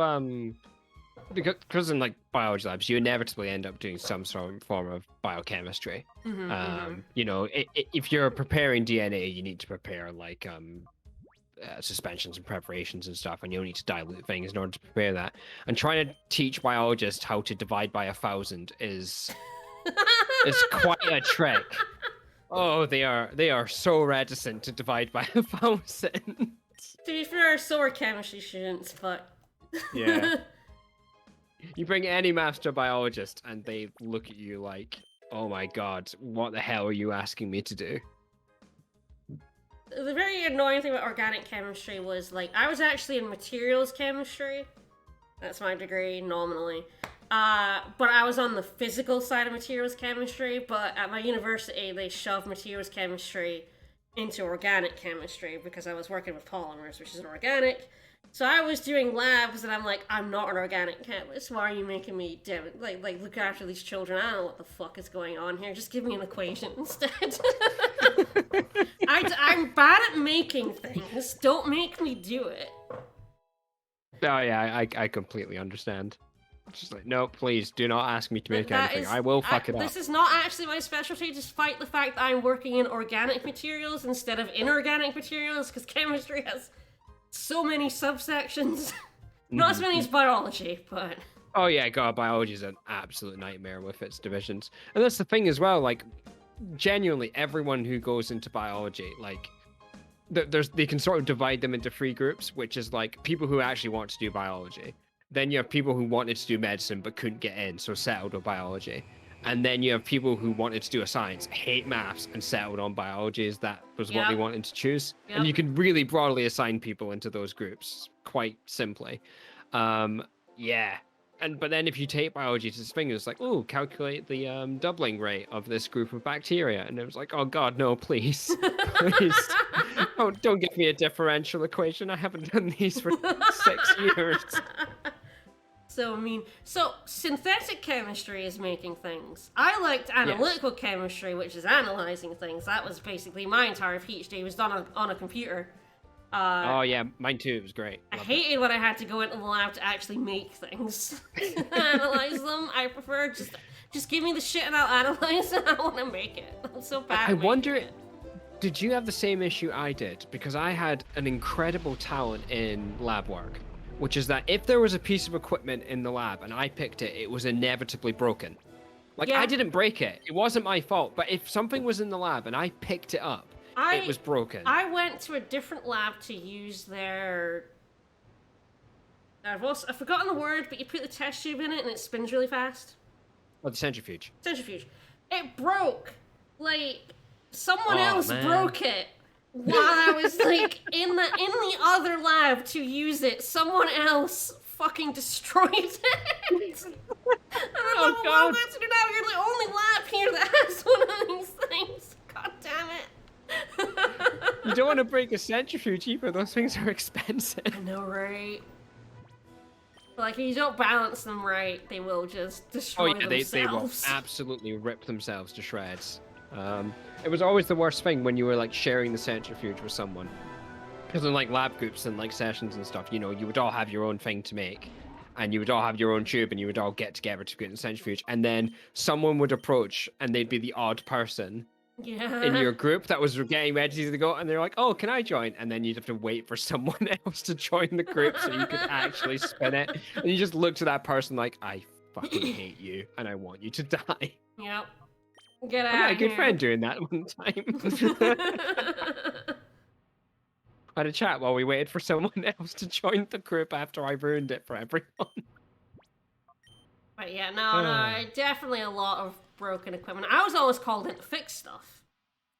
because in like biology labs, you inevitably end up doing some sort of form of biochemistry. You know, if you're preparing DNA, you need to prepare like suspensions and preparations and stuff, and you'll need to dilute things in order to prepare that. And trying to teach biologists how to divide by 1,000 is quite a trick. Oh, they are so reticent to divide by 1,000. To be fair, so are chemistry students, but... Yeah. You bring any maths to a biologist and they look at you like, oh my god, what the hell are you asking me to do? The very annoying thing about organic chemistry was, like, I was actually in materials chemistry. That's my degree, nominally. But I was on the physical side of materials chemistry, but at my university, they shoved materials chemistry into organic chemistry because I was working with polymers, which is organic. So I was doing labs, and I'm like, I'm not an organic chemist. Why are you making me look after these children? I don't know what the fuck is going on here. Just give me an equation instead. I'm bad at making things. Don't make me do it. Oh yeah, I completely understand. Just like, no, please do not ask me to make anything. I will fuck it up. This is not actually my specialty, despite the fact that I'm working in organic materials instead of inorganic materials, because chemistry has so many subsections. Not as many as biology, but... Oh yeah, God, biology is an absolute nightmare with its divisions. And that's the thing as well, like, genuinely, everyone who goes into biology, like, they can sort of divide them into 3 groups, which is like people who actually want to do biology. Then you have people who wanted to do medicine but couldn't get in, so settled on biology. And then you have people who wanted to do a science, hate maths, and settled on biology as that was what they wanted to choose. Yep. And you can really broadly assign people into those groups quite simply. Yeah. But then if you take biology to its fingers, like, oh, calculate the doubling rate of this group of bacteria. And it was like, oh God, no, please. Please. Don't give me a differential equation. I haven't done these for 6 years. So, I mean, synthetic chemistry is making things. I liked analytical chemistry, which is analyzing things. That was basically my entire PhD was done on a computer. Oh yeah, mine too. It was great. I hated when I had to go into the lab to actually make things, analyze them. I prefer just give me the shit and I'll analyze it. I want to make it. I'm so bad. I wonder, did you have the same issue I did? Because I had an incredible talent in lab work, which is that if there was a piece of equipment in the lab and I picked it, it was inevitably broken. Like, I didn't break it. It wasn't my fault. But if something was in the lab and I picked it up, it was broken. I went to a different lab to use their... I've forgotten the word, but you put the test tube in it and it spins really fast. Oh, the centrifuge. Centrifuge. It broke. Like, someone else broke it. While I was, like, in the other lab to use it, someone else fucking destroyed it. Oh, God. What now? You're the only lab here that has one of these things. God damn it. You don't want to break a centrifuge either. Those things are expensive. I know, right? Like, if you don't balance them right, they will just destroy themselves. They will absolutely rip themselves to shreds. It was always the worst thing when you were like sharing the centrifuge with someone. Because in like lab groups and like sessions and stuff, you know, you would all have your own thing to make. And you would all have your own tube and you would all get together to get in the centrifuge. And then someone would approach and they'd be the odd person in your group that was getting ready to go. And they're like, oh, can I join? And then you'd have to wait for someone else to join the group so you could actually spin it. And you just look to that person like, I fucking hate you and I want you to die. Yep. Get out. I had a good friend doing that one time. I had a chat while we waited for someone else to join the group after I ruined it for everyone. But yeah, no, definitely a lot of broken equipment. I was always called in to fix stuff.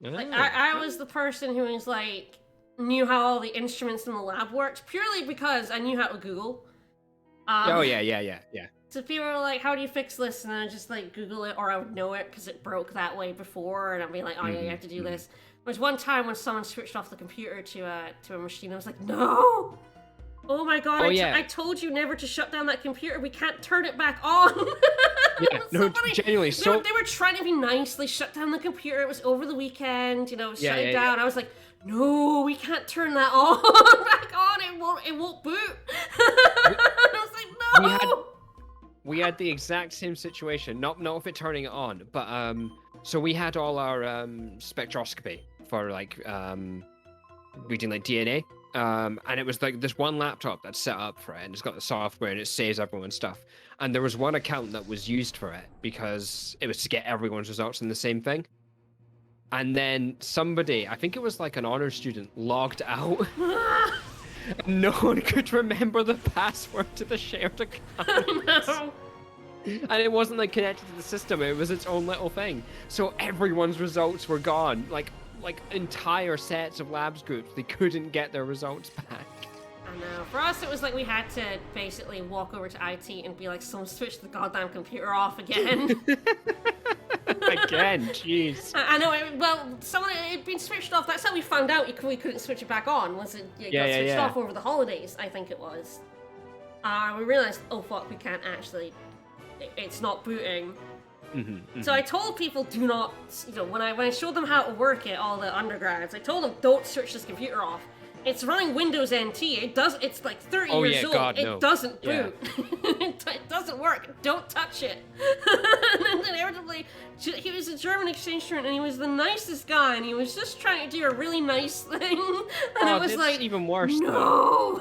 Like, I was the person who was like, knew how all the instruments in the lab worked, purely because I knew how to Google. Yeah. So people were like, how do you fix this? And then I just like Google it, or I would know it because it broke that way before, and I'd be like, oh yeah, you have to do this. There was one time when someone switched off the computer to a machine. I was like, no! Oh my god! I told you never to shut down that computer. We can't turn it back on. Yeah, no, genuinely. So they were trying to be nice. They shut down the computer. It was over the weekend. You know, shut it down. I was like, no, we can't turn that on back on. It won't boot. I was like, no. We had the exact same situation. Not with it turning it on, but so we had all our spectroscopy for like reading like DNA. And it was like this one laptop that's set up for it, and it's got the software and it saves everyone's stuff. And there was one account that was used for it because it was to get everyone's results in the same thing. And then somebody, I think it was like an honor student, logged out. No one could remember the password to the shared account. No. And it wasn't like connected to the system, it was its own little thing. So everyone's results were gone. Like entire sets of labs groups, they couldn't get their results back. I know. For us, it was like we had to basically walk over to IT and be like, someone switch the goddamn computer off again. Again, jeez. I know. Someone had been switched off. That's how we found out we couldn't switch it back on. Once it got switched off over the holidays, I think it was. We realized, oh fuck, we can't actually. It's not booting. So I told people, do not, when I showed them how to work it, all the undergrads, I told them, don't switch this computer off. It's running Windows NT. It's like 30 years old. God, it doesn't boot. It doesn't work. Don't touch it. And then inevitably, he was a German exchange student, and he was the nicest guy, and he was just trying to do a really nice thing. And I was like, even worse. No.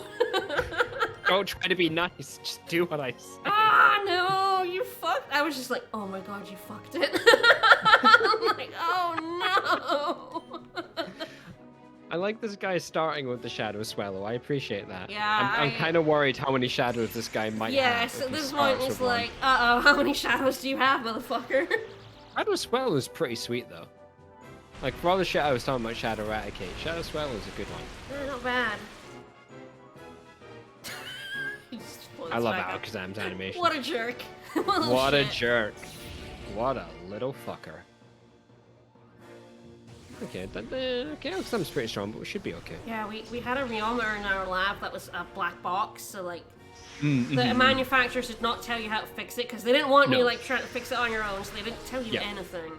Don't try to be nice. Just do what I say. No, you fucked. I was just like, oh my god, you fucked it. I'm like, oh no. I like this guy starting with the Shadow Swallow. I appreciate that. Yeah. I'm kind of worried how many shadows this guy might have. Yeah, so this one is like, uh-oh, how many shadows do you have, motherfucker? Shadow Swallow is pretty sweet, though. Like, for all the shit I was talking about Shadow Eradicate, Shadow Swallow is a good one. Not bad. I love Alakazam's animation. What a jerk. What a jerk. What a little fucker. Okay, Alakazam's pretty strong, but we should be okay. Yeah, we had a rheometer in our lab that was a black box, so like, the manufacturers did not tell you how to fix it, because they didn't want you like trying to fix it on your own, so they didn't tell you anything.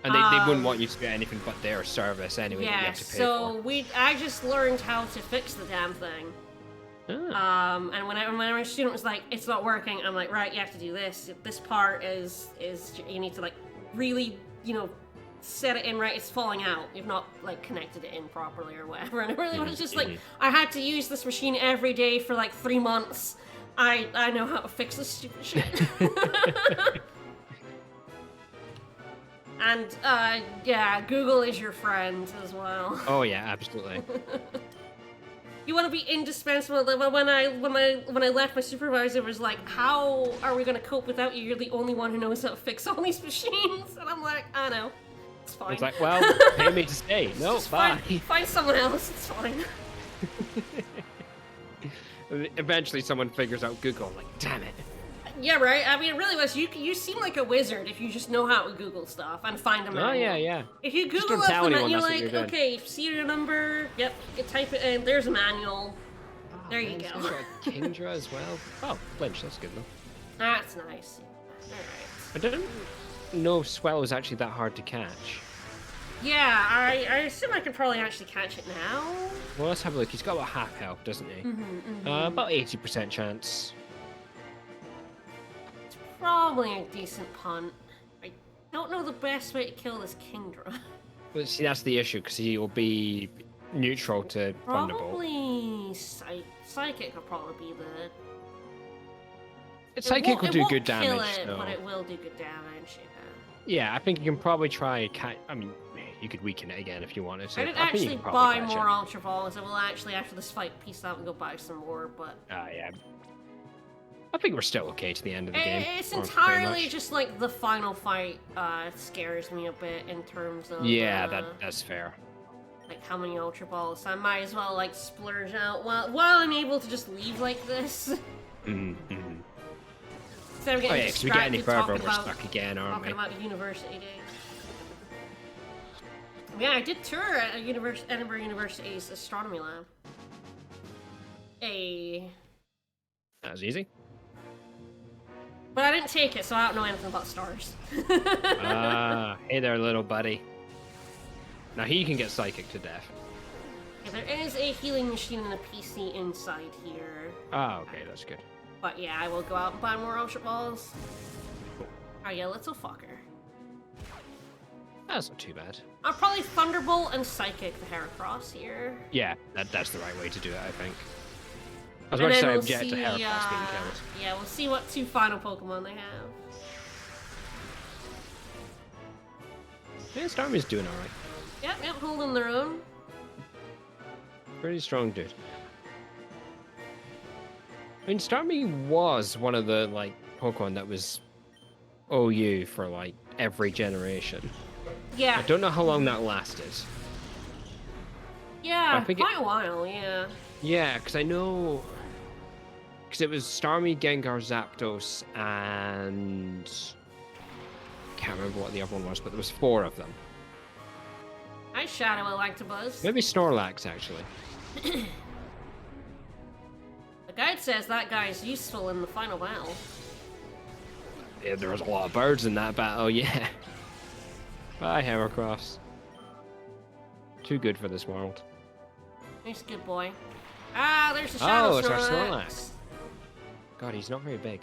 And they wouldn't want you to get anything but their service anyway that you have to pay for. I just learned how to fix the damn thing. And when our student was like, it's not working, I'm like, right, you have to do this. This part is you need to like really, set it in right. It's falling out. You've not like connected it in properly or whatever. And it really was just like, I had to use this machine every day for like 3 months. I know how to fix this stupid shit. And Google is your friend as well. Oh yeah, absolutely. You want to be indispensable. When I left, my supervisor was like, "How are we going to cope without you? You're the only one who knows how to fix all these machines." And I'm like, "I know, it's fine." It's like, well, pay me to stay. No, bye. Find someone else. It's fine. Eventually, someone figures out Google. Like, damn it. Yeah, right. I mean, it really was. You seem like a wizard if you just know how to Google stuff and find a manual. Oh yeah, yeah. If you Just Google don't up tell the anyone manual, that's what like, you're doing. okay, serial number. Yep, you can type it in. There's a manual. There you He's go. got a Kingdra as well. Oh, flinch. That's good though. That's nice. All right. I didn't know Swell was actually that hard to catch. Yeah, I assume I could probably actually catch it now. Well, let's have a look. He's got about half health, doesn't he? About 80% chance. It's probably a decent punt. I don't know the best way to kill this Kingdra. Well, see, that's the issue because he will be neutral to Thunderbolt. Probably Psychic will probably be the... Psychic will do good Kill damage. it, So. but it will do good damage. Yeah, I think you can probably try. I mean, you could weaken it again if you wanted to. I didn't think you actually can probably buy catch more it. Ultra Balls. I will actually, after this fight, piece out and go buy some more, but... Yeah. I think we're still okay to the end of the game. It's or pretty entirely much. just like the final fight scares me a bit in terms of... Yeah, that's fair. Like how many Ultra Balls. I might as well like splurge out while I'm able to just leave like this. Mm-hmm. Instead of Oh getting yeah, because we get any distracted further, talking we're about, stuck again, aren't we? talking about university days. Yeah, I did tour at Edinburgh University's astronomy lab. That was easy. But I didn't take it, so I don't know anything about stars. Hey there, little buddy. Now he can get psychic to death. Yeah, there is a healing machine and a PC inside here. Oh, okay, that's good. But yeah, I will go out and buy more Ultra Balls. Oh yeah, little fucker. That's not too bad. I'll probably Thunderbolt and Psychic the Heracross here. Yeah, that's the right way to do it, I think. I was And about to then say we'll object to see, Heracross being killed. Yeah, we'll see what two final Pokemon they have. Yeah, Starmie's doing alright. Yep, holding their own. Pretty strong dude. I mean, Starmie was one of the, like, Pokemon that was OU for, like, every generation. Yeah. I don't know how long that lasted. Yeah, I think quite a while, yeah. Yeah, because I know... Because it was Starmie, Gengar, Zapdos, and... Can't remember what the other one was, but there was 4 of them. I Shadow Electabuzz. Maybe Snorlax, actually. The guide says that guy's useful in the final battle. Yeah, there was a lot of birds in that battle, yeah. Bye, Heracross. Too good for this world. He's a good boy. Ah, there's a Shadow Oh, it's our Snorlax. Snorlax. God, he's not very big.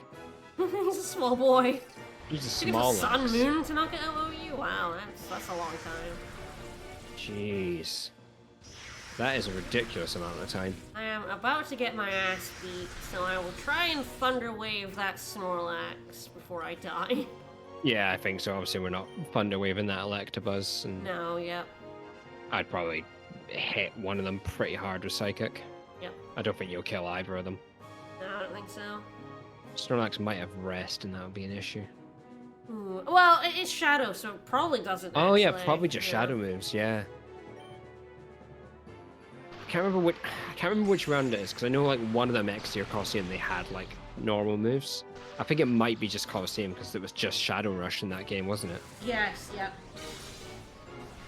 He's a small boy. He's a Did he small have a Sun Lax. Moon to knock it OU? Wow, that's a long time. Jeez. That is a ridiculous amount of time. I am about to get my ass beat, so I will try and Thunder Wave that Snorlax before I die. Yeah, I think so. Obviously, we're not Thunder Waving that Electabuzz, and No, yep. I'd probably hit one of them pretty hard with Psychic. Yep. I don't think you'll kill either of them. No, I don't think so. Snorlax might have rest, and that would be an issue. Ooh. Well, it's Shadow, so it probably doesn't Oh yeah, actually, probably just yeah. Shadow moves. Yeah. I can't remember which round it is because I know like one of them XD Coliseum they had like normal moves. I think it might be just Coliseum because it was just Shadow Rush in that game, wasn't it? Yes, yep.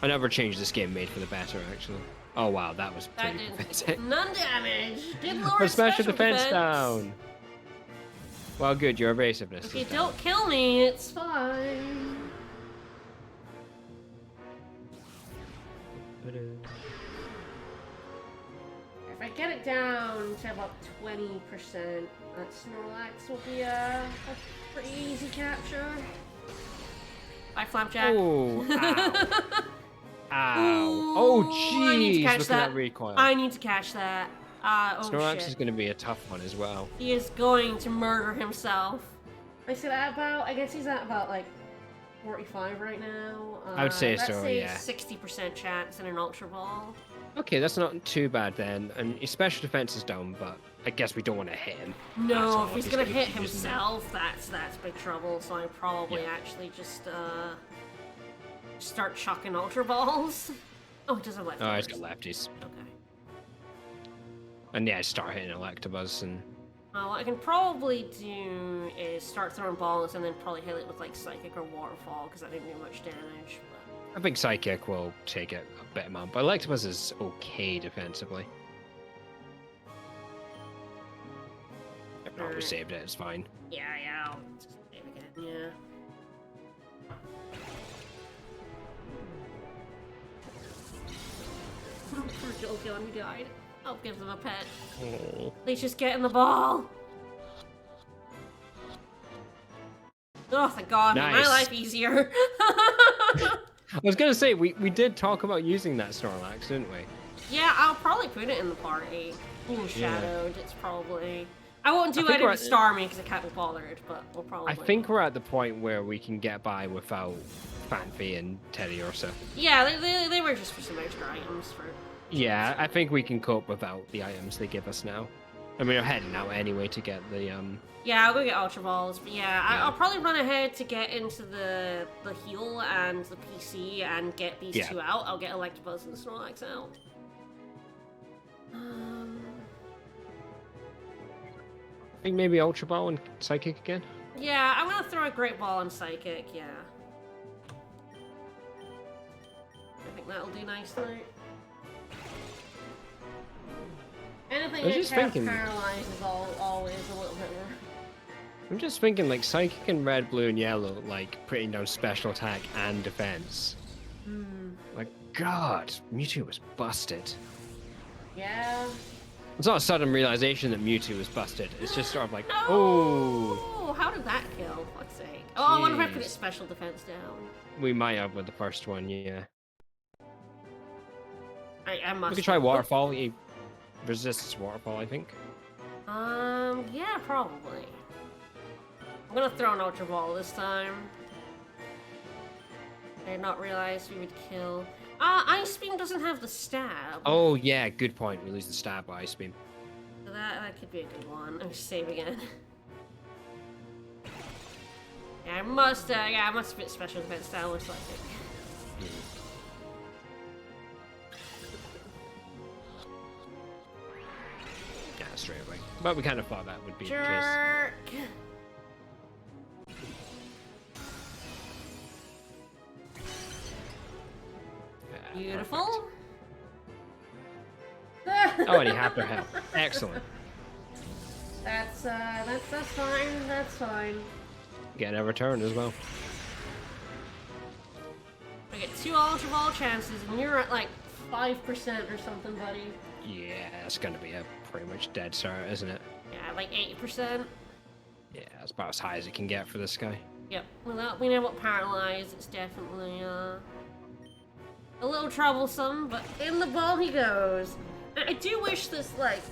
I never changed this game made for the better actually. Oh wow, that was That pretty did pathetic. none damage. Did lower Our special defense down. Well, good. Your evasiveness. If you is down. don't kill me, it's fine. If I get it down to about 20%, that Snorlax will be a pretty easy capture. Bye, Flapjack. Oh, ow. Ow. Ooh, Oh, I need to jeez. catch Look that. at that recoil. I need to catch that. Oh Snorlax shit. is going to be a tough one as well. He is going to murder himself. I said I guess he's at about like 45 right now. I would say let's so, say yeah. 60% chance in an Ultra Ball. Okay, that's not too bad then. And his special defense is down, but I guess we don't want to hit him. That's No, all. if he's gonna gonna hit keep using that. himself, that's big trouble. So I probably Yeah. actually just start chucking Ultra Balls. Oh, he doesn't have leftovers. Oh, he's got lefties. Okay. And yeah, start hitting Electabuzz and What I can probably do is start throwing balls and then probably hit it with like Psychic or Waterfall because that didn't do much damage. I think Psychic will take it a bit amount, but Electabuzz is okay defensively. If not, we saved it, it's fine. Yeah, I'll just save again, yeah. Poor Jolteon, he died. I'll give them a pet. Oh. Please just get in the ball! Oh, thank God, made my Nice. life easier. I was gonna say, we did talk about using that Snorlax, didn't we? Yeah, I'll probably put it in the party. Even Shadowed, it's probably... I won't do it with Starmie because I can't be bothered, but we'll probably... I think we're at the point where we can get by without Fanfi and Teddiursa. Yeah, they were just for some extra items for... Yeah, I think we can cope without the items they give us now. I mean, we're heading out anyway to get the, Yeah, I'll go get Ultra Balls, but yeah, I'll probably run ahead to get into the heal and the PC and get these two out. I'll get Electabuzz and Snorlax out. I think maybe Ultra Ball and Psychic again? Yeah, I'm gonna throw a Great Ball and Psychic, yeah. I think that'll do nicely. Anything that can paralyze is always a little bit more. I'm just thinking, like, Psychic and Red, Blue, and Yellow, like, putting down special attack and defense. Like, God, Mewtwo was busted. Yeah. It's not a sudden realization that Mewtwo was busted. It's just sort of like, No! oh. How did that kill? Fuck's sake. Oh, I wonder if I put its special defense down. We might have with the first one, yeah. I must. We could try Waterfall. He resists Waterfall, I think. Yeah, probably. I'm gonna throw an Ultra Ball this time. I did not realize we would kill. Ice Beam doesn't have the stab. Oh, yeah, good point. We lose the stab by Ice Beam. So that could be a good one. I'm just save again. Yeah, I must put special defense down, looks like it. Yeah, straight away. But we kind of thought that would be Jerk. the case. Beautiful. Oh, and he had to help. Excellent. That's fine. That's fine. Getting a return as well. I get 2 Ultra Ball chances, and you're at like 5% or something, buddy. Yeah, it's gonna be a pretty much dead start, isn't it? Yeah, like 80%. Yeah, that's about as high as it can get for this guy. Yep. Without being able to paralyze, it's definitely a little troublesome, but in the ball he goes. I do wish this, like,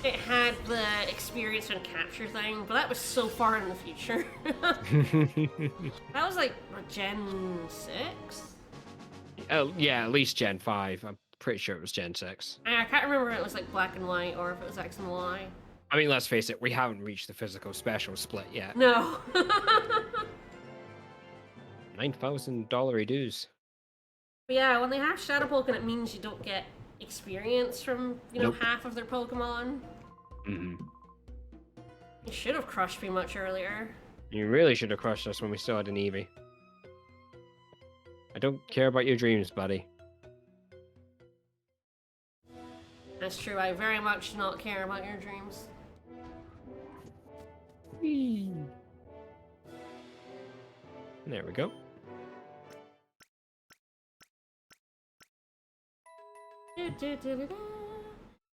it had the experience and capture thing, but that was so far in the future. That was like Gen 6? Oh, yeah, at least Gen 5. I'm pretty sure it was Gen 6. I can't remember if it was like black and white or if it was X and Y. I mean, let's face it, we haven't reached the physical special split yet. No. $9,000 dues. But yeah, when they have Shadow Pokemon, it means you don't get experience from, half of their Pokemon. You should have crushed me much earlier. You really should have crushed us when we still had an Eevee. I don't care about your dreams, buddy. That's true, I very much do not care about your dreams. Whee. There we go.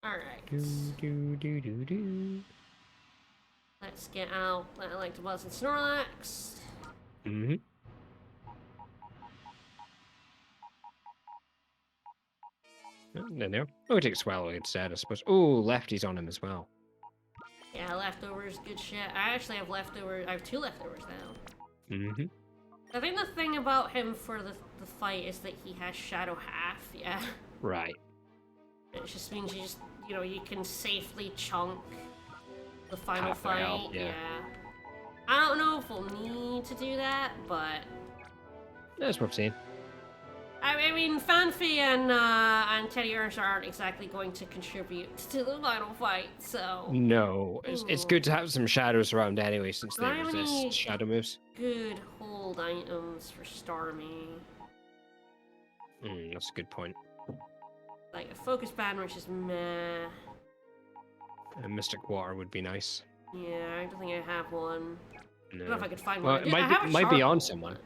Alright. Do. Let's get out Electabuzz and Snorlax. There. Oh, take Swallow instead, I suppose. Oh, Lefty's on him as well. Yeah, leftovers, good shit. I actually have leftovers. I have 2 leftovers now. I think the thing about him for the fight is that he has Shadow Half, yeah. Right. It just means you can safely chunk the final Half fight. health, yeah. I don't know if we'll need to do that, but That's what I'm saying. I mean, mean, Fanfi and Teddy Ursa aren't exactly going to contribute to the final fight, so... No, it's good to have some shadows around anyway, since Do they I have resist any shadow moves. good hold items for Starmie? That's a good point. Like a focus band, which is meh. A Mystic Water would be nice. Yeah, I don't think I have one. I don't know if No. I could find Well, one. it might be on someone.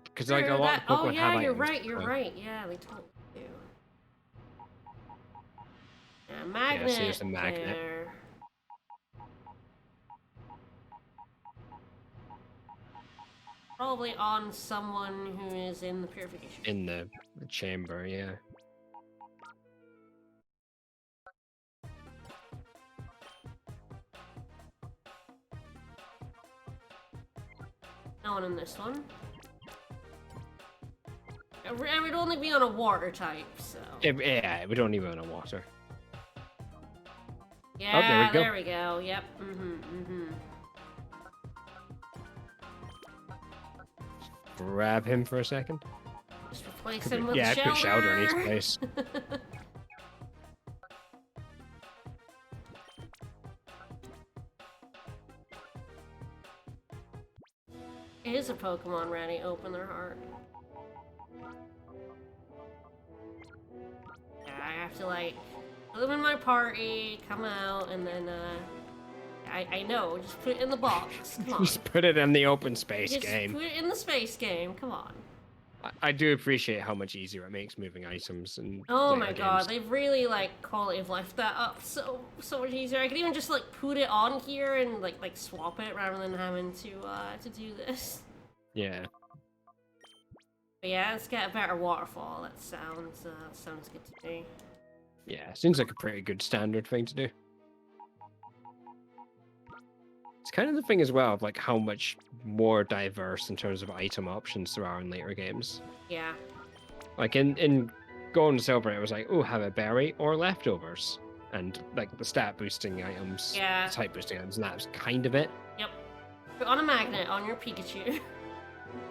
Because like a lot of Pokemon Oh yeah, have you're items, right. You're so- right. Yeah, they totally do. Yeah, Yeah, magnet. so there's the magnet. There. Probably on someone who is in the purification. In the chamber, yeah. No one in this one. It would only be on a water type, so. Yeah, we don't even want water. Yeah, there we go. there we go. Yep. Grab him for a second. Just replace him with Yeah, a I put Shelter in his shelter. place. Is a Pokemon ready? Open their heart. Yeah, I have to like put them in my party, come out, and then I know, just put it in the box. Come on. Just put it in the open space Just game. put it in the space game. Come on. I do appreciate how much easier it makes moving items and. Oh later my god, games. they've really like quality of life that up so much easier. I could even just like put it on here and like swap it rather than having to do this. Yeah. But yeah, let's get a better waterfall. That sounds good to me. Yeah, seems like a pretty good standard thing to do. It's kind of the thing as well of like how much more diverse in terms of item options there are in later games. Yeah. Like in Gold and Silver, it was like, oh, have a berry or leftovers, and like the stat boosting items, Yeah. type boosting items, and that was kind of it. Yep. Put on a magnet on your Pikachu.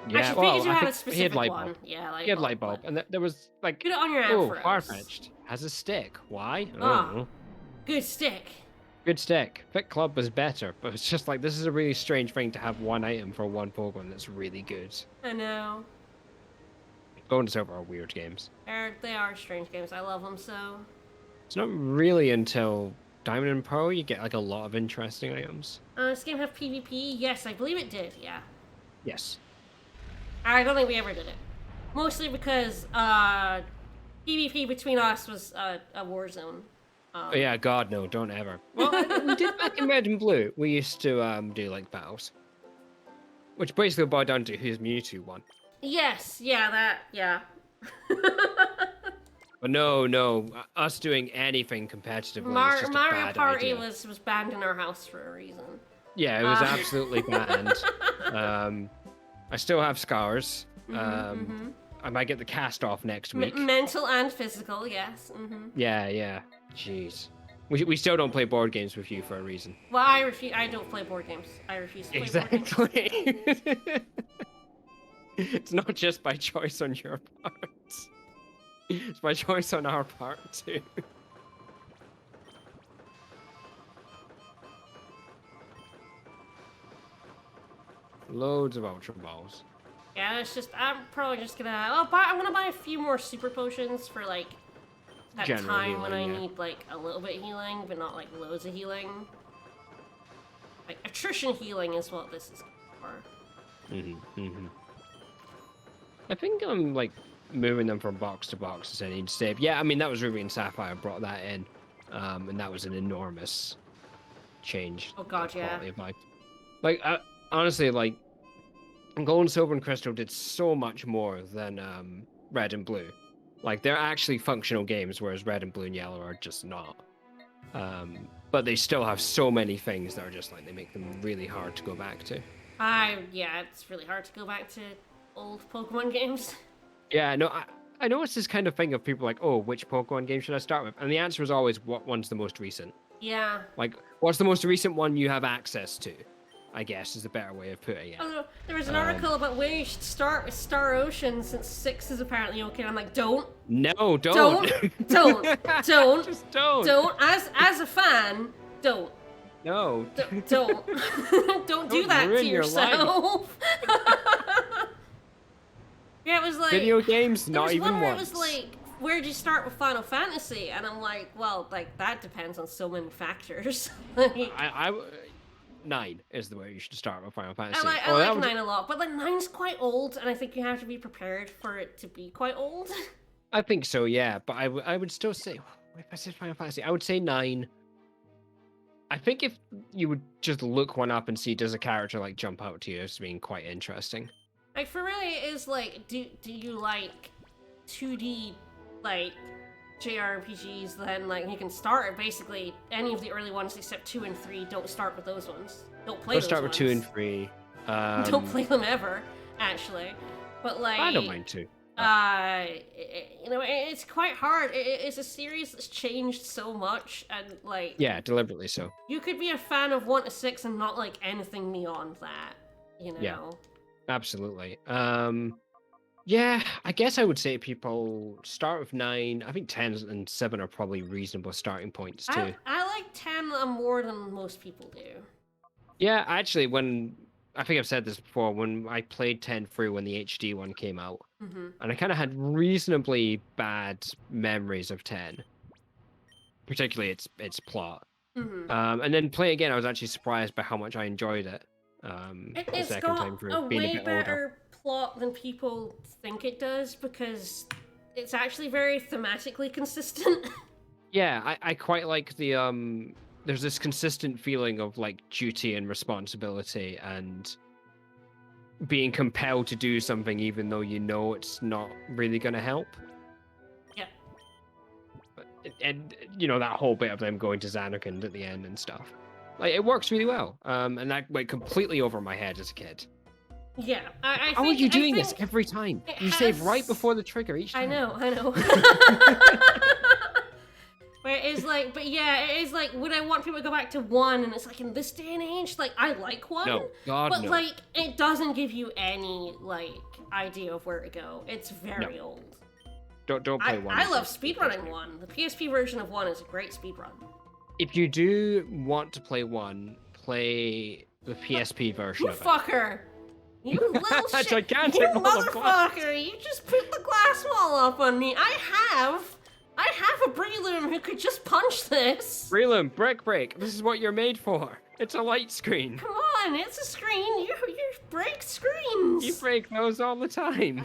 Yeah, Actually, well, Pikachu I had a think he specific had light one. bulb. Yeah, light He had bulb. light bulb, and there was like, Put it on your oh, Ampharos. Farfetch'd has a stick. Why? I don't Ah. know. Good stick. Good stick. Fit Club was better, but it's just like this is a really strange thing to have one item for one Pokemon that's really good. I know. Gold and Silver are weird games. They are strange games. I love them so. It's not really until Diamond and Pearl you get like a lot of interesting items. This game have PvP? Yes, I believe it did. Yeah. Yes. I don't think we ever did it. Mostly because PvP between us was a war zone. Oh, yeah, God, no, don't ever. Well, we did back in Red and Blue. We used to do like battles, which basically boiled down to who's Mewtwo won. Yes, yeah, yeah. But no, us doing anything competitively is just a Mario bad Party idea. was banned in our house for a reason. Yeah, it was absolutely banned. I still have scars. I might get the cast off next week. Mental and physical, yes. Yeah. Jeez. We still don't play board games with you for a reason. Well, I don't play board games. I refuse to play board games. Exactly. It's not just by choice on your part. It's by choice on our part too. Loads of Ultra Balls. Yeah, it's just I'm probably just gonna I'm gonna buy a few more super potions for like that General time when I healing, yeah. need like a little bit healing, but not like loads of healing. Like attrition healing is what this is for. I think I'm like moving them from box to box as I need to save. Yeah, I mean that was Ruby and Sapphire brought that in, and that was an enormous change. Oh god, in yeah. quality of life. Like honestly, like Gold and Silver and Crystal did so much more than Red and Blue. Like they're actually functional games, whereas Red and Blue and Yellow are just not. But they still have so many things that are just like they make them really hard to go back to. Yeah, it's really hard to go back to old Pokemon games. Yeah, no, I know it's this kind of thing of people like, oh, which Pokemon game should I start with? And the answer is always, what one's the most recent? Yeah. Like, what's the most recent one you have access to? I guess, is the better way of putting it. Although, there was an article about where you should start with Star Ocean, since 6 is apparently okay. And I'm like, don't. No, Don't. Don't. Don't. Just don't. Don't. As a fan, don't. No. Don't. Don't do that to yourself. Yeah, it was like... Video games, not even one where once. it was like, where'd you start with Final Fantasy? And I'm like, well, like, that depends on so many factors. Like, 9 is the way you should start with Final Fantasy. I like 9 a lot, but like 9's quite old, and I think you have to be prepared for it to be quite old. I think so, yeah. But I would still say, if I said Final Fantasy, I would say 9. I think if you would just look one up and see does a character like jump out to you as being quite interesting. Like, for really, it is like, do you like 2D, like, JRPGs, then, like, you can start at basically any of the early ones except 2 and 3. Don't start with those ones. Don't play those Let's start with ones. 2 and 3. Don't play them ever, actually. But, like... I don't mind 2. You know, it's quite hard. It's a series that's changed so much, and, like... Yeah, deliberately so. You could be a fan of 1 to 6 and not like anything beyond that, you know? Yeah. Absolutely. Yeah, I guess I would say people start with 9. I think 10 and 7 are probably reasonable starting points too. I like 10 more than most people do. Yeah, actually, I think I've said this before, when I played 10 through when the HD one came out, and I kind of had reasonably bad memories of 10, particularly its plot. And then playing again, I was actually surprised by how much I enjoyed it. It's got a way better plot than people think it does, because it's actually very thematically consistent. Yeah, I quite like the there's this consistent feeling of like duty and responsibility and being compelled to do something even though you know it's not really going to help. Yeah. And you know, that whole bit of them going to Xanarkand at the end and stuff. Like, it works really well. And that went completely over my head as a kid. Yeah, I think... How are you doing this every time? You save right before the trigger each time. I know. Where it is like, but yeah, it is like, would I want people to go back to 1? And it's like, in this day and age, like, I like 1. No, God, but no. like, it doesn't give you any, like, idea of where to go. It's very old. Don't play 1. I love speedrunning 1. The PSP version of 1 is a great speedrun. If you do want to play 1, play the PSP version of it. You fucker! You little shit! Gigantic You motherfucker! You just put the glass wall up on me. I have a Breloom who could just punch this. Breloom, break. This is what you're made for. It's a light screen. Come on, it's a screen. You break screens. You break those all the time.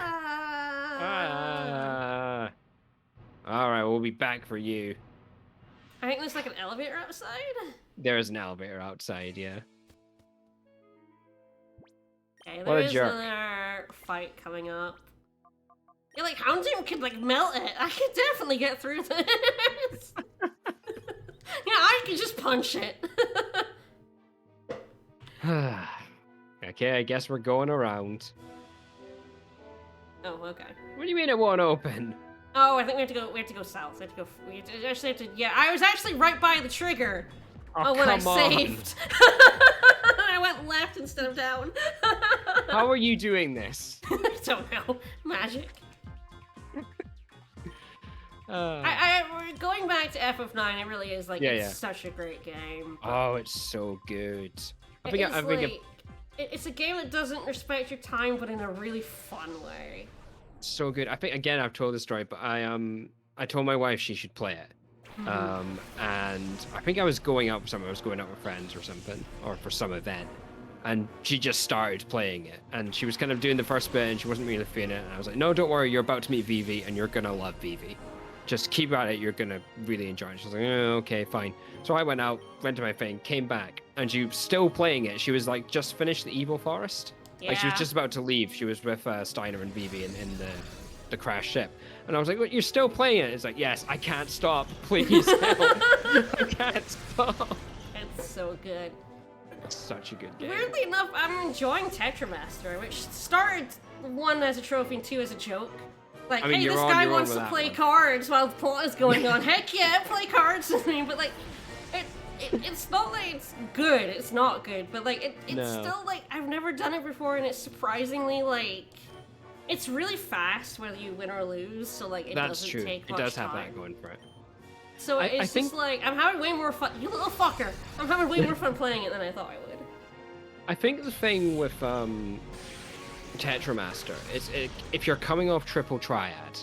Alright, we'll be back for you. I think there's like an elevator outside. There is an elevator outside, yeah. Okay, there is another fight coming up. Yeah, like Houndoom could like melt it. I could definitely get through this. Yeah, I could just punch it. Okay, I guess we're going around. Oh, okay. What do you mean it won't open? Oh, I think we have to go south. We actually have to, yeah, I was actually right by the trigger. Oh, when I come on. saved. I went left instead of down. How are you doing this? I don't know. Magic. Going back to FF9, it really is like, it's such a great game. Oh, it's so good. It's a game that doesn't respect your time, but in a really fun way. So good. I think, again, I've told this story, but I told my wife she should play it. And I think I was going out with someone. I was going out with friends or something, or for some event, and she just started playing it. And she was kind of doing the first bit, and she wasn't really feeling it. And I was like, "No, don't worry. You're about to meet Vivi, and you're gonna love Vivi. Just keep at it. You're gonna really enjoy it." She was like, "Oh, okay, fine." So I went out, went to my thing, came back, and she was still playing it. She was like, just finished the Evil Forest. Yeah. Like, she was just about to leave. She was with Steiner and Vivi in the crashed ship. And I was like, "What, you're still playing it?" It's like, "Yes, I can't stop. Please help." I can't stop. It's so good. It's such a good game. Weirdly enough, I'm enjoying Tetramaster, which started 1 as a trophy and 2 as a joke. Like, hey, this guy wants to play cards while the plot is going on. Heck yeah, play cards with me. But like, it's not like it's good. It's not good, but like it's No. still like I've never done it before, and it's surprisingly like it's really fast whether you win or lose. So like it That's doesn't true. take It much does have time. that going for it. So I it's think- just like I'm having way more fun. You little fucker! I'm having way more fun playing it than I thought I would. I think the thing with Tetramaster is if you're coming off Triple Triad,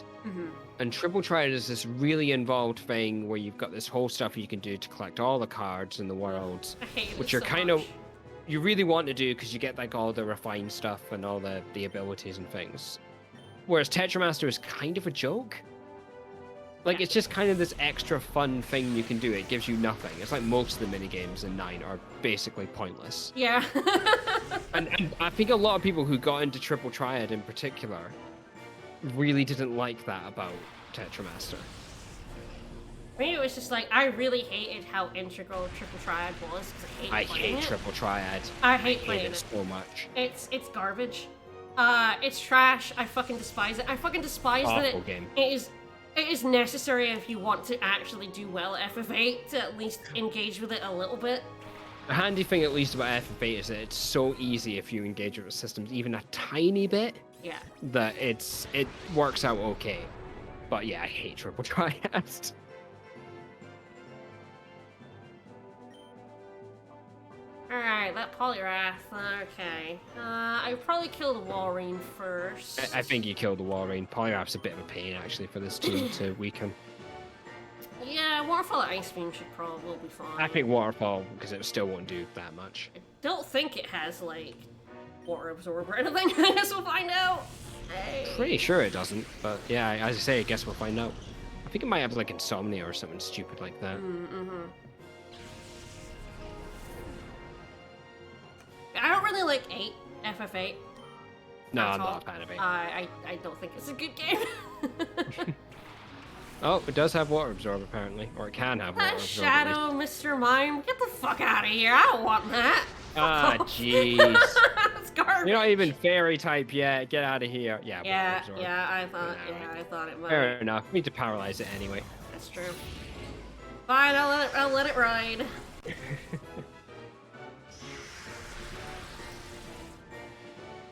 and Triple Triad is this really involved thing where you've got this whole stuff you can do to collect all the cards in the world, I hate which it you're so kind much. of you really want to do because you get like all the refined stuff and all the abilities and things. Whereas Tetramaster is kind of a joke. Like, it's just kind of this extra fun thing you can do. It gives you nothing. It's like most of the minigames in 9 are basically pointless. Yeah. And I think a lot of people who got into Triple Triad in particular really didn't like that about Tetramaster. Me, it was just like I really hated how integral Triple Triad was because I playing hate it. Triple Triad. I hate playing it it. so much. It's garbage. It's trash. I fucking despise it. I fucking despise that Awful game. it is necessary if you want to actually do well at FF8 to at least engage with it a little bit. The handy thing, at least, about FF8 is that it's so easy if you engage with the systems even a tiny bit Yeah. that it works out okay. But yeah, I hate Triple Triad. Alright, that Polyrath. Okay. I probably kill the Walrein first. I think you killed the Walrein. Polyraph's a bit of a pain, actually, for this team to weaken. Yeah, Waterfall Ice Beam should probably be fine. I think Waterfall, because it still won't do that much. I don't think it has, like, Water Absorb or anything. I guess we'll find out. Hey. Pretty sure it doesn't, but yeah, as I say, I guess we'll find out. I think it might have, like, Insomnia or something stupid like that. I don't really like 8, FF8. No, at I'm all. not a fan of it. I don't think it's a good game. Oh, it does have Water Absorb, apparently. Or it can have Water That Absorb. at least. Shadow, Mr. Mime, get the fuck out of here. I don't want that. Ah, Fuck off. jeez. It's garbage. You're not even fairy type yet. Get out of here. Yeah, Water Yeah, Absorb. yeah, I thought, Yeah, I thought it might. Fair enough. We need to paralyze it anyway. That's true. Fine, I'll let it ride.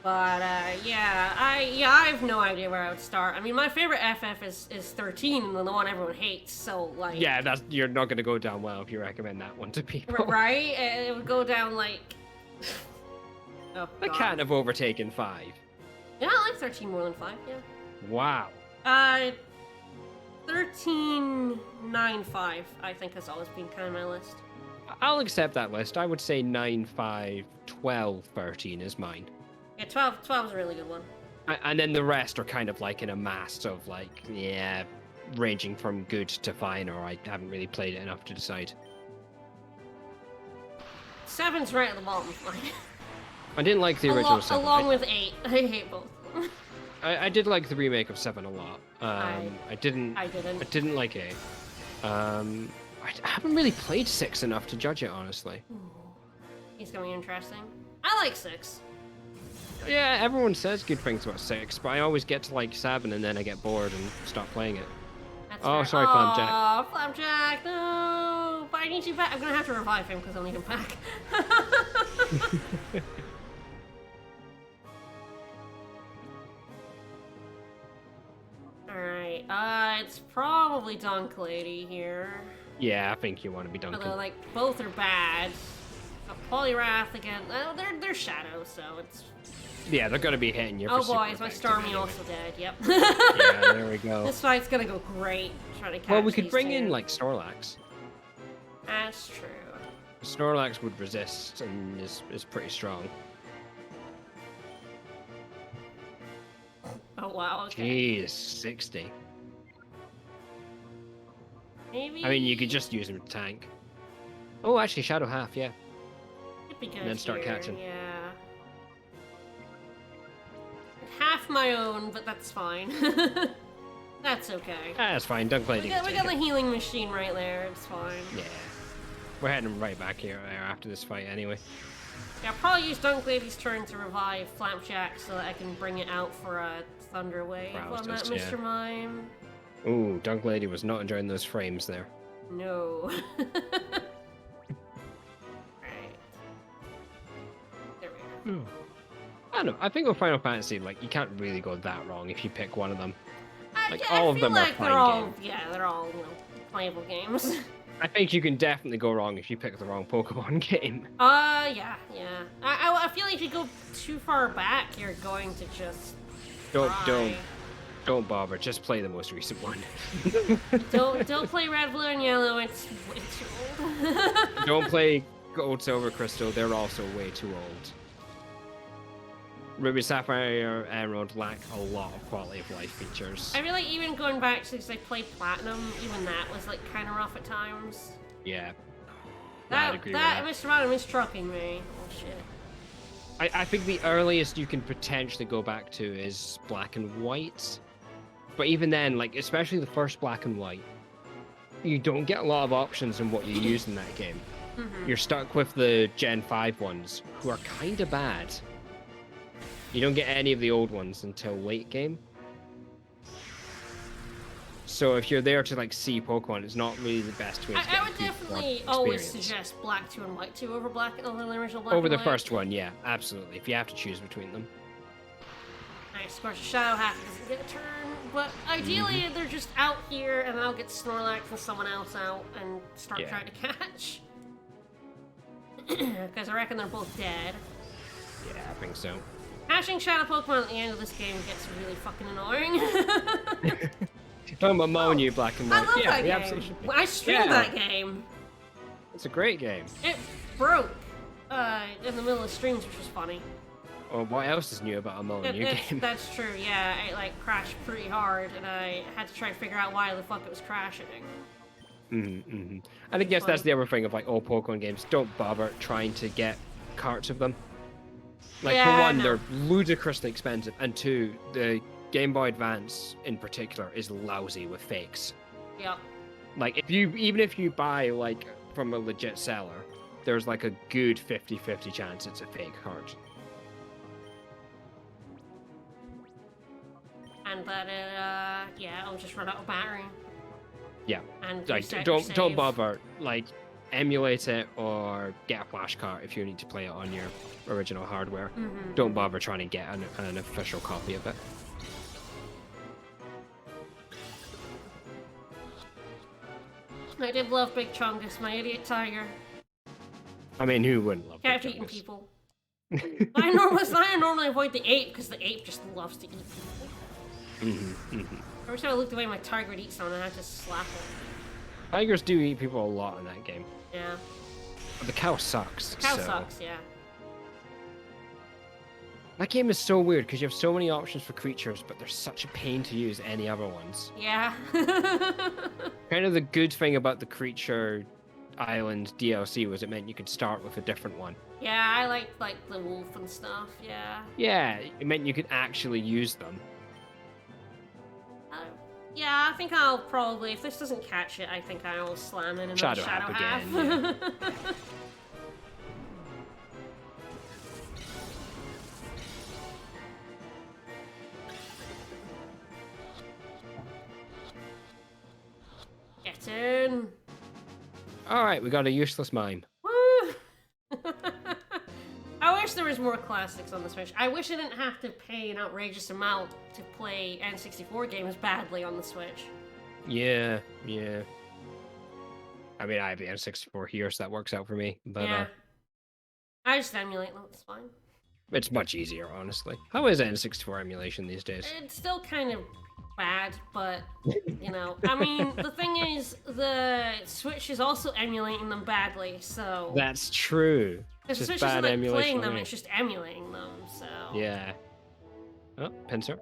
But yeah, I have no idea where I would start. I mean, my favorite FF is 13, and the one everyone hates. So like, Yeah, you're not going to go down well if you recommend that one to people. right? It would go down like. Oh, I God. can't have overtaken 5. Yeah, I like 13 more than 5. Yeah. Wow. 13.95, I think has always been kind of my list. I'll accept that list. I would say 9, 5, 12, 13 is mine. Yeah, 12 is a really good one. And then the rest are kind of like in a mass of like, yeah, ranging from good to fine, or I haven't really played it enough to decide. 7's right at the bottom of mine. I didn't like the original 7. Along with 8. I hate both of them. I did like the remake of 7 a lot. I didn't like 8. I haven't really played 6 enough to judge it, honestly. Ooh, he's gonna be interesting. I like 6. Yeah, everyone says good things about 6, but I always get to like 7 and then I get bored and stop playing it. That's Oh, fair. sorry, Flapjack. Oh, Flapjack, no! But I need you back. I'm gonna have to revive him because I'll need him back. Alright, it's probably Dunk Lady here. Yeah, I think you want to be Duncan. Although, like, both are bad. Polyrath again. Oh, they're shadows, so it's. Yeah, they're gonna be hitting you. Oh for boy, super is my effective Starmie anyway. also dead? Yep. Yeah, there we go. This fight's gonna go great. Trying to catch Well, we could these bring two. in like Snorlax. That's true. Snorlax would resist and is pretty strong. Oh wow. Okay. Jeez, 60. Maybe. I mean, you could just use him to tank. Oh, actually, Shadow Half, yeah. Could be good and then start here, catching. Yeah. Half my own, but that's fine. That's okay. Ah, that's fine. Dunk Lady We can got take the it. healing machine right there. It's fine. Yeah. We're heading right back here after this fight anyway. Yeah, I'll probably use Dunk Lady's turn to revive Flapjack so that I can bring it out for a Thunder Wave Roused on that us, Mr. yeah. Mime. Ooh, Dunk Lady was not enjoying those frames there. No. Hmm. I don't know. I think with Final Fantasy, like, you can't really go that wrong if you pick one of them. Like, all of feel them are like they're fine all, games. yeah, they're all, playable games. I think you can definitely go wrong if you pick the wrong Pokemon game. Yeah. I feel like if you go too far back, you're going to just Don't cry. don't bother. Just play the most recent one. Don't play Red, Blue, and Yellow. It's way too old. Don't play Gold, Silver, Crystal. They're also way too old. Ruby, Sapphire, Emerald lack a lot of quality of life features. I feel like even going back to because I played Platinum, even that was like kind of rough at times. Yeah. That agree with that. Mr. Random is trucking me. Oh shit. I think the earliest you can potentially go back to is Black and White. But even then, like, especially the first Black and White, you don't get a lot of options in what you use in that game. You're stuck with the Gen 5 ones, who are kind of bad. You don't get any of the old ones until late game. So if you're there to, like, see Pokemon, it's not really the best way to get I would a good definitely experience. always suggest Black 2 and White 2 over the original Black Over and the White. first one, yeah, absolutely. If you have to choose between them. Nice, of course, Shadow Half doesn't get a turn, but ideally they're just out here, and I'll get Snorlax and someone else out and start trying to catch. Because I reckon they're both dead. Yeah, I think so. Catching Shadow Pokemon at the end of this game gets really fucking annoying. Talking about Monu, Black and White. I love yeah, that we game. absolutely should. I streamed that game. It's a great game. It broke in the middle of streams, which was funny. Well, what else is new about a Monu game? That's true, yeah. It like crashed pretty hard, and I had to try to figure out why the fuck it was crashing. And I guess that's the other thing of like all Pokemon games. Don't bother trying to get carts of them. Like for one, they're ludicrously expensive, and two, the Game Boy Advance in particular is lousy with fakes. Yep. Like even if you buy like from a legit seller, there's like a good 50-50 chance it's a fake cart. And that it'll just run out of battery. Yeah. And Like don't bother. Like emulate it or get a flash cart if you need to play it on your original hardware. Don't bother trying to get an official copy of it. I did love Big Chungus, my idiot tiger. I mean, who wouldn't love Kept Big eating Chungus? people. I normally avoid the ape because the ape just loves to eat people. Every time I looked away, my tiger would eat someone and I had to slap it. Tigers do eat people a lot in that game. Yeah. But the cow sucks. Cow sucks, yeah. That game is so weird because you have so many options for creatures, but they're such a pain to use any other ones. Yeah. Kind of the good thing about the Creature Island DLC was it meant you could start with a different one. Yeah, I liked like the wolf and stuff, yeah. Yeah, it meant you could actually use them. Yeah, I think I'll probably, if this doesn't catch it, I think I'll slam in another Shadow Half. Again, yeah. Get in. Alright, we got a useless mime. Woo! I wish there was more classics on the Switch. I wish I didn't have to pay an outrageous amount to play N64 games badly on the Switch. Yeah. I mean, I have the N64 here, so that works out for me. But yeah. I just emulate them, it's fine. It's much easier, honestly. How is N64 emulation these days? It's still kind of bad, but, I mean, the thing is, the Switch is also emulating them badly, so... That's true. Because the Just Switch bad isn't, like, emulation. playing them, it's just emulating them, so... Yeah. Oh, Pinsir.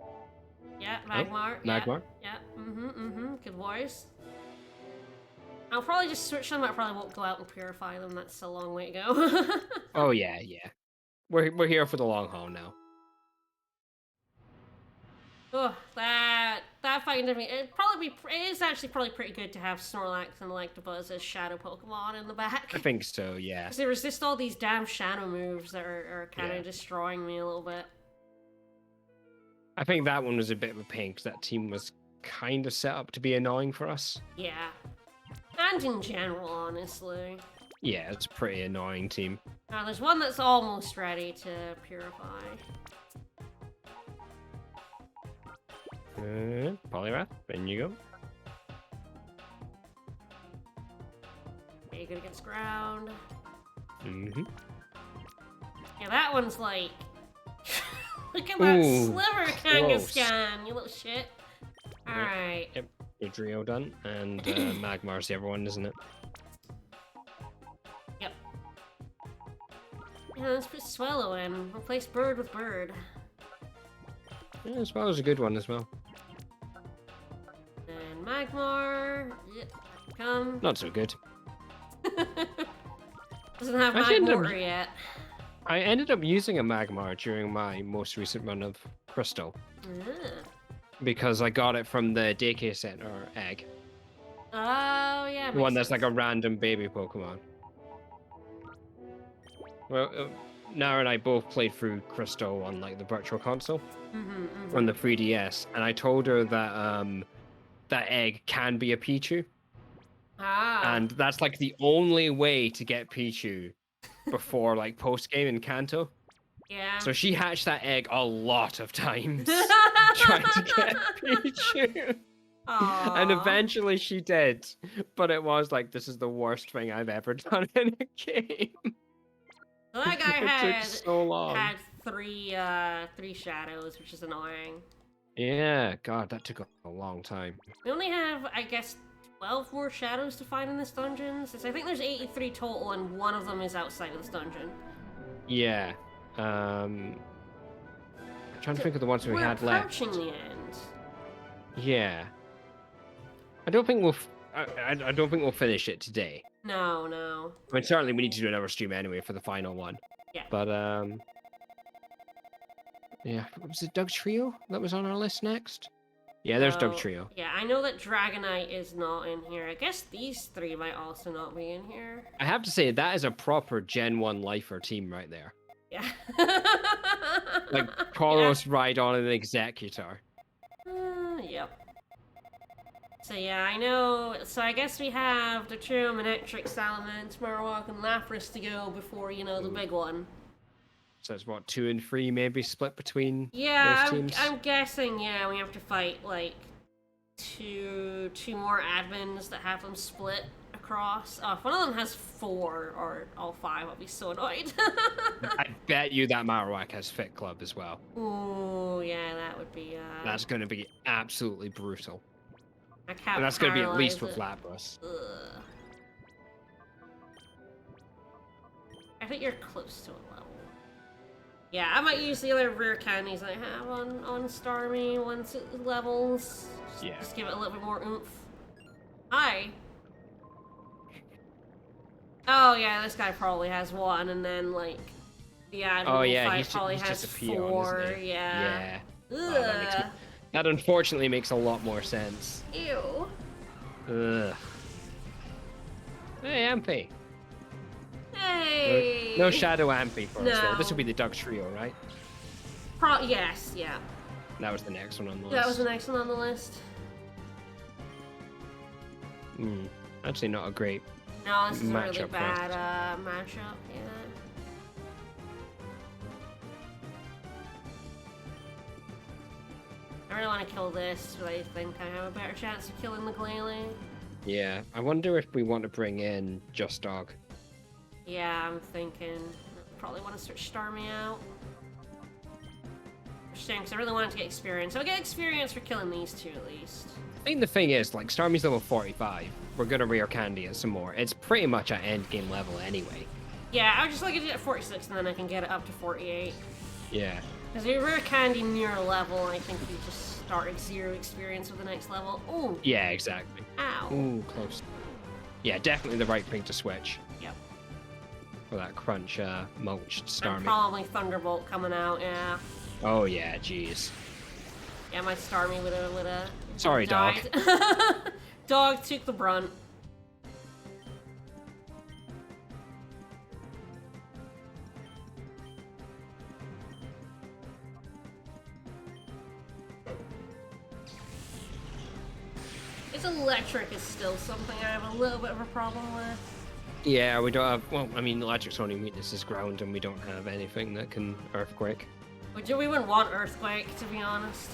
Yeah, Magmar. Oh, Magmar. Yeah, good voice. I'll probably just switch them, I probably won't go out and purify them, that's a long way to go. Oh, yeah. We're here for the long haul now. Oh, that fighting different. It is actually probably pretty good to have Snorlax and Electabuzz as shadow Pokemon in the back. I think so, yeah. Because they resist all these damn shadow moves that are kind of destroying me a little bit. I think that one was a bit of a pain because that team was kind of set up to be annoying for us. Yeah. And in general, honestly. Yeah, it's a pretty annoying team. Now, there's one that's almost ready to purify. Polyrath, in you go. Okay, good against ground. Mm-hmm. Yeah, that one's like... Look at that sliver close. Kangaskhan, you little shit. Alright. Yep, Drio done, and Magmar's the other one, isn't it? Yep. Yeah, let's put Swallow in. Replace bird with bird. Yeah, Swallow's a good one as well. And Magmar. Yep. Come. Not so good. Doesn't have Actually, Magmar yet. I ended up using a Magmar during my most recent run of Crystal. Because I got it from the daycare center egg. Oh, yeah. The one that's like a random baby Pokemon. Well, Nara and I both played through Crystal on like the Virtual Console on the 3DS, and I told her that that egg can be a Pichu. And that's like the only way to get Pichu before like post game in Kanto. Yeah. So she hatched that egg a lot of times trying to get Pichu. Aww. And eventually she did. But it was like, this is the worst thing I've ever done in a game. Well, that guy took so long. had three shadows, which is annoying. Yeah, God, that took a long time. We only have, I guess, 12 more shadows to find in this dungeon. Since I think there's 83 total, and one of them is outside of this dungeon. Yeah. I'm trying to think of the ones we had left. We're approaching the end. Yeah. I don't think we'll. I don't think we'll finish it today. No, no. I mean, certainly we need to do another stream anyway for the final one. Yeah. But yeah. Was it Doug Trio that was on our list next? Yeah, there's Doug Trio. Yeah, I know that Dragonite is not in here. I guess these three might also not be in here. I have to say, that is a proper Gen 1 lifer team right there. Yeah. Like, Koros, Rhydon, and Executor. Yep. So yeah, I know. So I guess we have the Trio, Manectric, Salamence, Marowak, and Lapras to go before, you know, the big one. So it's what, 2 and 3 maybe split between those teams? I'm guessing, yeah, we have to fight, like, two more admins that have them split across. Oh, if one of them has 4 or all 5, I'll be so annoyed. I bet you that Marowak has Fit Club as well. Ooh, yeah, that would be, That's going to be absolutely brutal. I can't And that's going to be at least paralyze with it. Lapras. Ugh. I think you're close to a level. Yeah, I might use the other rare candies I have on Starmie once it levels. Just give it a little bit more oomph. Hi. Oh yeah, this guy probably has 1, and then like the admin fight probably has 4. Yeah. Oh, that unfortunately makes a lot more sense. Ew. Ugh. Hey, Ampy. Hey. No Shadow Ampy for us though. No. This will be the Doug Trio, right? Yes, yeah. That was the next one on the list. That was the next one on the list. Actually not a great No, this is a really matchup bad matchup, yeah. I really want to kill this, but I think I have a better chance of killing the Glalie. Yeah, I wonder if we want to bring in Just Dog. Yeah, I'm thinking. Probably want to start Starmie out. Because I really wanted to get experience. So I get experience for killing these two at least. I think the thing is, like, Starmie's level 45. We're gonna rare candy it some more. It's pretty much at end game level anyway. Yeah, I was just like to get 46 and then I can get it up to 48. Yeah. Because if you rare candy near level, I think you just start at 0 experience with the next level. Ooh. Yeah, exactly. Ow. Ooh, close. Yeah, definitely the right thing to switch. Yep. For that crunch, mulched Starmie. And probably Thunderbolt coming out, yeah. Oh yeah, jeez. Yeah, my Starmie would've Sorry, dog. Dog took the brunt. Its electric is still something I have a little bit of a problem with. Yeah, we don't have. Well, I mean, Electric's only weakness is ground, and we don't have anything that can earthquake. We wouldn't want Earthquake, to be honest.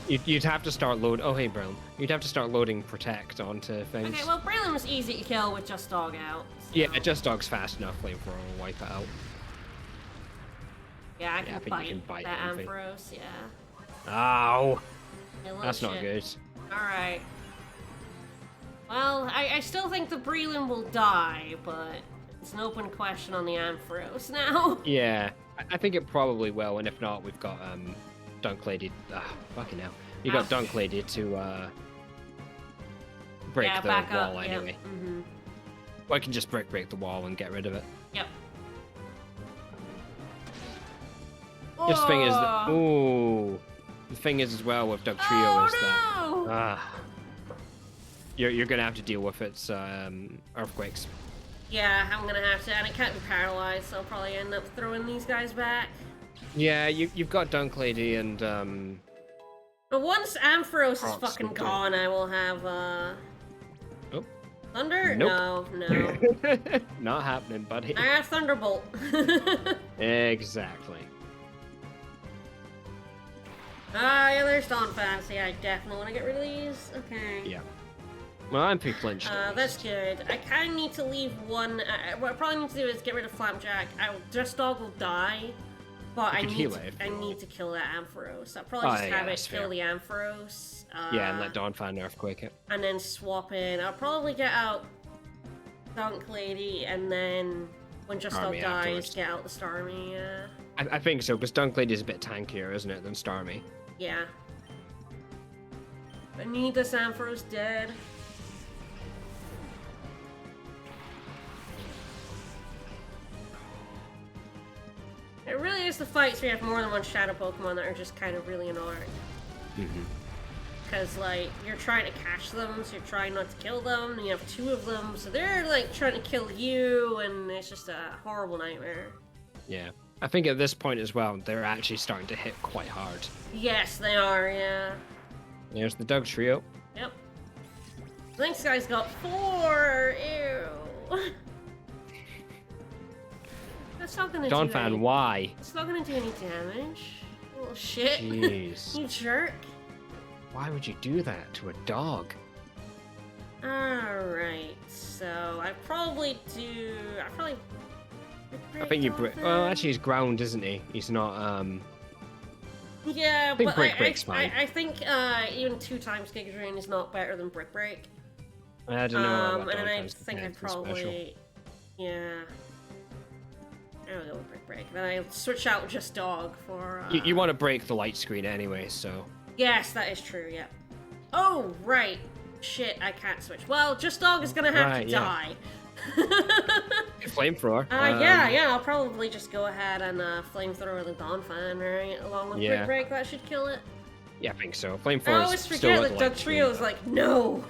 You'd have to start load. Oh, hey, Brown. You'd have to start loading Protect onto things. Okay, well, Braylon was easy to kill with Just Dog out. So. Yeah, Just Dog's fast enough. Flamethrower will wipe it out. Yeah, I think can you can bite bite that anything. Ampharos, yeah. Ow! Yeah, That's not shit. good. Alright. Well, I still think the Breland will die, but it's an open question on the Ampharos now. Yeah, I think it probably will, and if not, we've got Dunk Lady. Fucking hell. You got Dunk Lady to break the back wall up. anyway. Yep. Mm-hmm. Or I can just break the wall and get rid of it. Yep. Just the thing is that, ooh, the thing is as well with Doug Trio is that you're gonna have to deal with its earthquakes. Yeah, I'm gonna have to, and it can't be paralyzed, so I'll probably end up throwing these guys back. Yeah, you've got Dunk Lady and But once Ampharos is Prompts fucking will do. gone, I will have Oh. Thunder? Nope. No. Not happening, buddy. I have Thunderbolt. Exactly. Yeah, there's Dawn Fancy. I definitely want to get rid of these. Okay. Yeah. Well, I'm pre-flinched. That's good. I kind of need to leave one. What I probably need to do is get rid of Flapjack. Just Dog will die, but I need to kill that Ampharos. I'll probably just have it kill the Ampharos. Yeah, and let Dawnfan earthquake it. And then swap in. I'll probably get out Dunk Lady, and then when Just Dog dies, afterwards. get out the Starmie. Yeah. I think so, because Dunk Lady is a bit tankier, isn't it, than Starmie? Yeah. I need this Ampharos dead. It really is the fights where you have more than one Shadow Pokemon that are just kind of really annoying. Mm-hmm. Because, like, you're trying to catch them, so you're trying not to kill them, and you have two of them, so they're, like, trying to kill you, and it's just a horrible nightmare. Yeah. I think at this point as well, they're actually starting to hit quite hard. Yes, they are, yeah. There's the Doug Trio. Yep. This guy's got 4! Ew. That's not gonna do Dawnfan, why? It's not gonna do any damage. Little shit. Jeez. You jerk. Why would you do that to a dog? Alright, so I probably I think you break. Well, actually, he's ground, isn't he? He's not. Yeah, I think but Brick Break's fine. I think even 2 times Giga Drain is not better than Brick Break. I don't know. And then I think I probably. Yeah. I'll go with Brick Break. Then I switch out Just Dog for. You want to break the light screen anyway, so. Yes, that is true, yep. Oh, right. Shit, I can't switch. Well, Just Dog is gonna have to die. Flamethrower. Yeah, I'll probably just go ahead and Flamethrower the Dawnfan, right? Along with Brick Break, that should kill it. Yeah, I think so. Flamethrower. I always forget that Doug Trio is like, no!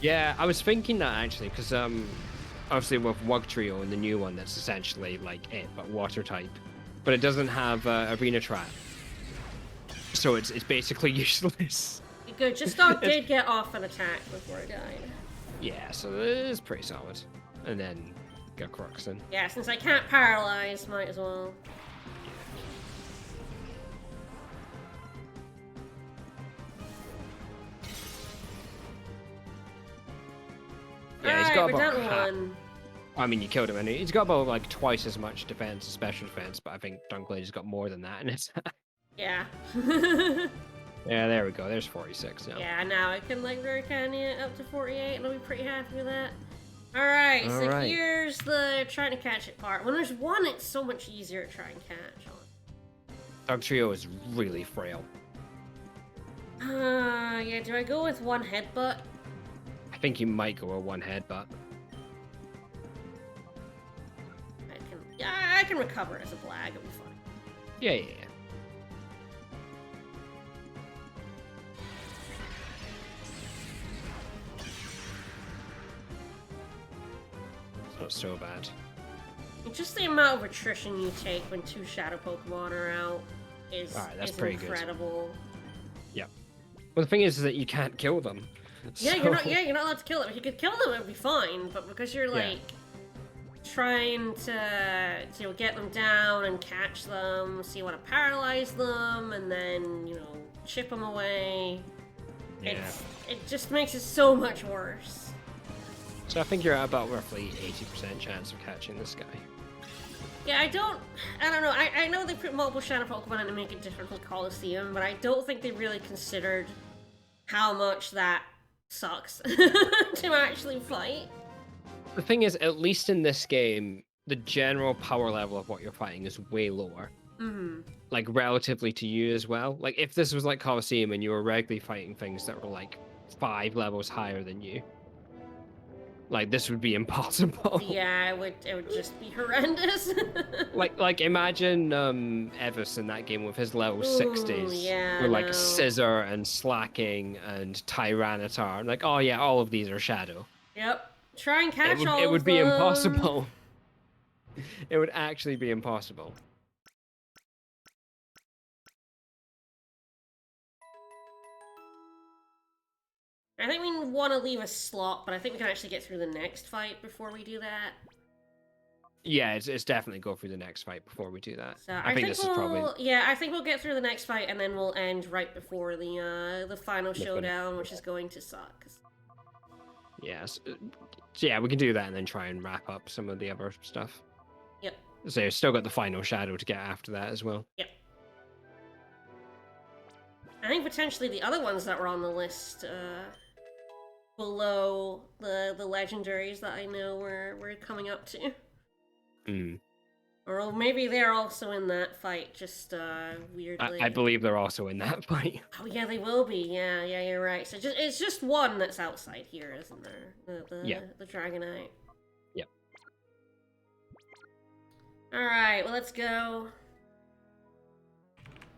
Yeah, I was thinking that actually, because obviously with Wug Trio and the new one, that's essentially like it, but water type. But it doesn't have Arena Trap. So it's basically useless. Good, Just Dog did get off an attack before it died. Yeah, so it is pretty solid. And then get Crux in. Yeah, since I can't paralyze, might as well. Yeah, he's got we're down about to 1. I mean, you killed him, and he's got about like twice as much defense and special defense, but I think Dunk Lady's got more than that in it. Yeah. Yeah, there we go. There's 46 now. Yeah, now I can like Rare Candy it up to 48, and I'll be pretty happy with that. Alright, so here's the trying to catch it part. When there's 1, it's so much easier to try and catch on. Dog Trio is really frail. Yeah, do I go with 1 headbutt? I think you might go with 1 headbutt. I can recover as a Blag, it'll be fine. Yeah. It's not so bad. Just the amount of attrition you take when 2 Shadow Pokemon are out is, that's is pretty incredible. Good. Yep. Well, the thing is that you can't kill them. Yeah, you're not allowed to kill them. If you could kill them, it would be fine. But because you're like trying to, get them down and catch them, so you want to paralyze them, and then, chip them away. Yeah. It just makes it so much worse. So I think you're at about roughly 80% chance of catching this guy. Yeah, I don't know. I know they put multiple shadow Pokemon in to make it different from Coliseum, but I don't think they really considered how much that sucks to actually fight. The thing is, at least in this game, the general power level of what you're fighting is way lower. Mm-hmm. Like, relatively to you as well. Like, if this was like Coliseum and you were regularly fighting things that were like 5 levels higher than you, like, this would be impossible. Yeah, it would just be horrendous. like imagine Evis in that game with his level 60s. Yeah, with like no. Scissor and Slacking and Tyranitar. Like, oh yeah, all of these are Shadow. Yep. Try and catch all of them. It would be impossible. It would actually be impossible. I think we want to leave a slot, but I think we can actually get through the next fight before we do that. Yeah, it's definitely go through the next fight before we do that. So I think this is probably... Yeah, I think we'll get through the next fight, and then we'll end right before the final showdown, which is going to suck. Yes. So yeah, we can do that and then try and wrap up some of the other stuff. Yep. So you've still got the final shadow to get after that as well. Yep. I think potentially the other ones that were on the list below the legendaries that I know we're coming up to. Mm. Or maybe they're also in that fight, just weirdly. I believe they're also in that fight. Oh yeah, they will be. Yeah, you're right. So it's just one that's outside here, isn't there? The Dragonite. Yep. All right, well let's go.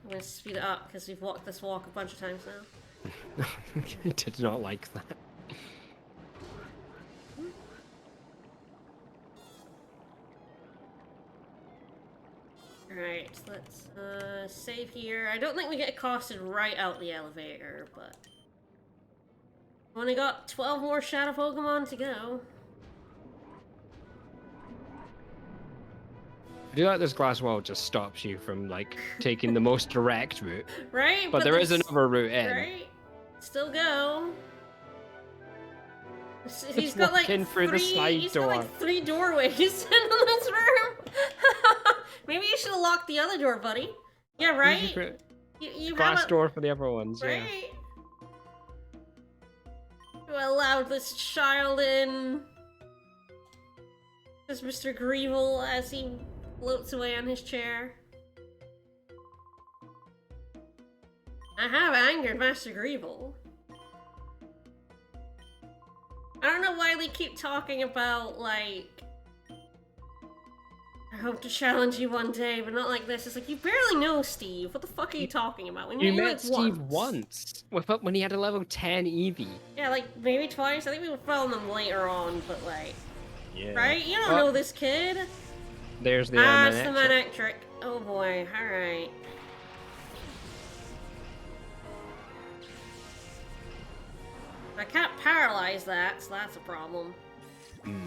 I'm gonna speed it up because we've walked this walk a bunch of times now. I did not like that. Alright, let's save here. I don't think we get accosted right out the elevator, but... Only got 12 more Shadow Pokemon to go. I do like this glass wall just stops you from, like, taking the most direct route. Right? But there is another route in. Right? Still go. He's got like he's got like 3 doorways in this room. Maybe you should have locked the other door, buddy. Yeah, right? You glass have door for the other ones, right? Yeah. You allowed this child in. This Mr. Greevil as he floats away on his chair. I have angered Master Greevil. I don't know why they keep talking about, like... I hope to challenge you one day, but not like this. It's like, you barely know Steve. What the fuck are you talking about? You met Steve once. When he had a level 10 Eevee. Yeah, like, maybe twice. I think we were following them later on, but like... Yeah. Right? You don't know this kid. There's the it's the Manectric. Oh boy, alright. I can't paralyze that, so that's a problem. Mm.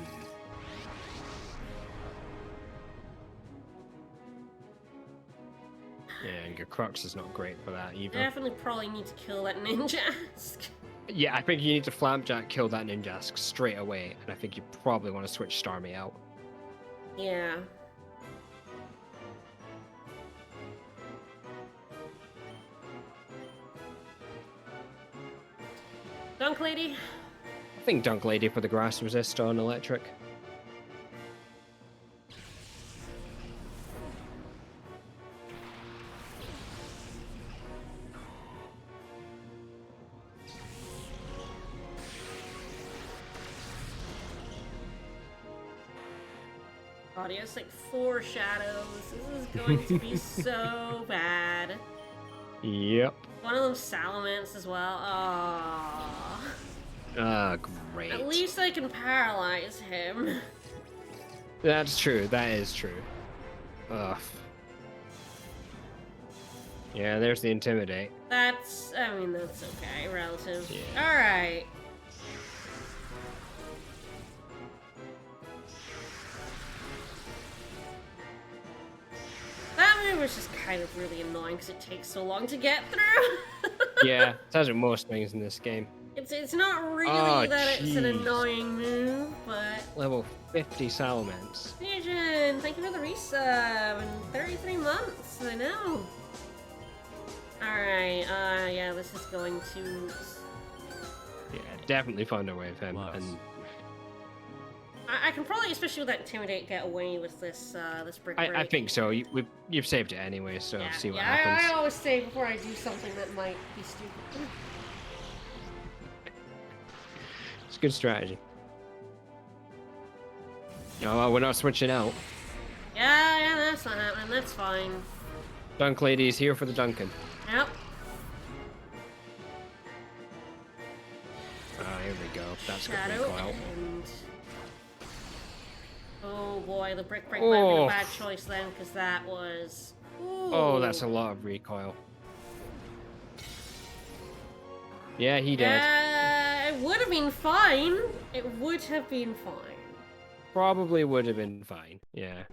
Yeah, and your Crux is not great for that either. Definitely probably need to kill that Ninjask. Yeah, I think you need to Flapjack kill that Ninjask straight away, and I think you probably want to switch Starmie out. Yeah. Dunk Lady? I think Dunk Lady for the grass resist on electric. God, he has like 4 shadows. This is going to be so bad. Yep. One of them Salamence as well. Aww. Ah, great. At least I can paralyze him. That's true. That is true. Ugh. Yeah, there's the Intimidate. That's okay. Relative. Yeah. Alright. is just kind of really annoying because it takes so long to get through. Yeah, it has with most things in this game. It's not really Oh, that it's an jeez. annoying move, but... Level 50 Salamence. Vision, thank you for the resub, and 33 months, I know. Alright, yeah, this is going to... Yeah, definitely find a way with him. Plus. And I can probably, especially with that Intimidate, get away with this, this brick break. I think so. You've saved it anyway, so Yeah, see what yeah, happens. I always say before I do something that might be stupid. It's a good strategy. No, we're not switching out. Yeah, that's not happening, that's fine. Dunk Lady is here for the Duncan. Yep. Ah, here we go. That's good Shadow, recoil. and... Oh boy, the brick break might have been a bad choice then, because that was... Ooh. Oh, that's a lot of recoil. Yeah, he did. It would have been fine. It would have been fine. Probably would have been fine. Yeah.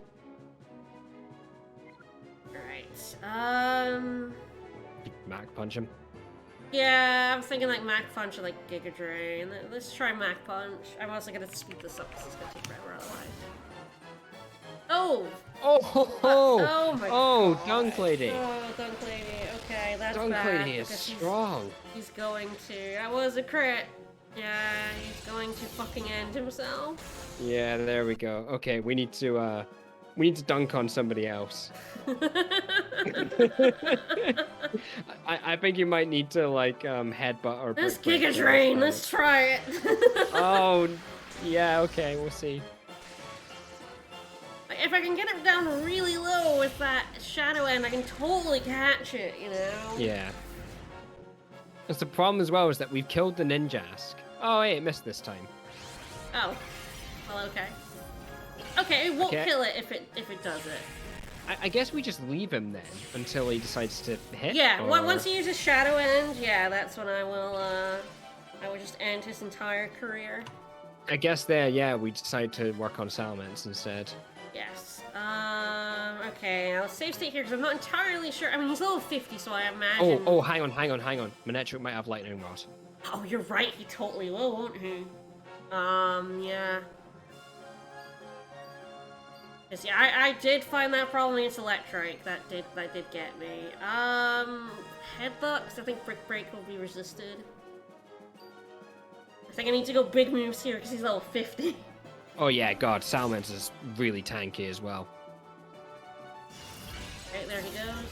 Alright, Mac punch him. yeah, I'm thinking like Mac Punch or like Giga Drain. Let's try Mac Punch. I'm also gonna speed this up because it's gonna take forever otherwise. Oh! Oh, ho, ho. Oh my Oh, god. Dunk Lady. Oh, Dunk Lady. Okay, that's Dunk bad. Lady is because strong. He's going to... That was a crit. Yeah, he's going to fucking end himself. Yeah, there we go. Okay, we need to dunk on somebody else. I think you might need to like headbutt or. This brick break Giga Drain, first. let's try it. Oh, yeah. Okay, we'll see. If I can get it down really low with that Shadow End, I can totally catch it, you know? Yeah. That's the problem as well is that we've killed the Ninjask. Oh, hey, it missed this time. Oh. Well, okay. Okay, it won't Okay. kill it if it does it. I guess we just leave him then until he decides to hit. Yeah, or... once he uses Shadow End, yeah, that's when I will just end his entire career. I guess there, yeah, we decide to work on Salamence instead. Yes. Okay, I'll save state here because I'm not entirely sure. I mean, he's level 50, so I imagine... Oh, hang on. Manectric might have Lightning Rod. Oh, you're right, he totally will, won't he? Yeah. 'Cause, yeah, I did find that problem against Electric. That did get me. Headbutt, 'cause I think Brick Break will be resisted. I think I need to go big moves here because he's level 50. Oh yeah, God, Salamence is really tanky as well. Okay, there he goes.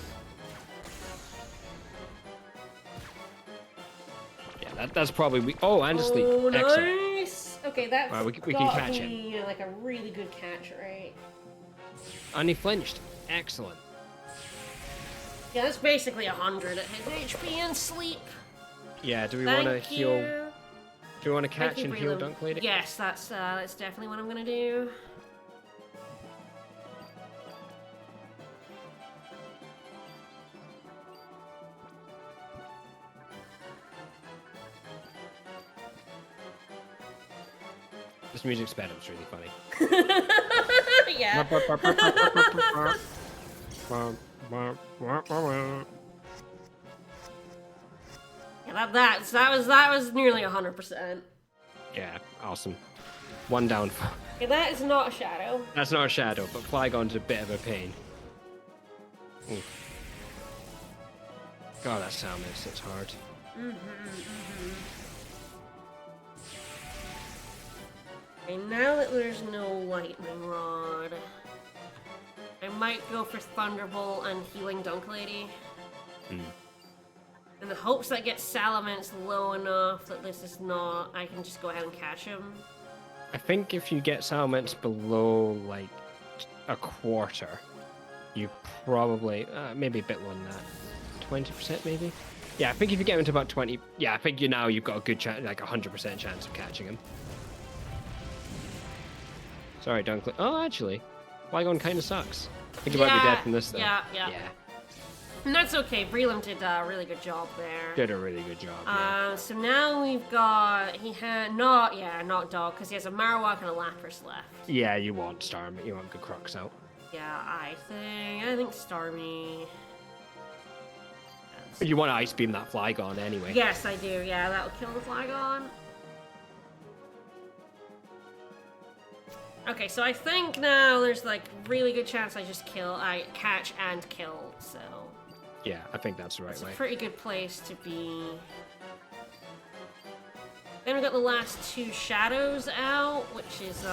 Yeah, that's probably oh, and asleep. Oh, Excellent. nice! Okay, that's Well, we can got catch me, like a really good catch, right? And he flinched. Excellent. Yeah, that's basically 100 at his HP and sleep. Yeah, do we want to Thank heal? you. Do we want to Thank catch you and for heal the- Dunk Lady? Yes, that's definitely what I'm gonna do. This music's better. It's really funny. Yeah. Yeah, that was nearly 100%. Yeah, awesome. One down. Okay, that is not a shadow. That's not a shadow, but Flygon's a bit of a pain. Ooh. God, that sound makes it hard. Okay, now that there's no lightning rod, I might go for Thunderbolt and healing Dunk Lady. In the hopes that gets Salamence low enough that this is not, I can just go ahead and catch him. I think if you get Salamence below like a quarter, you probably maybe a bit lower than that, 20% maybe. Yeah, I think if you get him to about 20, yeah, I think you've got a good chance, like 100% chance of catching him. Sorry, Dunkley. Oh, actually, Flygon kind of sucks. I think he might be dead from this though. Yeah. And that's okay. Brelam did a really good job there. Did a really good job. Yeah. So now we've got not Dog because he has a Marowak and a Lapras left. Yeah, you want Starmie, you want good Crocs out. Yeah, I think Starmie. But you want to ice beam that Flygon anyway. Yes, I do. Yeah, that would kill the Flygon. Okay, so I think now there's like really good chance I catch and kill. So Yeah, I think that's the right it's way. a pretty good place to be. Then we've got the last two shadows out, which is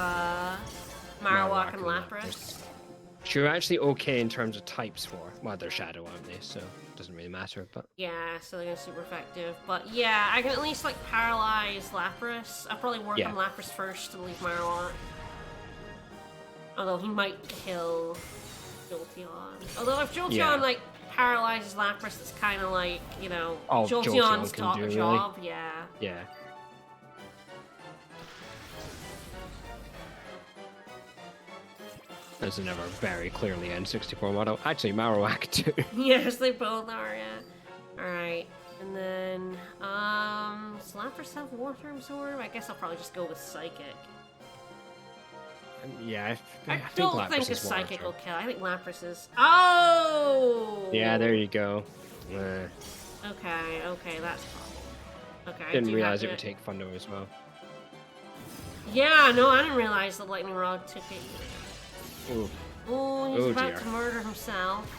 Marowak and Lapras. Which you're actually okay in terms of types for. Well, they're shadow, aren't they? So it doesn't really matter. But Yeah, so they're super effective. But yeah, I can at least like paralyze Lapras. I'll probably work on Lapras first to leave Marowak. Although he might kill Jolteon. Although if Jolteon like paralyzes Lapras, it's kind of like, you know, Jolteon's job. Really? Yeah. Yeah. There's another very clearly N64 model. Actually, Marowak too. Yes, they both are, yeah. Alright. And then, does Lapras have Water Absorb? I guess I'll probably just go with Psychic. Yeah, I don't think a Psychic will kill. I think Lapras is... Oh! Yeah, there you go. Okay, that's possible. Okay, didn't realize it would take Thunder as well. Yeah, no, I didn't realize that Lightning Rod took it either. Ooh. Oh, he's about to murder himself.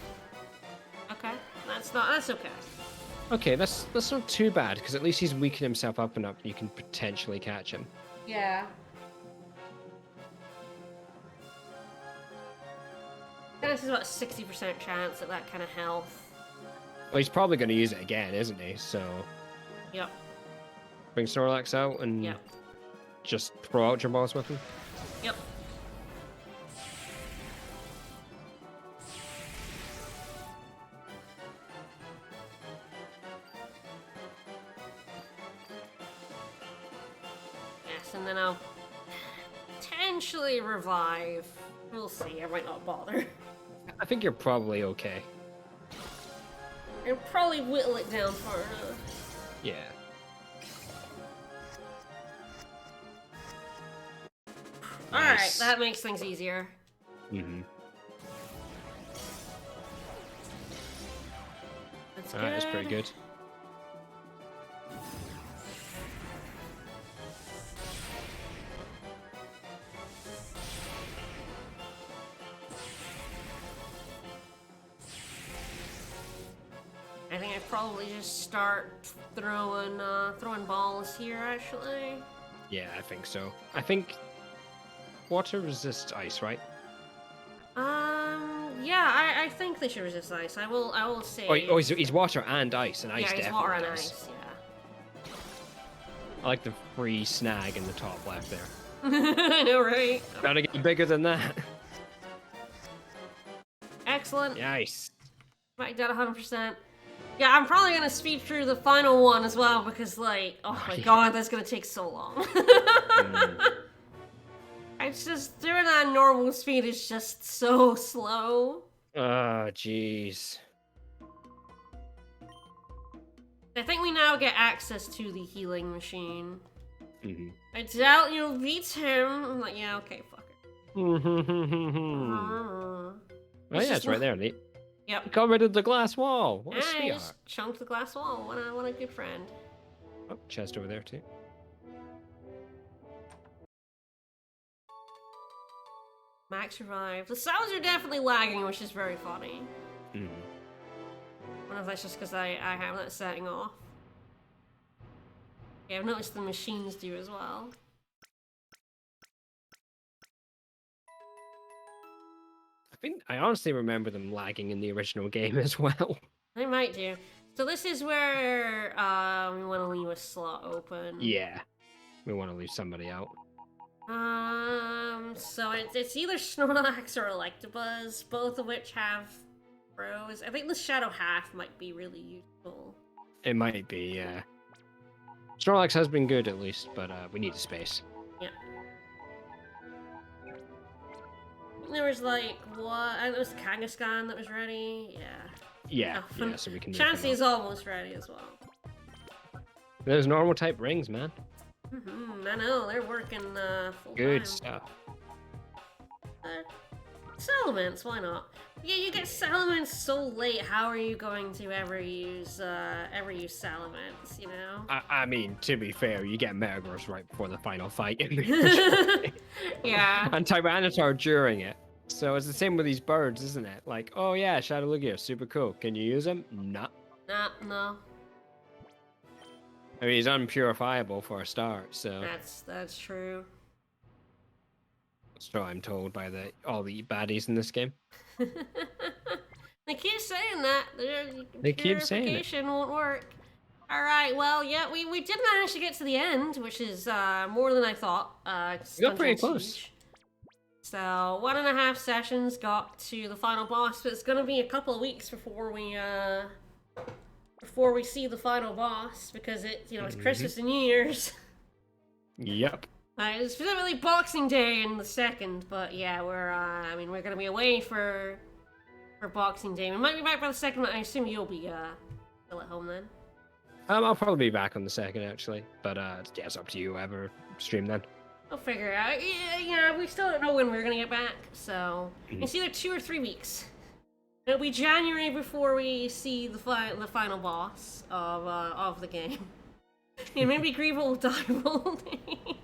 Okay, that's okay. Okay, that's not too bad, because at least he's weakened himself up enough you can potentially catch him. Yeah. This is about a 60% chance at that kind of health. Well, he's probably going to use it again, isn't he? So... Yep. Bring Snorlax out and just throw Ultra Balls with him? Yep. And then I'll potentially revive. We'll see, I might not bother. I think you're probably okay. I'll probably whittle it down far enough. Yeah. Alright, that makes things easier. Mm-hmm. That's good. That's pretty good. I think I probably just start throwing balls here, actually. Yeah, I think so. I think water resists ice, right? Yeah, I think they should resist ice. I will say. Oh, he's water and ice, and ice definitely. Yeah, he's water and ice. Yeah. I like the free snag in the top left there. I know, right? Gotta get bigger than that. Excellent. Nice. Back down 100%. Yeah, I'm probably gonna speed through the final one as well because, like, oh my god, that's gonna take so long. It's just doing that normal speed is just so slow. Oh, jeez. I think we now get access to the healing machine. Mm-hmm. I doubt you'll beat him. I'm like, yeah, okay, fuck it. Oh yeah, it's right there, Nate. Yep. Got rid of the glass wall. What a I sweetheart. just chunked the glass wall. What a good friend. Oh, chest over there too. Max revive. The sounds are definitely lagging, which is very funny. Mm-hmm. I wonder if that's just because I have that setting off. Yeah, I've noticed the machines do as well. I honestly remember them lagging in the original game as well. They might do. So this is where we want to leave a slot open. Yeah. We want to leave somebody out. So it's either Snorlax or Electabuzz, both of which have throws. I think the Shadow Half might be really useful. It might be, yeah. Snorlax has been good at least, but we need a space. Yeah. There was like, what? It was Kangaskhan that was ready? Yeah. Yeah, so we can Chansey is almost ready as well. There's normal type rings, man. I know, they're working full Good time. stuff. Salamence, why not? Yeah, you get Salamence so late. How are you going to ever use Salamence? You know. I mean, to be fair, you get Metagross right before the final fight in the Yeah. and Tyranitar during it. So it's the same with these birds, isn't it? Like, oh yeah, Shadow Lugia, super cool. Can you use him? Nah. Nah, no. I mean, he's unpurifiable for a start, so. That's true. So I'm told by all the baddies in this game. They keep saying that. They keep saying it. Purification won't work. All right. Well, yeah, we did manage to get to the end, which is more than I thought. We got pretty close. Huge. So 1.5 sessions got to the final boss, but it's gonna be a couple of weeks before we see the final boss because it's Christmas and New Year's. Yep. It's specifically Boxing Day in the 2nd, but yeah, we're gonna be away for Boxing Day. We might be back by the 2nd, but I assume you'll be still at home then. I'll probably be back on the 2nd actually, but yeah, it's up to you. Whoever stream then. I'll figure it out. Yeah, we still don't know when we're gonna get back, so it's either 2 or 3 weeks. It'll be January before we see the final boss of the game. Yeah, maybe Greeble will die of old age.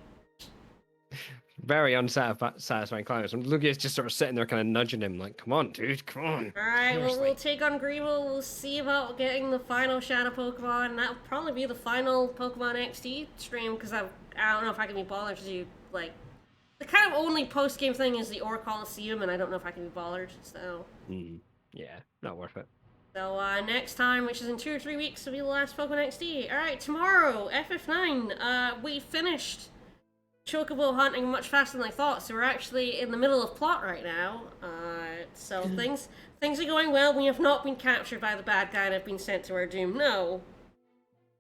Very unsatisfying climax. Lugia's just sort of sitting there, kind of nudging him, like, "Come on, dude, come on." All right, well, we'll take on Greeble. We'll see about getting the final Shadow Pokemon. That'll probably be the final PokemonXD stream because I don't know if I can be bothered to do like the kind of only post game thing is the Ore Coliseum, and I don't know if I can be bothered. So. Yeah, not worth it. So next time, which is in 2 or 3 weeks, will be the last PokemonXD. All right, tomorrow, FF9. We finished Chocobo hunting much faster than I thought, so we're actually in the middle of plot right now. So things are going well. We have not been captured by the bad guy and have been sent to our doom. No.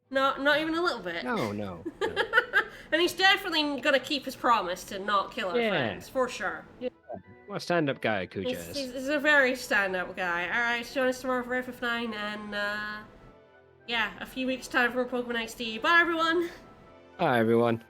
Not even a little bit. No. And he's definitely gonna keep his promise to not kill our friends, for sure. Yeah. What a stand-up guy Kuja is. He's a very stand-up guy. Alright, join us tomorrow for FF9, and yeah, a few weeks time for PokemonXD. Bye everyone! Bye everyone.